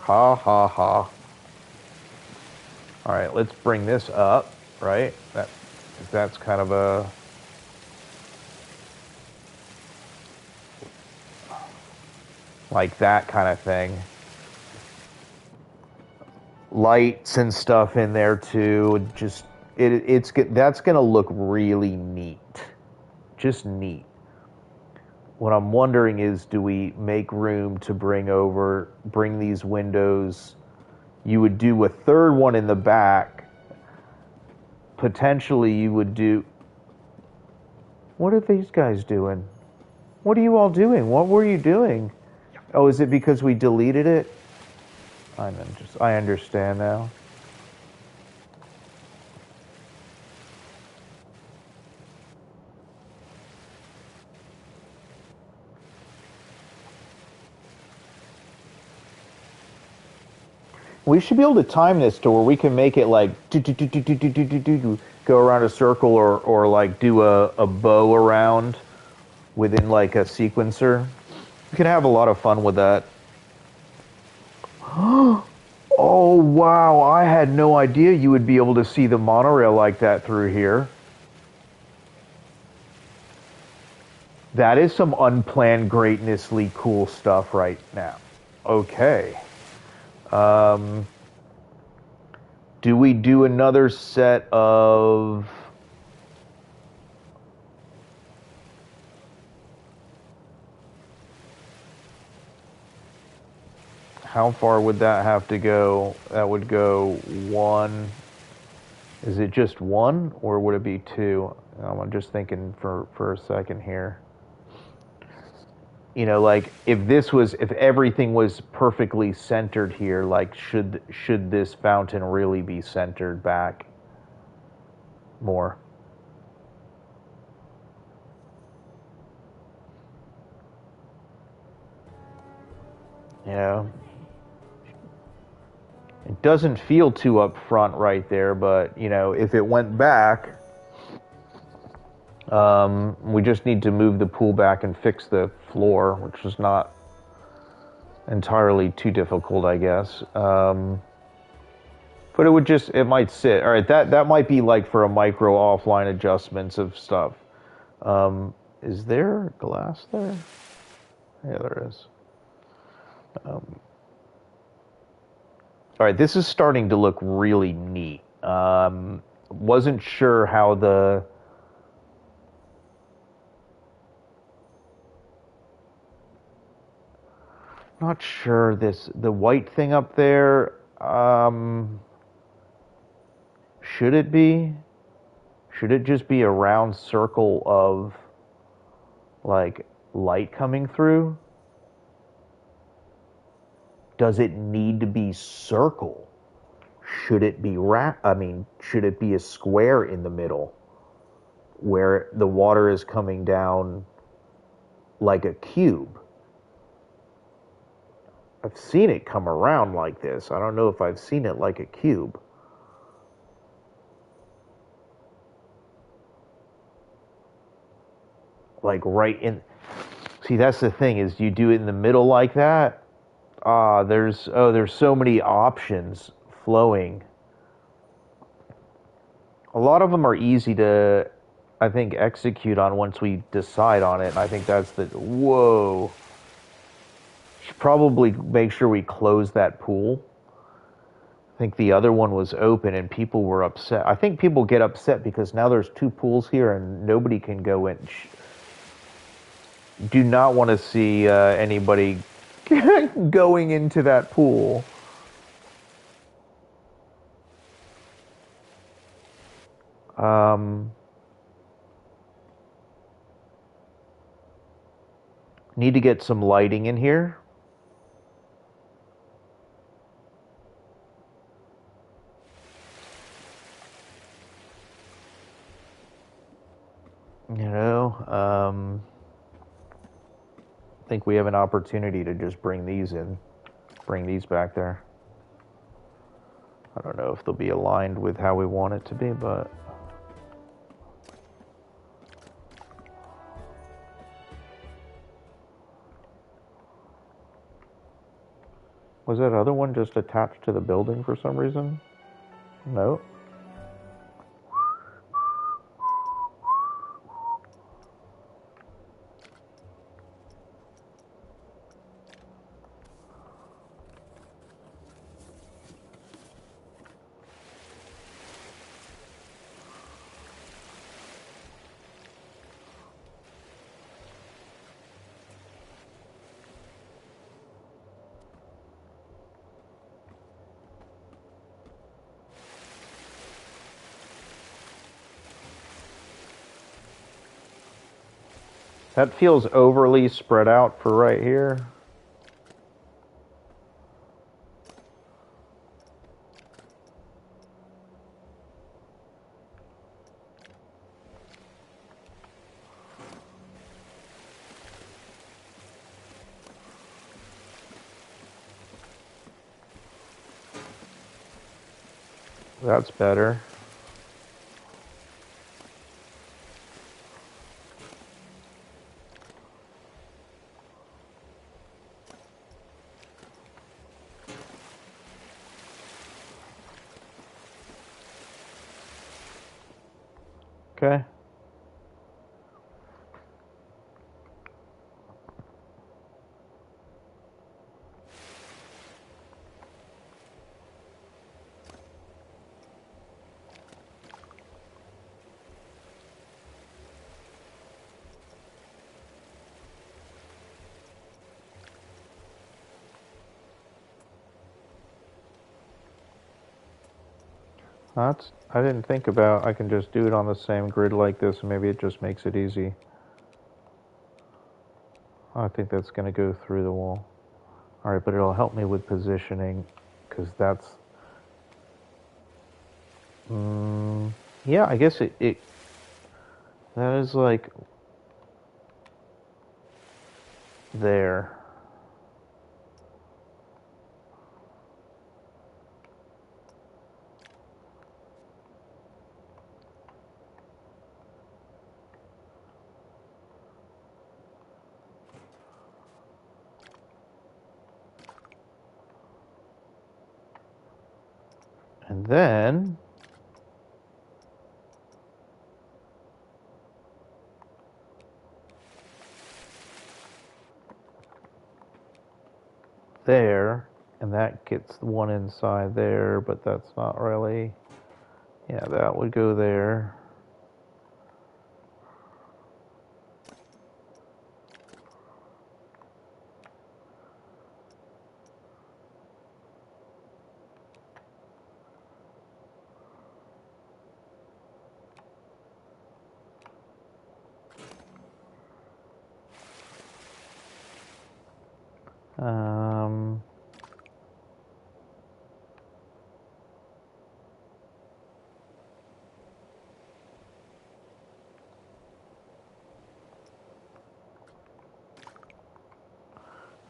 Ha ha ha. All right, let's bring this up, right? That's kind of a... like that kind of thing. Lights and stuff in there too. Just that's gonna look really neat. Just neat. What I'm wondering is, do we make room to bring these windows? You would do a third one in the back. Potentially you would do, What are these guys doing? What are you all doing? What were you doing? Oh, is it because we deleted it? I understand now. We should be able to time this to where we can make it like go around a circle or like do a bow around within like a sequencer. We can have a lot of fun with that. Oh wow, I had no idea you would be able to see the monorail like that through here. That is some unplanned greatnessly cool stuff right now. Okay. Um, do we do another set of... How far would that have to go? That would go one. Is it just one or would it be two? I'm just thinking for a second here. You know, like if everything was perfectly centered here, like should this fountain really be centered back more? Yeah. It doesn't feel too up front right there, but you know, if it went back, we just need to move the pool back and fix the floor, which is not entirely too difficult, I guess. But it might sit. All right, that might be like for a micro offline adjustments of stuff. Is there glass there? Yeah, there is. All right, this is starting to look really neat. Wasn't sure how not sure the white thing up there. Should it be? Should it just be a round circle of like light coming through? Does it need to be circle? Should it be should it be a square in the middle where the water is coming down like a cube? I've seen it come around like this. I don't know if I've seen it like a cube. Like right in. See, that's the thing is you do it in the middle like that. There's so many options flowing. A lot of them are easy to, I think, execute on once we decide on it. And I think that's the whoa. Should probably make sure we close that pool. I think the other one was open and people were upset. I think people get upset because now there's two pools here and nobody can go in. Do not want to see anybody going into that pool. Um, Need to get some lighting in here. You know, I think we have an opportunity to just bring these back there. I don't know if they'll be aligned with how we want it to be, but was that other one just attached to the building for some reason? No. That feels overly spread out for right here. That's better. Okay. I didn't think about, I can just do it on the same grid like this, and maybe it just makes it easy. I think that's going to go through the wall. All right, but it'll help me with positioning, because that's... yeah, I guess it... That is like... There. And then... There, and that gets the one inside there, but that's not really... Yeah, that would go there.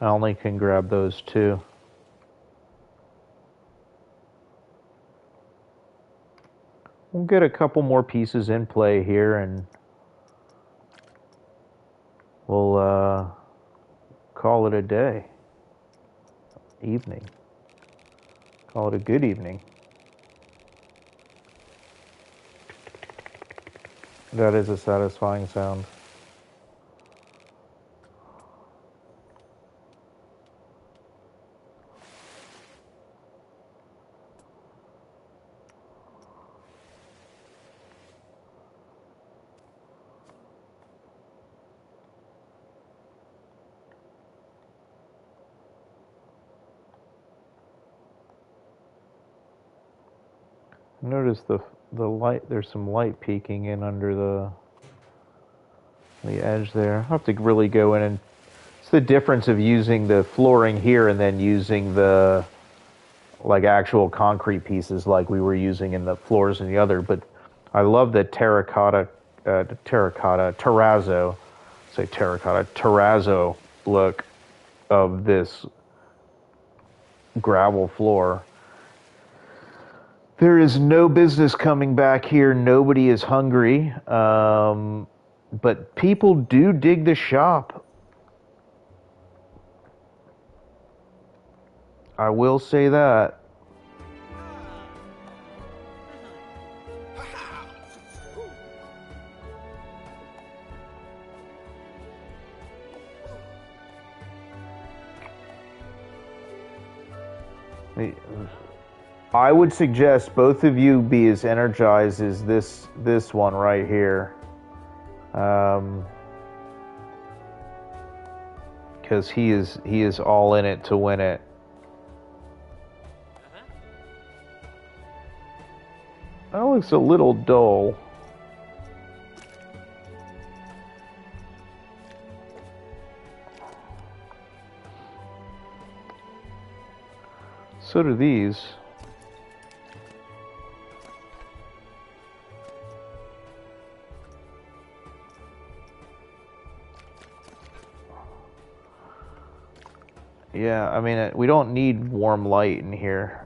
I only can grab those two. We'll get a couple more pieces in play here, and we'll call it a day. Evening. Call it a good evening. That is a satisfying sound. Notice the light. There's some light peeking in under the edge there. I have to really go in and... It's the difference of using the flooring here and then using the like actual concrete pieces like we were using in the floors in the other. But I love the terracotta terrazzo look of this gravel floor. There is no business coming back here. Nobody is hungry. But people do dig the shop. I will say that. I would suggest both of you be as energized as this one right here, because he is all in it to win it. That looks a little dull. so do these. Yeah, I mean, we don't need warm light in here.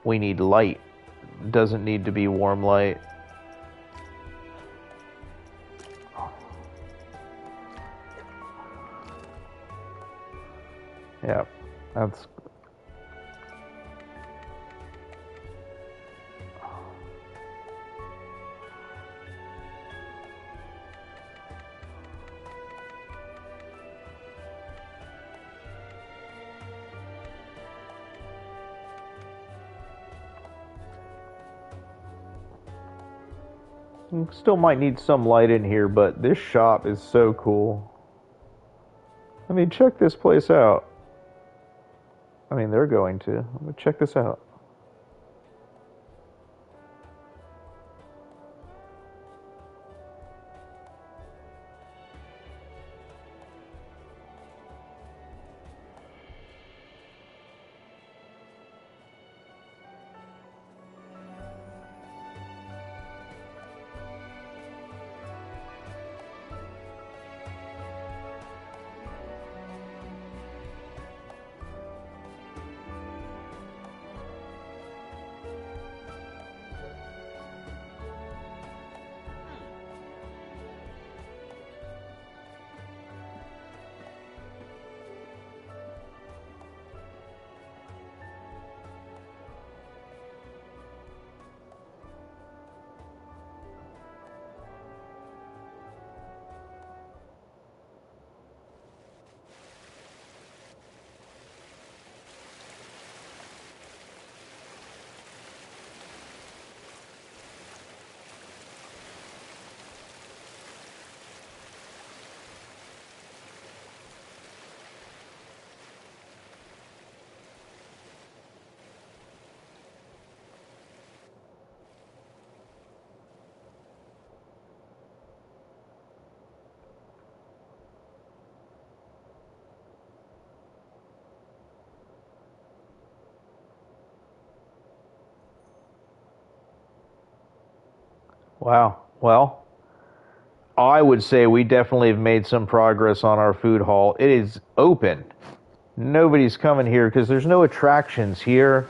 We need light. Doesn't need to be warm light. Yeah, that's... Still might need some light in here, but this shop is so cool. I mean, check this place out. I mean, they're going to. But check this out. Wow. Well, I would say we definitely have made some progress on our food hall. It is open. Nobody's coming here because there's no attractions here.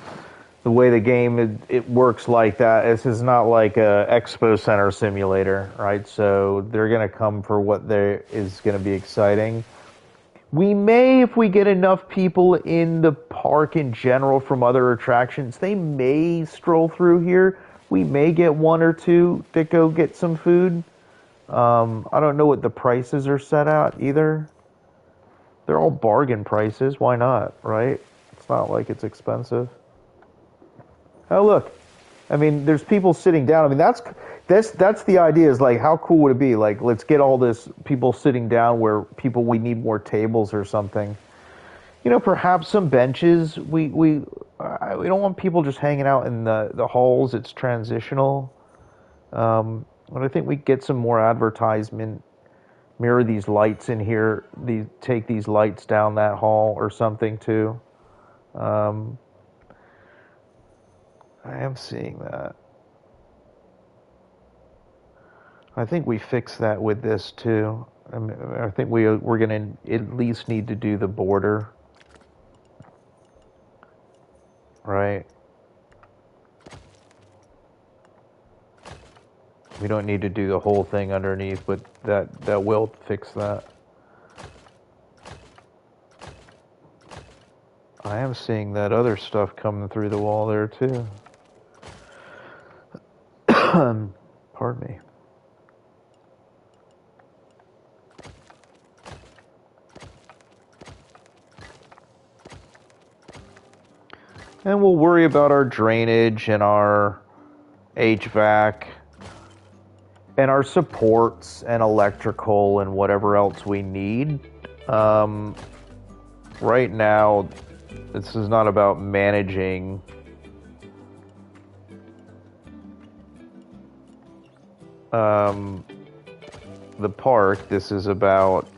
The way the game it works like that. This is not like a Expo Center simulator, right? So they're gonna come for what there is gonna be exciting. We may, if we get enough people in the park in general from other attractions, they may stroll through here. We may get one or two that go get some food. I don't know what the prices are set at either. They're all bargain prices. Why not, right? It's not like it's expensive. Oh, look. I mean, there's people sitting down. I mean, that's the idea. Is like, how cool would it be? Like, let's get all this people sitting down where we need more tables or something. You know, perhaps some benches. We don't want people just hanging out in the halls. It's transitional. But I think we get some more advertisement. Mirror these lights in here. Take these lights down that hall or something too. I am seeing that. I think we fix that with this too. I think we're gonna at least need to do the border, right? We don't need to do the whole thing underneath, but that will fix that. I am seeing that other stuff coming through the wall there too. Pardon me. And we'll worry about our drainage and our HVAC and our supports and electrical and whatever else we need. Right now, this is not about managing um, the park. This is about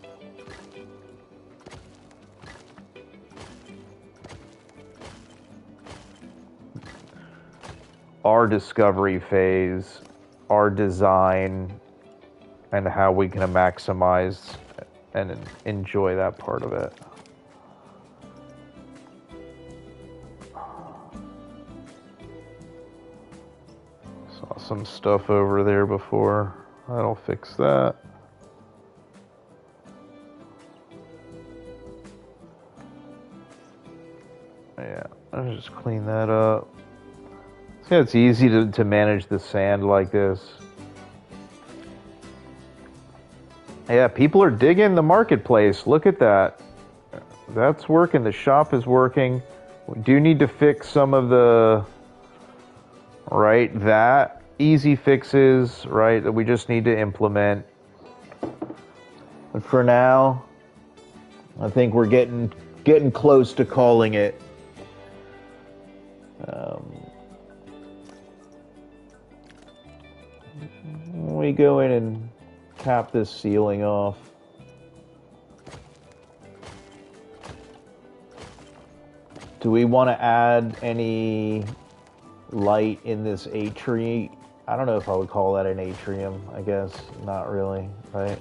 our discovery phase, our design, and how we can maximize and enjoy that part of it. Saw some stuff over there before. That'll fix that. Yeah, I'll just clean that up. See, it's easy to manage the sand like this. Yeah, people are digging the marketplace. Look at that. That's working. The shop is working. We do need to fix some of the, right, that easy fixes, right, that we just need to implement. But for now, I think we're getting close to calling it. We go in and cap this ceiling off. Do we want to add any light in this atrium? I don't know if I would call that an atrium. I guess not really, right?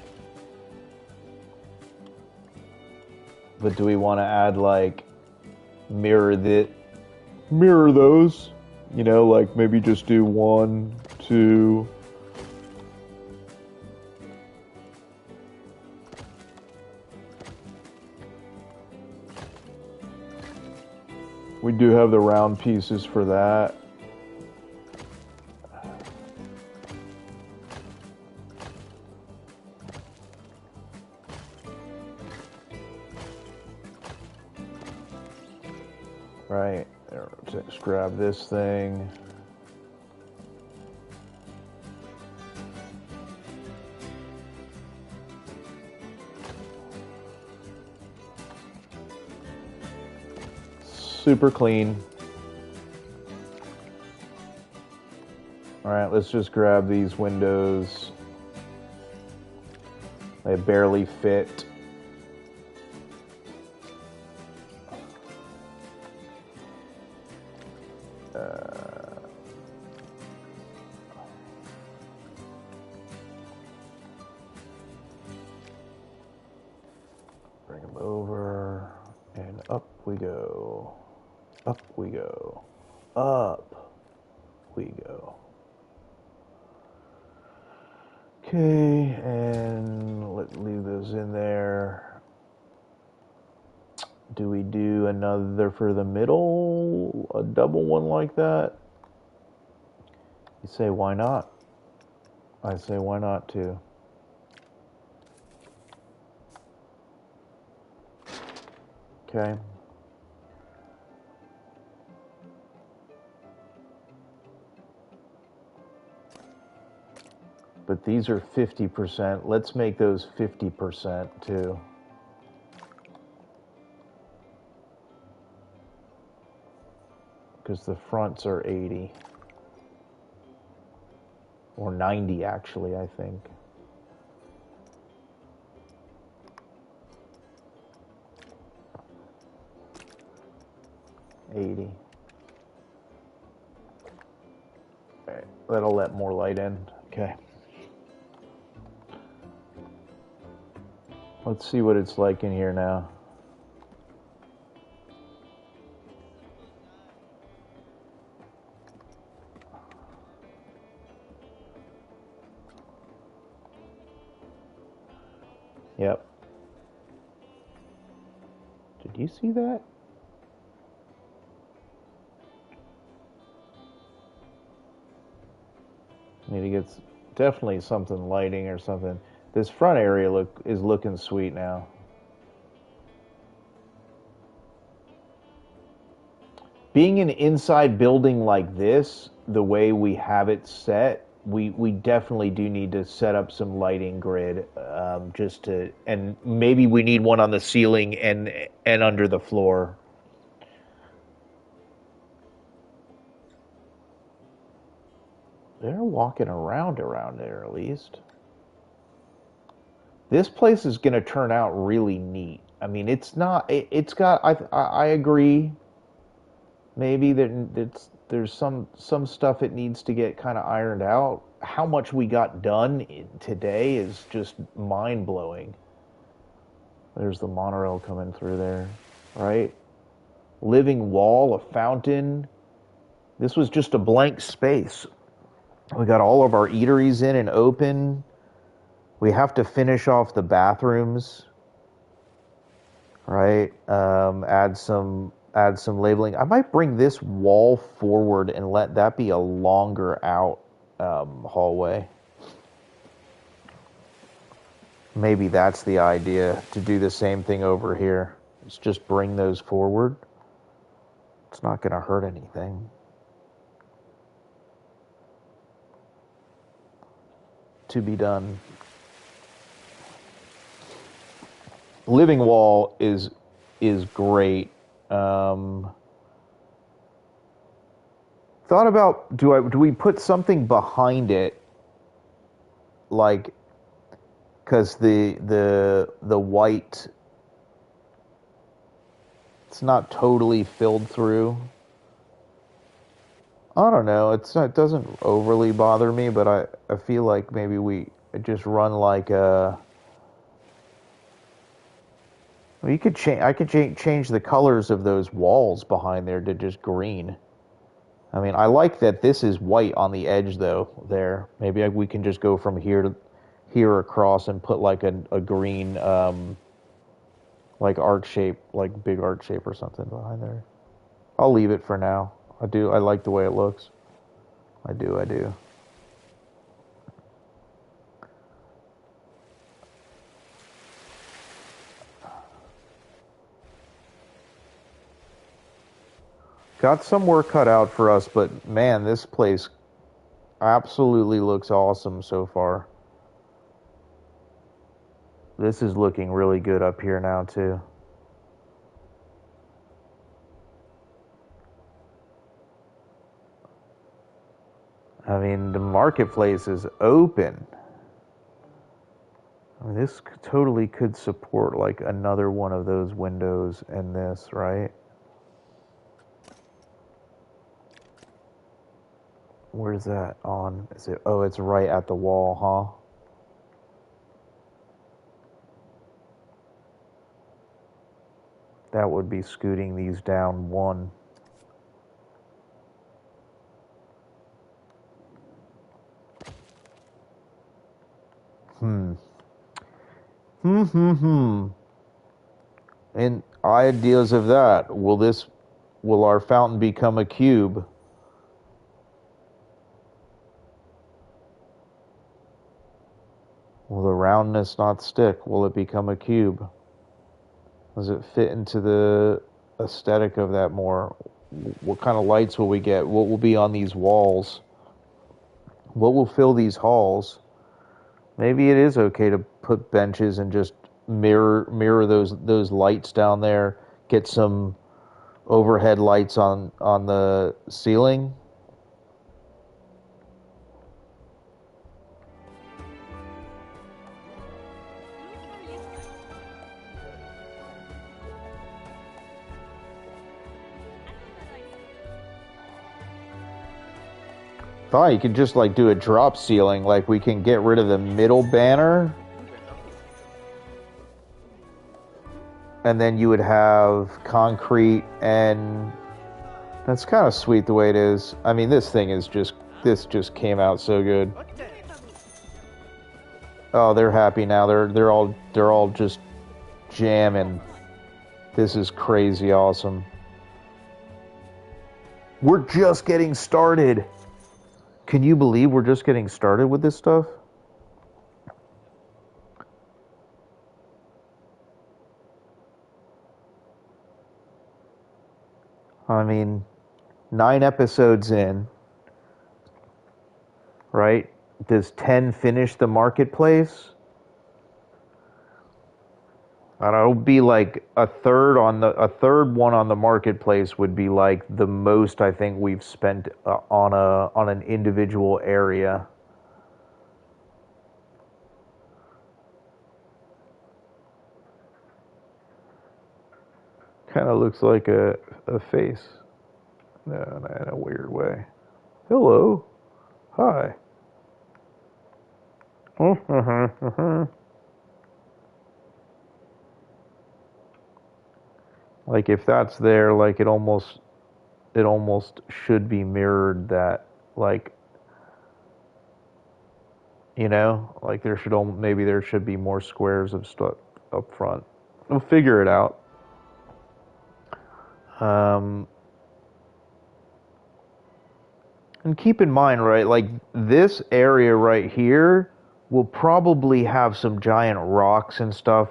But do we want to add like mirror those? You know, like maybe just do 1, 2. We do have the round pieces for that. Right, just grab this thing. Super clean. All right, let's just grab these windows. They barely fit. Bring them over, and up we go. Up we go. Up we go. Okay, and let's leave those in there. Do we do another for the middle? A double one like that? You say, why not? I say, why not too? Okay. But these are 50%. Let's make those 50% too. Because the fronts are 80. Or 90 actually, I think. $80. All right, that'll let more light in. Okay. Let's see what it's like in here now. Yep. Did you see that? Need to get definitely something lighting or something. This front area is looking sweet now. Being an inside building like this, the way we have it set, we definitely do need to set up some lighting grid, just to, and maybe we need one on the ceiling and under the floor. They're walking around there at least. This place is going to turn out really neat. I mean, it's not. It's got. I agree. Maybe there's some stuff it needs to get kind of ironed out. How much we got done today is just mind blowing. There's the monorail coming through there, right? Living wall, a fountain. This was just a blank space. We got all of our eateries in and open. We have to finish off the bathrooms, right? Add some labeling. I might bring this wall forward and let that be a longer out hallway. Maybe that's the idea, to do the same thing over here. Let's just bring those forward. It's not going to hurt anything. To be done. Living wall is great. Thought about, do we put something behind it, like, because the white, it's not totally filled through. I don't know. It doesn't overly bother me, but I feel like maybe we just run like a. Well, you could change. I could change the colors of those walls behind there to just green. I mean, I like that this is white on the edge, though. There, maybe we can just go from here to here across and put like a green, like arc shape, like big arc shape or something behind there. I'll leave it for now. I do. I like the way it looks. I do. Got some work cut out for us, but man, this place absolutely looks awesome so far. This is looking really good up here now, too. I mean, the marketplace is open. I mean, this totally could support like another one of those windows and this, right? Where's that on? Is it? Oh, it's right at the wall, huh? That would be scooting these down one. Hmm. Hmm. And ideas of that. Will our fountain become a cube? Will the roundness not stick? Will it become a cube? Does it fit into the aesthetic of that more? What kind of lights will we get? What will be on these walls? What will fill these halls? Maybe it is okay to put benches and just mirror those lights down there. Get some overhead lights on the ceiling. Thought you could just like do a drop ceiling, like we can get rid of the middle banner, and then you would have concrete, and that's kind of sweet the way it is. I mean, this just came out so good. Oh, they're happy now. They're all just jamming. This is crazy awesome. We're just getting started. Can you believe we're just getting started with this stuff? I mean, 9 episodes in, right? Does 10 finish the marketplace? I don't know, it'd be like a third one on the marketplace would be like the most I think we've spent on an individual area. Kind of looks like a face. No, in a weird way. Hello. Hi. Like if that's there, like it almost should be mirrored that like like maybe there should be more squares of stuff up front. We'll figure it out. Um, and keep in mind, right, like this area right here will probably have some giant rocks and stuff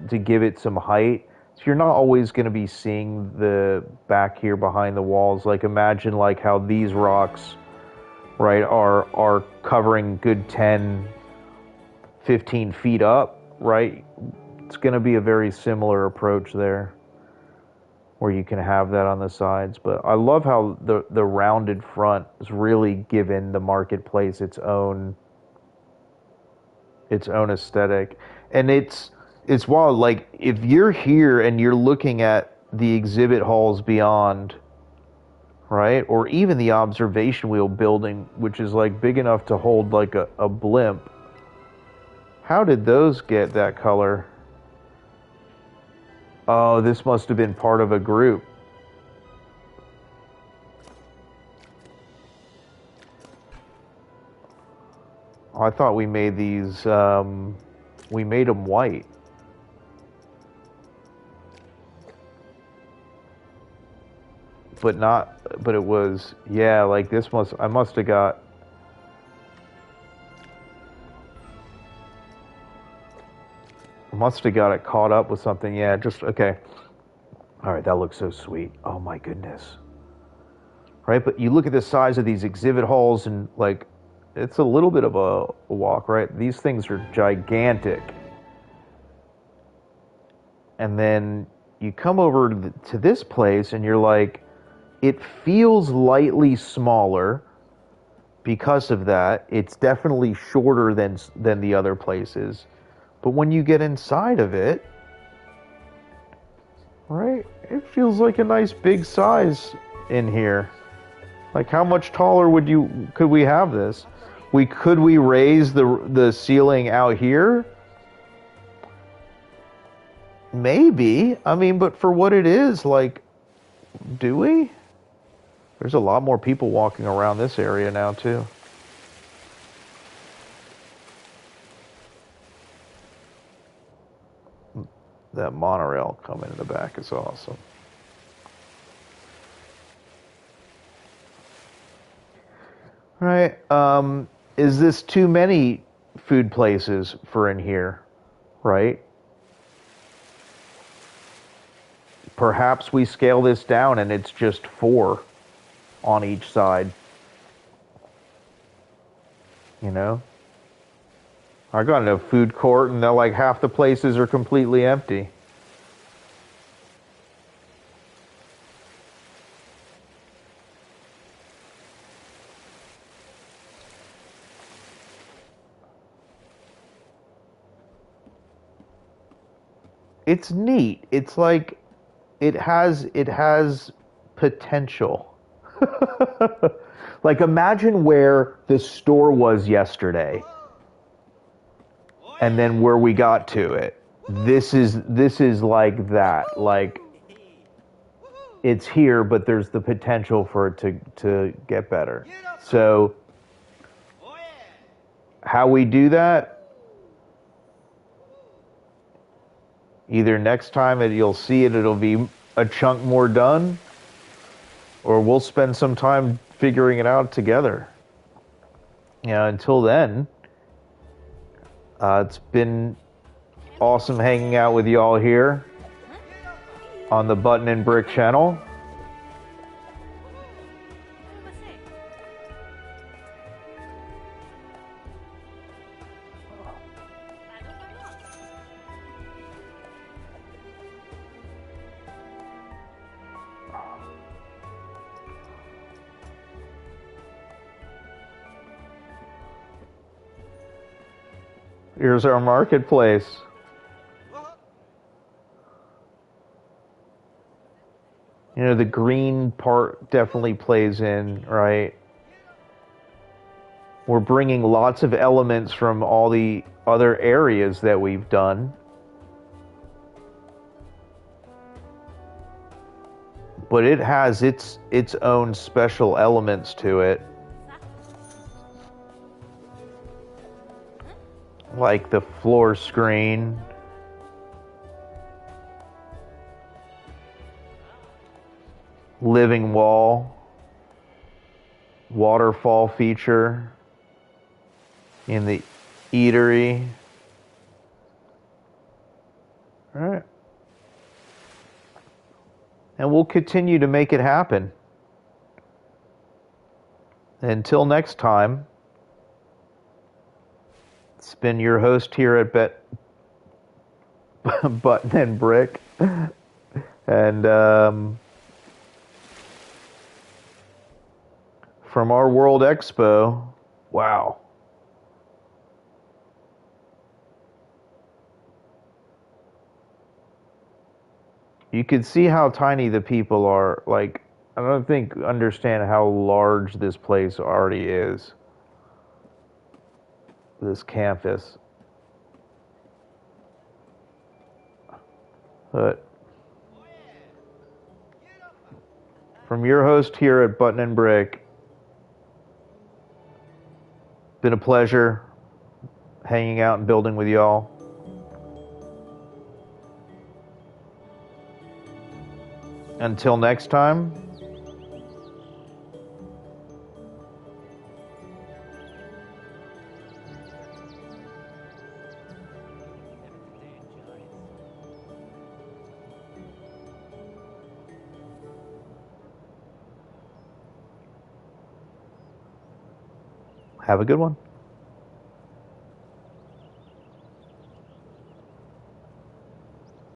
to give it some height. So you're not always going to be seeing the back here behind the walls. Like imagine like how these rocks, right, are covering good 10, 15 feet up, right? It's going to be a very similar approach there, where you can have that on the sides. But I love how the rounded front is really given the marketplace its own aesthetic. And it's wild, like if you're here and you're looking at the exhibit halls beyond, right, or even the observation wheel building, which is like big enough to hold like a blimp. How did those get that color? Oh, this must have been part of a group. I thought we made these, we made them white. But not, but it was, yeah, like I must have got it caught up with something. Yeah, just, okay. All right, that looks so sweet. Oh my goodness. Right, but you look at the size of these exhibit halls and like, it's a little bit of a walk, right? These things are gigantic. And then you come over to this place and you're like, it feels lightly smaller because of that. It's definitely shorter than the other places. But when you get inside of it, right, it feels like a nice big size in here. Like how much taller could we have this? Could we raise the ceiling out here? Maybe. I mean, but for what it is, like, do we? There's a lot more people walking around this area now too. That monorail coming in the back is awesome. All right. Is this too many food places for in here? Right? Perhaps we scale this down and it's just 4 on each side. You know? I got a food court and they're like half the places are completely empty. It's neat. It's like it has potential. Like imagine where the store was yesterday and then where we got to it. This is like that. Like it's here, but there's the potential for it to get better. So how we do that? Either next time you'll see it, it'll be a chunk more done, or we'll spend some time figuring it out together. Until then, it's been awesome hanging out with y'all here on the Button and Brick channel. Here's our marketplace. You know, the green part definitely plays in, right? We're bringing lots of elements from all the other areas that we've done. But it has its own special elements to it. Like the floor screen. Living wall. Waterfall feature in the eatery. All right. And we'll continue to make it happen. Until next time, it's been your host here at Button and Brick. And from our World Expo, wow. You can see how tiny the people are. Like, I don't think understand how large this place already is. This campus. But from your host here at Button and Brick, been a pleasure hanging out and building with y'all. Until next time, have a good one.